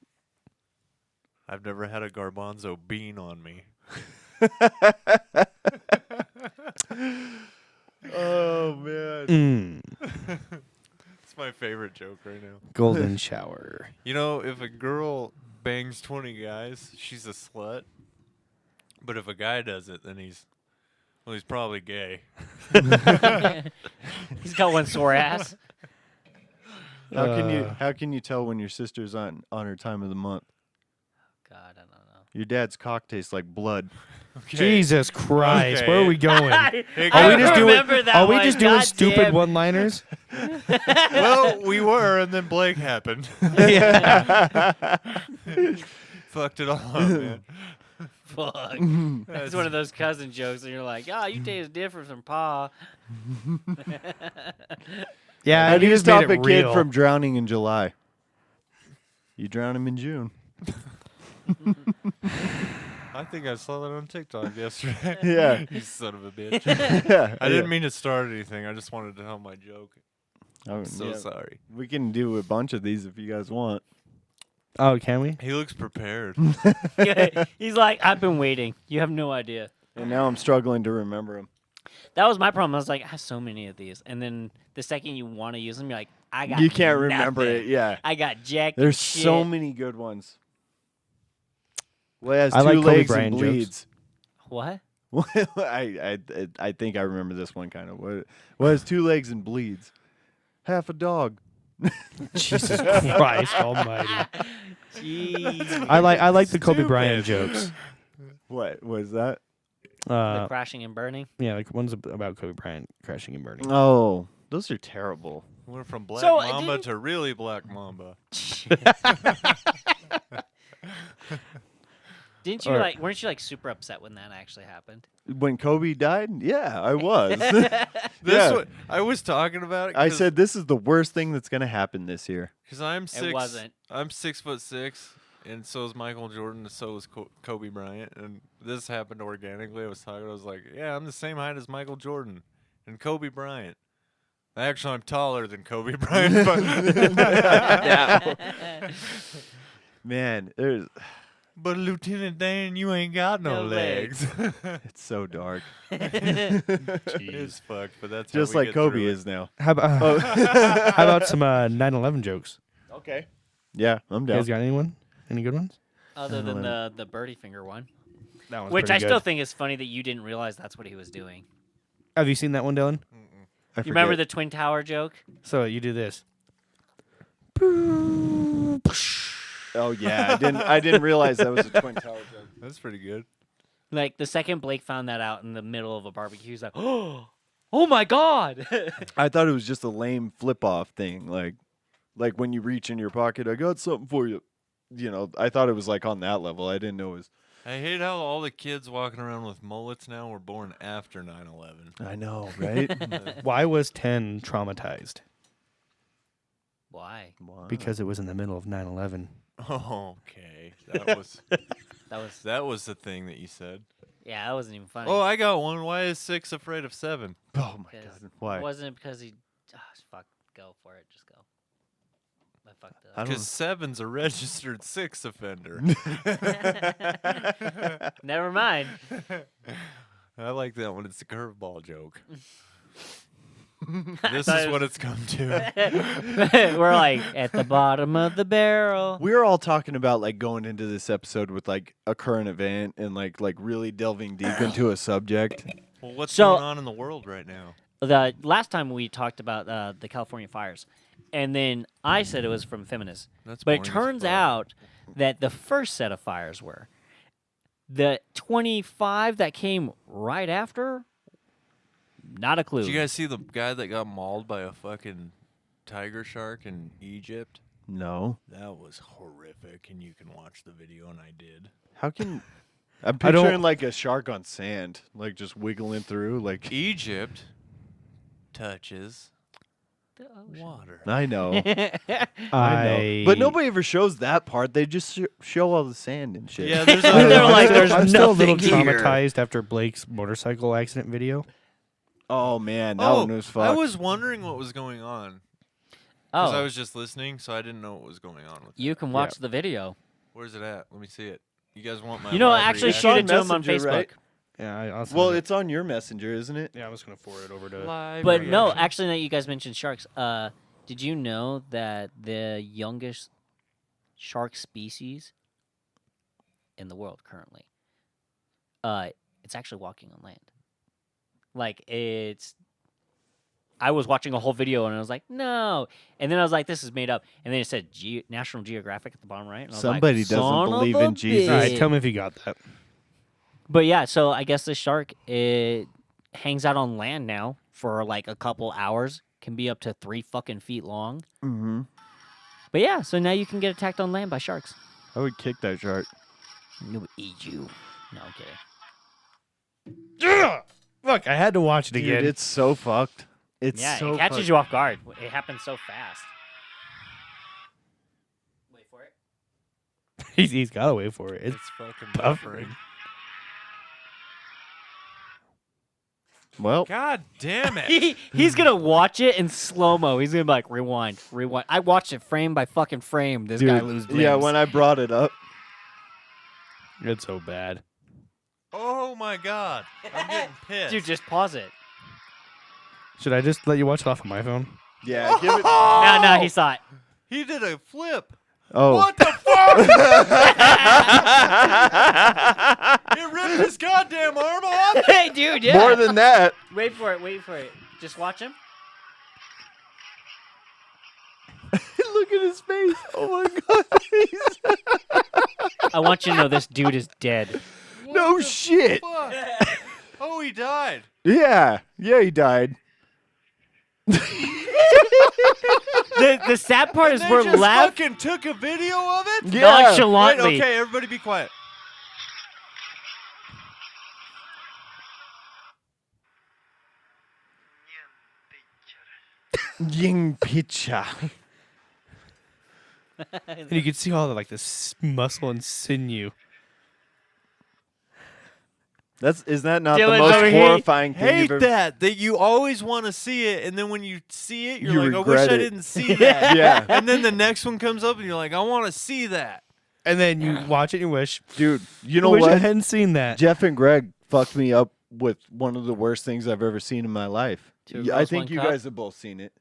I've never had a garbanzo bean on me. Oh man. It's my favorite joke right now. Golden shower. You know, if a girl bangs 20 guys, she's a slut. But if a guy does it, then he's probably gay. He's got one sore ass. How can you tell when your sister's on her time of the month? God, I don't know. Your dad's cock tastes like blood. Okay. Jesus Christ, where are we going? Hey, Are we guys. just doing? remember that Are we one, just doing God stupid damn. one-liners? Well, we were, and then Blake happened. Fucked it all up, man. Fuck. It's one of those cousin jokes, and you're like, "Oh, you taste different from Pa." Yeah, How do you just made stop it a kid real. from drowning in July? You drown him in June. I think I saw that on TikTok yesterday. Yeah. You son of a bitch. Yeah. I didn't mean to start anything. I just wanted to tell my joke. Oh, I'm so yeah. sorry. We can do a bunch of these if you guys want. Oh, can we? He looks prepared. He's like, "I've been waiting. You have no idea." And now I'm struggling to remember them. That was my problem. I was like, I have so many of these, and then the second you want to use them, you're like, I got. You can't remember nothing. it. Yeah. I got jack. There's shit. so many good ones. Well, it has I two like Kobe legs Bryant and jokes. bleeds. What? I think I remember this one kind of. What has two legs and bleeds? Half a dog. Jesus Christ Almighty! Jeez. I like the Kobe Bryant jokes. What was that? The crashing and burning. Yeah, like one's about Kobe Bryant crashing and burning. Oh, those are terrible. Went from Black So, Mamba didn't- to really Black Mamba. Didn't you Or- like? Weren't you like super upset when that actually happened? When Kobe died, yeah, I was. This Yeah. one, I was talking about it. I said this is the worst thing that's gonna happen this year. because I'm six. wasn't. I'm 6'6", and so is Michael Jordan, and so is Kobe Bryant. And this happened organically. I was talking. I was like, yeah, I'm the same height as Michael Jordan and Kobe Bryant. Actually, I'm taller than Kobe Bryant, but Man, there's but Lieutenant Dan, you ain't got no No legs. legs. it's so dark. It's fucked, but that's Just how we like get Kobe through it. is now. How about how about some 9/11 jokes? Okay. Yeah, I'm You down. guys got anyone? Any good ones? Other than the birdie finger one, That one's which pretty I still good. think is funny that you didn't realize that's what he was doing. Have you seen that one, Dylan? I You remember forget. the Twin Tower joke? So you do this. Oh yeah, I didn't realize that was a Twin Tower joke. That's pretty good. Like the second Blake found that out in the middle of a barbecue, he's like, "Oh my god!" I thought it was just a lame flip off thing, like when you reach in your pocket, I got something for you. You know, I thought it was like on that level. I didn't know it was. I hate how all the kids walking around with mullets now were born after 9/11. I know, right? Why was 10 traumatized? Why? Wow. Because it was in the middle of 9/11. Okay, that was That was the thing that you said. yeah, that wasn't even funny. Oh, I got one. Why is 6 afraid of 7? Oh my 'Cause god, why? Wasn't it because he? Oh, fuck, go for it. Just go. I fucked I up. don't Because 7's a registered 6 offender. Never mind. I like that one. It's a curveball joke. This thought is it what was- it's come to. We're like at the bottom of the barrel. We were all talking about like going into this episode with like a current event and like really delving deep into a subject. Well, what's So- going on in the world right now? The last time we talked about the California fires, and then I said it was from feminists. That's But it boring as turns fuck. out that the first set of fires were the 25 that came right after. Not a clue. Did you guys see the guy that got mauled by a fucking tiger shark in Egypt? No, That was horrific, and you can watch the video, and I did. how can I'm I don't- picturing like a shark on sand, like just wiggling through. Like Egypt touches The ocean. water. I know, I I know, but nobody ever shows that part. They just show all the sand and shit. Yeah, there's They're a, like, there's I'm still a little nothing here. traumatized after Blake's motorcycle accident video. Oh man, that one was fucked. I was wondering what was going on because I Oh, was just listening, so I didn't know what was going on with it. you can watch the video. Where's it at? Let me see it. You guys want my? You know, live actually reaction? shoot it to him on Messenger, Facebook. right? Yeah, I'll send Well, it. it's on your messenger, isn't it? yeah, I'm just gonna forward it over to. Live But no, reaction. actually, now you guys mentioned sharks. Did you know that the youngest shark species in the world currently, it's actually walking on land. Like I was watching a whole video and I was like, no, and then I was like, this is made up, and then it said National Geographic at the bottom right. And I was Somebody like, doesn't "Son of believe a in Jesus." All right, bitch." tell me if you got that. But yeah, so I guess the shark it hangs out on land now for like a couple hours. Can be up to 3 fucking feet long. Mm-hmm. But yeah, so now you can get attacked on land by sharks. I would kick that shark. It will eat you. No, I'm kidding. Look, I had to watch it Dude, again. it's so fucked. It's Yeah, so it catches fucked. you off guard. It happens so fast. Wait for it. he's got to wait for it. It's It's fucking buffering. buffering. Well, God damn it! He's gonna watch it in slow mo. He's gonna be like, rewind, rewind. I watched it frame by fucking frame. This guy dude, lose yeah, limbs. when I brought it up, It's so bad. Oh my god, I'm getting pissed. Dude, just pause it. Should I just let you watch it off of my phone? yeah, give it. No, he saw it. He did a flip. Oh, What the fuck? He ripped his goddamn arm off. Hey, dude, yeah. more than that. Wait for it. Wait for it. Just watch him. Look at his face. Oh my god. I want you to know this dude is dead. No shit. Fuck. Oh, he died. Yeah, he died. The sad part is They we're just laughing fucking took a video of it. Yeah. Wait, nonchalantly. okay, everybody be quiet. Ying picture. And you can see all the like this muscle and sinew. Isn't that not Dylan's the most over here. horrifying thing? Hate you've ever- that you always want to see it, and then when you see it, you're You like, I wish regret I it. didn't see that. Yeah. And then the next one comes up, and you're like, I want to see that. And then you watch it and you wish, Dude, you know wish I what? hadn't seen that. Jeff and Greg fucked me up with one of the worst things I've ever seen in my life. Two I girls, think one you cup? guys have both seen it.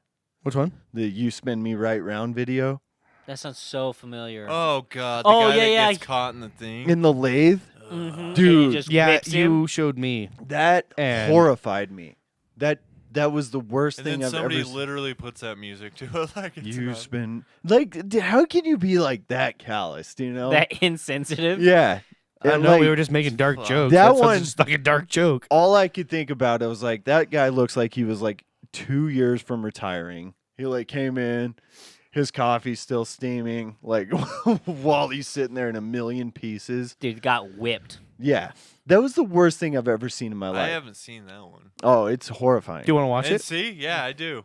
Which one? The "You Spin Me Right Round" video That sounds so familiar. Oh God, the Oh, guy yeah, that yeah. gets caught in the thing. in the lathe. Mhm. And Dude, he just Yeah, whips him. you showed me. That And- horrified me. That was the worst And thing then I've somebody ever seen. literally puts that music to it, like it's You not- spin how can you be like that calloused? You know? That insensitive. Yeah. I And, know like, we were just making dark Fuck. jokes. That That one's one- just like a dark joke. all I could think about, I was like, that guy looks like he was like 2 years from retiring. He like came in, his coffee's still steaming, like while he's sitting there in a million pieces. Dude got whipped. Yeah. That was the worst thing I've ever seen in my I life. haven't seen that one. Oh, it's horrifying. Do you want to watch And it? see, yeah, I do.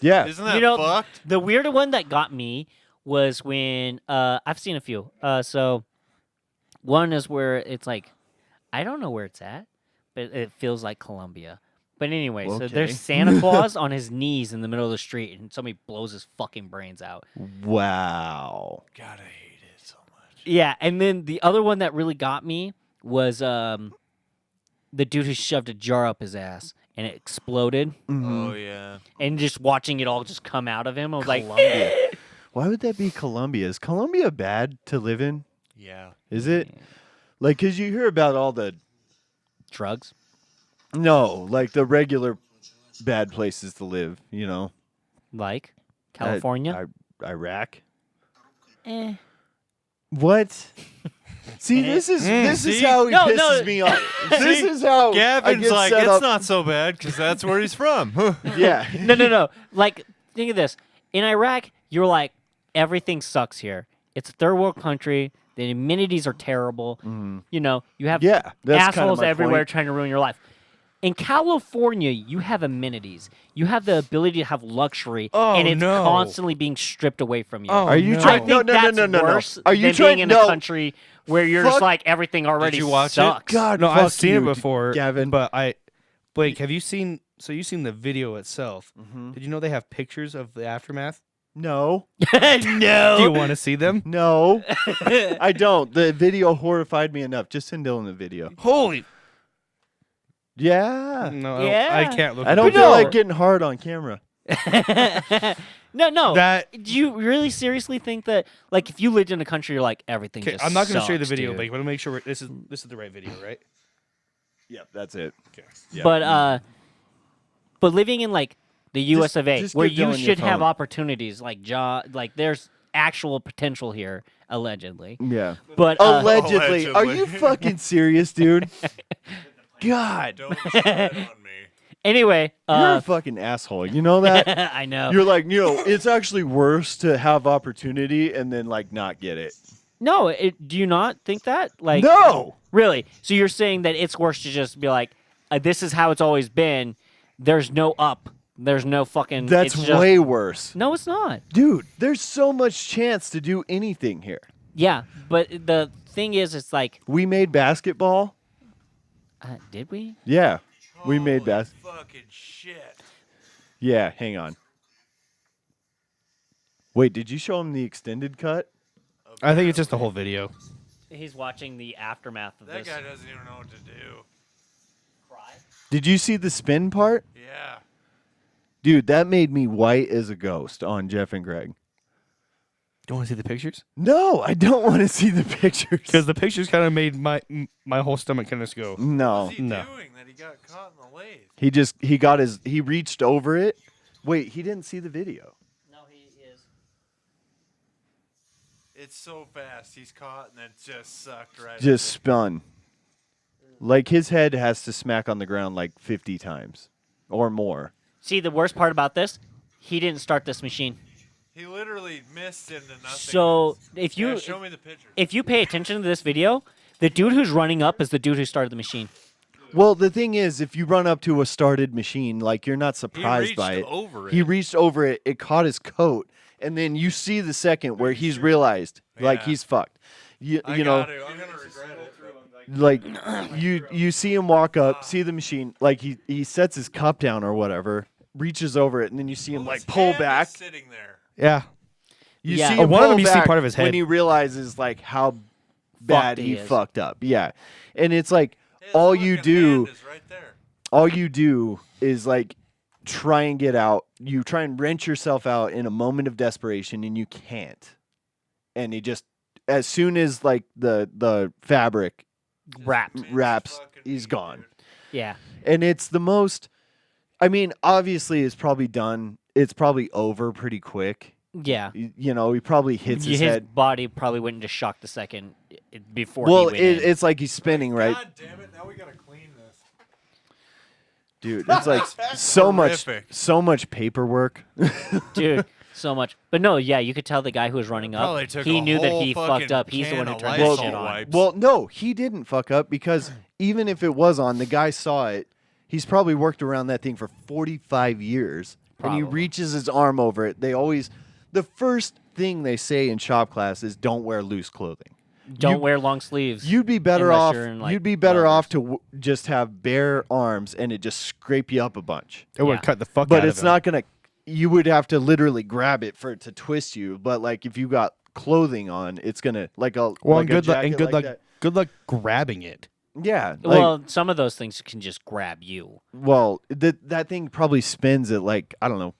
Yeah. Isn't that You know, fucked? the weirder one that got me was when I've seen a few. So one is where it's like I don't know where it's at, but it feels like Colombia. But anyway, so Okay. there's Santa Claus on his knees in the middle of the street, and somebody blows his fucking brains out. Wow. God, I hate it so much. Yeah, and then the other one that really got me was the dude who shoved a jar up his ass and it exploded, Mhm. Oh yeah. and just watching it all just come out of him, I was like, Colombia. Why would that be Colombia? Is Colombia bad to live in? Yeah. Is it? Like, because you hear about all the, drugs. no, like the regular bad places to live, you know? Like California. Iraq. Eh. What? See, this is See? how he No, pisses no. me off. This See? is how I Gavin's get like, set it's up. not so bad because that's where he's from. Yeah. No. Like, think of this. In Iraq, you're like, everything sucks here. It's a third world country. The amenities are terrible. You know, you have Yeah, that's kinda assholes my everywhere point. trying to ruin your life. In California, you have amenities. You have the ability to have luxury, Oh, and it's no. constantly being stripped away from you. Oh, Are you no. I trying? think No, no, that's no, no, no, no. worse Are you than trying? being in No. a country where you're Fuck. just like everything already you watch it? sucks. God, No, fuck I've seen you, it before, Gavin. But Blake, have you seen? So you've seen the video itself? Did you know they have pictures of the aftermath? No, no. Do you want to see them? no, I don't. The video horrified me enough. Just send Dylan the video. Holy! Yeah. No, Yeah. I can't look. I at don't the feel no. like getting hard on camera. no. That- Do you really seriously think that, like, if you lived in a country, you're like everything Okay, just I'm not going to show you the sucks, video, dude. Blake. But I want to make sure this is the right video, right? Yep, that's it. Okay. Yep. But living in like the U.S. of A, just where give you Dylan your should have phone. opportunities, like like there's actual potential here, allegedly. Yeah. But Allegedly. Are Allegedly. you fucking serious, dude? God. Don't spit on me. anyway, You're a fucking asshole. You know that? I know. You're like, it's actually worse to have opportunity and then like not get it. No, do you not think that? Like, No. really? So you're saying that it's worse to just be like, this is how it's always been. There's no up. There's no fucking. That's it's just, way worse. No, it's not. Dude, there's so much chance to do anything here. Yeah, but the thing is, it's like, We made basketball. did we? Yeah. We made Holy bas. fucking shit. Yeah, hang on. Wait, did you show him the extended cut? I think it's just the whole video. He's watching the aftermath of That this. guy doesn't even know what to do. Cry? Did you see the spin part? Yeah. Dude, that made me white as a ghost on Jeff and Greg. Do you want to see the pictures? No, I don't want to see the pictures. Because the pictures kind of made my whole stomach kind of just go. No. What's he no. doing that he got caught in the lathe? He reached over it. Wait, he didn't see the video. No, he is. It's so fast. He's caught and it just sucked right. Just spun. Like his head has to smack on the ground like 50 times or more. See, the worst part about this, he didn't start this machine. He literally missed into nothing. So if you Yeah, show me the picture. if you pay attention to this video, the dude who's running up is the dude who started the machine. Well, the thing is, if you run up to a started machine, like you're not surprised by reached it. over it. He reached over it. It caught his coat, and then you see the second where he's realized like Yeah. he's fucked. You I know. got to. I'm gonna regret it. Like you see him walk up, see the machine, like he sets his cup down or whatever, reaches over it, and then you see him like pull back. Sitting there. Yeah. You Yeah. see Oh, him one of pull them you see back part of his when head. he realizes like how bad he he is. fucked up. Yeah, and it's like His all you fucking do. hand is right there. All you do is like try and get out. You try and wrench yourself out in a moment of desperation, and you can't. And he just, as soon as like the fabric Wrapped. wraps, fucking he's meat, gone. dude. Yeah. And it's the most. I mean, obviously, it's probably done. It's probably over pretty quick. Yeah. You know, he probably hits his head. body probably went into shock the second before Well, he went in. it's like he's spinning, right? God damn it! Now we gotta clean this. Dude, it's like so horrific. much paperwork. Dude, so much. But no, yeah, you could tell the guy who was running up, Probably took he a knew that whole he fucking fucked up. He's the one can who of turned the Lysol shit on. wipes. Well, no, he didn't fuck up because even if it was on, the guy saw it. He's probably worked around that thing for 45 years. And he Probably. reaches his arm over it. The first thing they say in shop class is don't wear loose clothing. Don't You- wear long sleeves. You'd be better Unless off. you're in, like, You'd be better Loafers. off to just have bare arms and it just scrape you up a bunch. It would Yeah. cut the fuck out But of it's him. not gonna. You would have to literally grab it for it to twist you. But like if you got clothing on, it's gonna like a Well, like and a good luck. And jacket good like luck. that. Good luck grabbing it. Yeah. Like, well, some of those things can just grab you. well, that thing probably spins at like I don't know,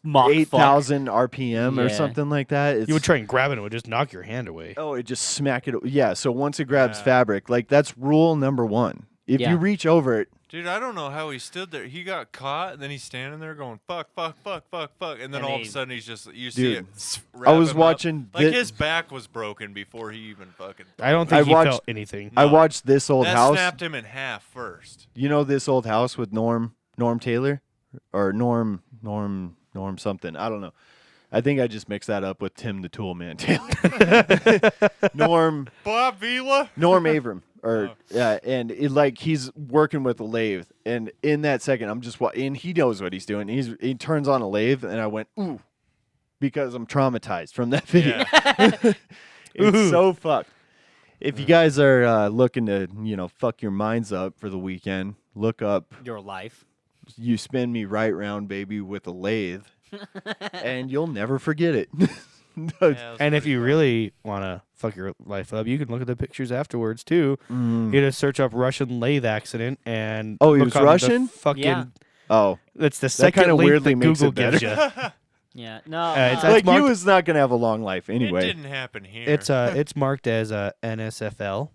Mach 8,000 RPM or Yeah. something like that. It's, You would try and grab it, and it would just knock your hand away. Oh, it just smack it. Yeah. So once it grabs Yeah. fabric, like that's rule number one. If Yeah. you reach over it, Dude, I don't know how he stood there. He got caught, and then he's standing there going fuck, fuck, fuck, fuck, fuck, and then And all of he- a sudden he's just you see Dude, it. I was wrap him up. watching like thi- his back was broken before he even fucking. I don't I think he watched- felt anything. I No. watched This Old That House. snapped him in half first. You know This Old House with Norm Taylor, or Norm something. I don't know. I think I just mixed that up with Tim the Tool Man Taylor. Norm Bob Vila. Avram. Or yeah, and it, like he's working with a lathe, and in that second, I'm just and he knows what he's doing. He turns on a lathe, and I went ooh, because I'm traumatized from that video. Yeah. It's so fucked. If you guys are looking to fuck your minds up for the weekend, look up Your life. "You Spin Me Right Round, Baby" with a lathe, and you'll never forget it. And if you really want to fuck your life up, you can look at the pictures afterwards too. You just search up Russian lathe accident and Oh, he look was on the Russian? Fucking, Yeah. Oh, that's the second kinda link weirdly that makes Google it better. gives you. Yeah. No. It's no. like- like marked- he was not gonna have a long life It anyway. didn't happen here. It's marked as a NSFL,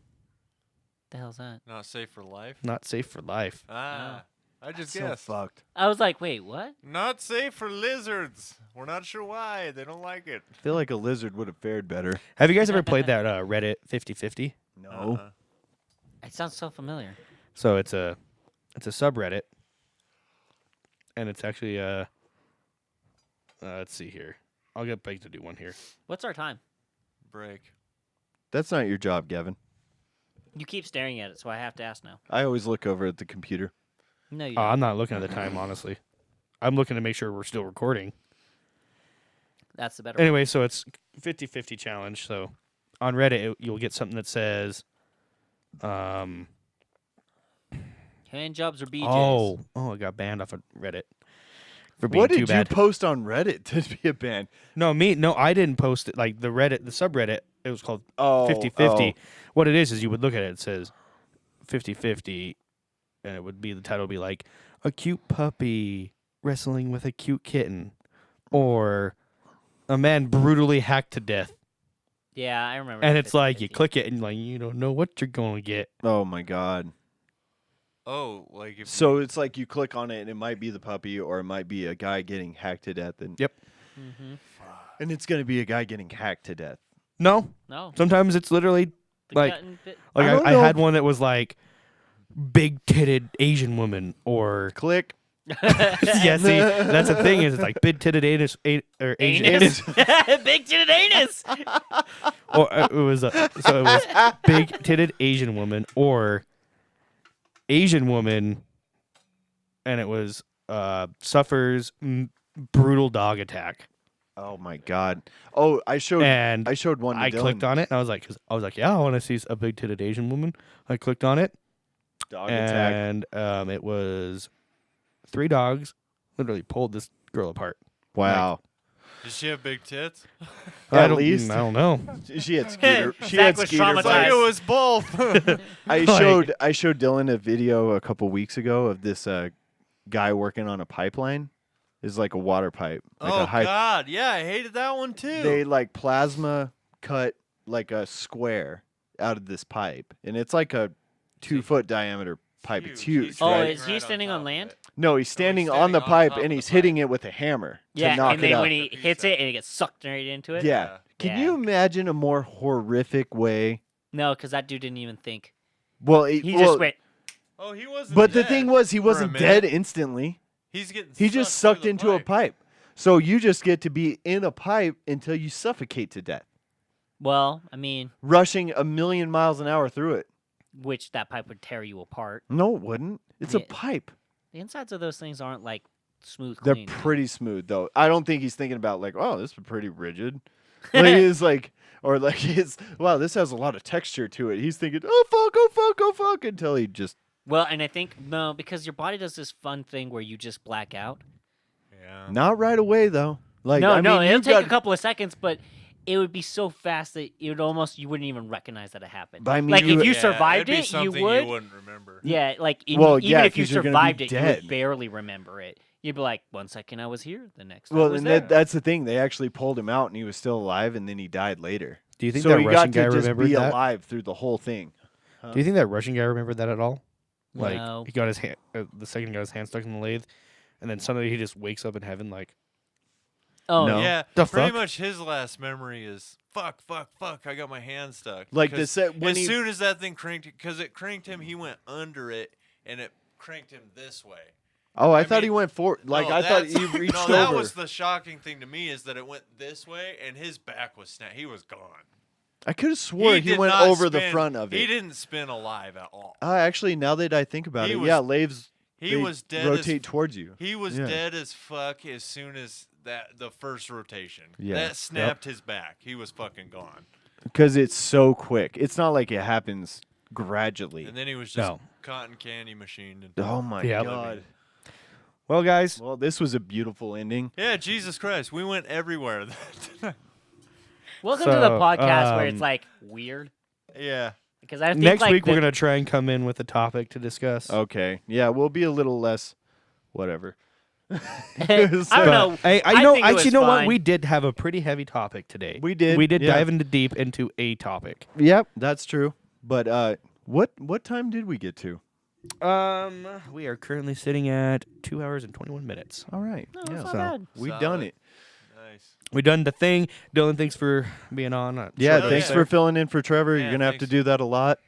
the hell's that? not safe for life. not safe for life. Ah, I just So guessed. fucked. I was like, wait, what? Not safe for lizards. We're not sure why. They don't like it. I feel like a lizard would have fared better. Have you guys ever played that Reddit 50/50? No. Uh-uh. It sounds so familiar. So it's a subreddit, and it's actually let's see here. I'll get Blake to do one here. What's our time? Break. That's not your job, Gavin. You keep staring at it, so I have to ask now. I always look over at the computer. No, you. I'm not looking at the time, honestly. I'm looking to make sure we're still recording. That's the better. Anyway, so it's 50/50 challenge. So on Reddit, you'll get something that says, Hand jobs or BJ's? oh, I got banned off of Reddit for being What too did bad. you post on Reddit to be a band? No, I didn't post it. Like the subreddit, it was called Oh, 50/50. What it is you would look at it. It says 50/50, and it would be the title would be like a cute puppy wrestling with a cute kitten, or a man brutally hacked to death. Yeah, I remember. And the it's like you 50-50. click it and like you don't know what you're gonna get. Oh my god. Oh, like if So it's like you click on it and it might be the puppy or it might be a guy getting hacked to death and Yep. and it's going to be a guy getting hacked to death. No, No. sometimes it's literally The like- cutting bit- like I don't I know had if- one that was like big titted Asian woman or Click. yeah. See, that's the thing is it's like big titted or Asian Anus. Big titted anus. or it was big titted Asian woman or Asian woman, and it was suffers brutal dog attack. Oh my god. Oh, I showed one to I Dylan. clicked on it, and I was like, yeah, I want to see a big-titted Asian woman. I clicked on it, Dog attack. and it was 3 dogs literally pulled this girl apart. Wow. Does she have big tits? At least. I don't know. She had Skeeter. She Zach had was Skeeter traumatized. Like bites. it was both. I showed Dylan a video a couple weeks ago of this guy working on a pipeline. It's like a water pipe. Like Oh a high, God, yeah, I hated that one too. They like plasma cut like a square out of this pipe, and it's like a 2-foot diameter pipe. It's huge. He's Oh, standing is he right standing on top of land? it. No, he's standing on standing the on pipe top of and the he's pipe. hitting it with a hammer Yeah, to knock and it then out. when he Piece hits out. it, and it gets sucked right into it. Yeah. Yeah. Can Yeah. you imagine a more horrific way? No, because that dude didn't even think. Well, He just went. Oh, he wasn't. But the dead thing was, he for a wasn't minute. dead instantly. He's getting. He just sucked sucked through the into a pipe. So you just get to be in a pipe until you suffocate to death, Well, I mean, rushing 1,000,000 miles an hour through it. which that pipe would tear you apart. No, it wouldn't. It's a Yeah. pipe. The insides of those things aren't like smooth. They're clean. pretty smooth, though. I don't think he's thinking about like, oh, this is pretty rigid. Like it's like, or like it's wow, this has a lot of texture to it. He's thinking, oh fuck, until he just Well, and I think no, because your body does this fun thing where you just black out. Yeah. not right away though. Like no, I no, mean, it'll you've take got, a couple of seconds, but it would be so fast that you wouldn't even recognize that it happened. But I mean, like you- if you Yeah, survived it'd be it, you something would. You wouldn't remember. Yeah, like Well, even yeah, if you 'cause you're gonna be survived it, you dead. would barely remember it. You'd be like, 1 second I was here, the next I well, was and there. that's the thing. They actually pulled him out, and he was still alive, and then he died later. Do you think So that he Russian got guy to just remembered be that? alive through the whole thing. Do you think that Russian guy remembered that at all? Like No. he got his hand, the second he got his hand stuck in the lathe, and then suddenly he just wakes up in heaven like, Oh, No. Yeah, The pretty fuck? much his last memory is fuck. I got my hand stuck. Like the 'Cause set when as he soon as that thing cranked, because it cranked him, he went under it, and it cranked him this way. oh, I I thought he mean, went forward. Like No, I thought that's- he reached No, over. that was the shocking thing to me is that it went this way, and his back was snapped. He was gone. I could have swore he did went not over the spin- front of He it. didn't spin alive at all. Actually, now that I think about He it, was- yeah, lathes He they was dead. rotate towards you. He was Yeah. dead as fuck as soon as the first rotation. Yeah. That snapped his back. He was fucking gone. Because it's so quick. It's not like it happens gradually. And then he was just No. cotton candy machined. And Oh my Yep. god. well, guys, Well, this was a beautiful ending. yeah, Jesus Christ, we went everywhere. welcome to the So, podcast where it's like weird yeah. because I think next like week we're the- gonna try and come in with a topic to discuss. Okay. Yeah, we'll be a little less whatever. I don't know. Hey, I know. think it Actually, you was know what? fine. We did have a pretty heavy topic today. We did, We did yeah. dive into deep into a topic. Yep, that's true. But what time did we get to? We are currently sitting at 2 hours and 21 minutes. All right. No, yeah. it's not So, bad. We've Solid. done it. Nice. We done the thing. Dylan, thanks for being on. Yeah, Sure. thanks Yeah. for filling in for Trevor. Yeah, You're going to have to thanks. do that a lot.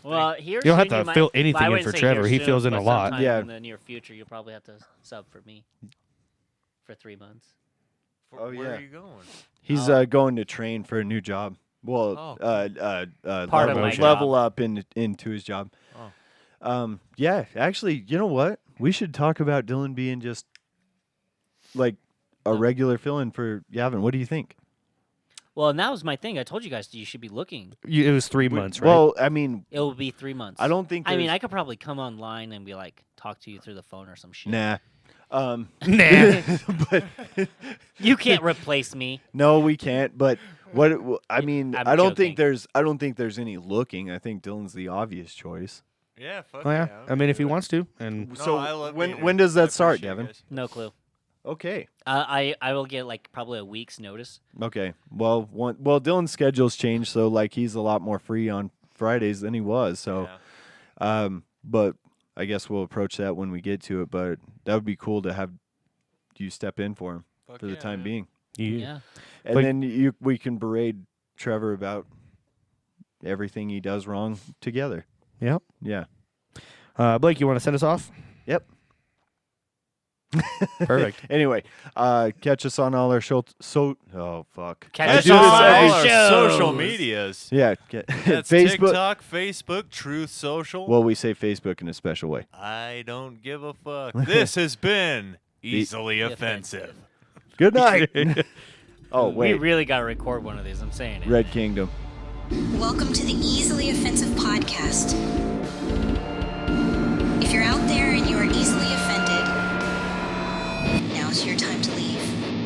Well, here You don't have soon to might- fill anything I in wouldn't for say Trevor. here He soon, fills in but a lot. sometime Yeah. In the near future, you'll probably have to sub for me for 3 months. Oh, Where yeah. are you going? He's Oh. going to train for a new job. Well, Oh. Part of my level job. up into his job. Oh. Yeah, actually, you know what? We should talk about Dylan being just like a regular fill-in for Yavin. What do you think? Well, and that was my thing. I told you guys you should be looking. It was 3 months, right? Well, I mean, It will be 3 months. I don't think. I mean, there's- I could probably come online and be like, talk to you through the phone or some shit. nah. nah. But You can't replace me. no, we can't. But what I mean, I'm I don't joking. think there's any looking. I think Dylan's the obvious choice. Yeah, fuck Oh, yeah. yeah. I mean, if he do it. wants to, and No, So I love when being when here. does I that start, appreciate it, Devin? guys. No clue. Okay. I will get like probably a week's notice. Okay. Well, Dylan's schedule's changed, so like he's a lot more free on Fridays than he was. So, Yeah. but I guess we'll approach that when we get to it. But that would be cool to have you step in for him Fuck for the yeah, time man. being, Yeah. and Like- then we can berate Trevor about everything he does wrong together. Yep. Yeah. Blake, you want to send us off? Yep. Perfect. Anyway, catch us on all our oh fuck. Catch I us do on this all every our social shows. medias. Yeah. That's Facebook. TikTok, Facebook, Truth Social. Well, we say Facebook in a special way. I don't give a fuck. This has been easily offensive. Good night. Oh, We wait. really got to record one of these. I'm saying it. Red Kingdom. Welcome to the Easily Offensive Podcast. If you're out there and you are easily offended, now's your time to leave.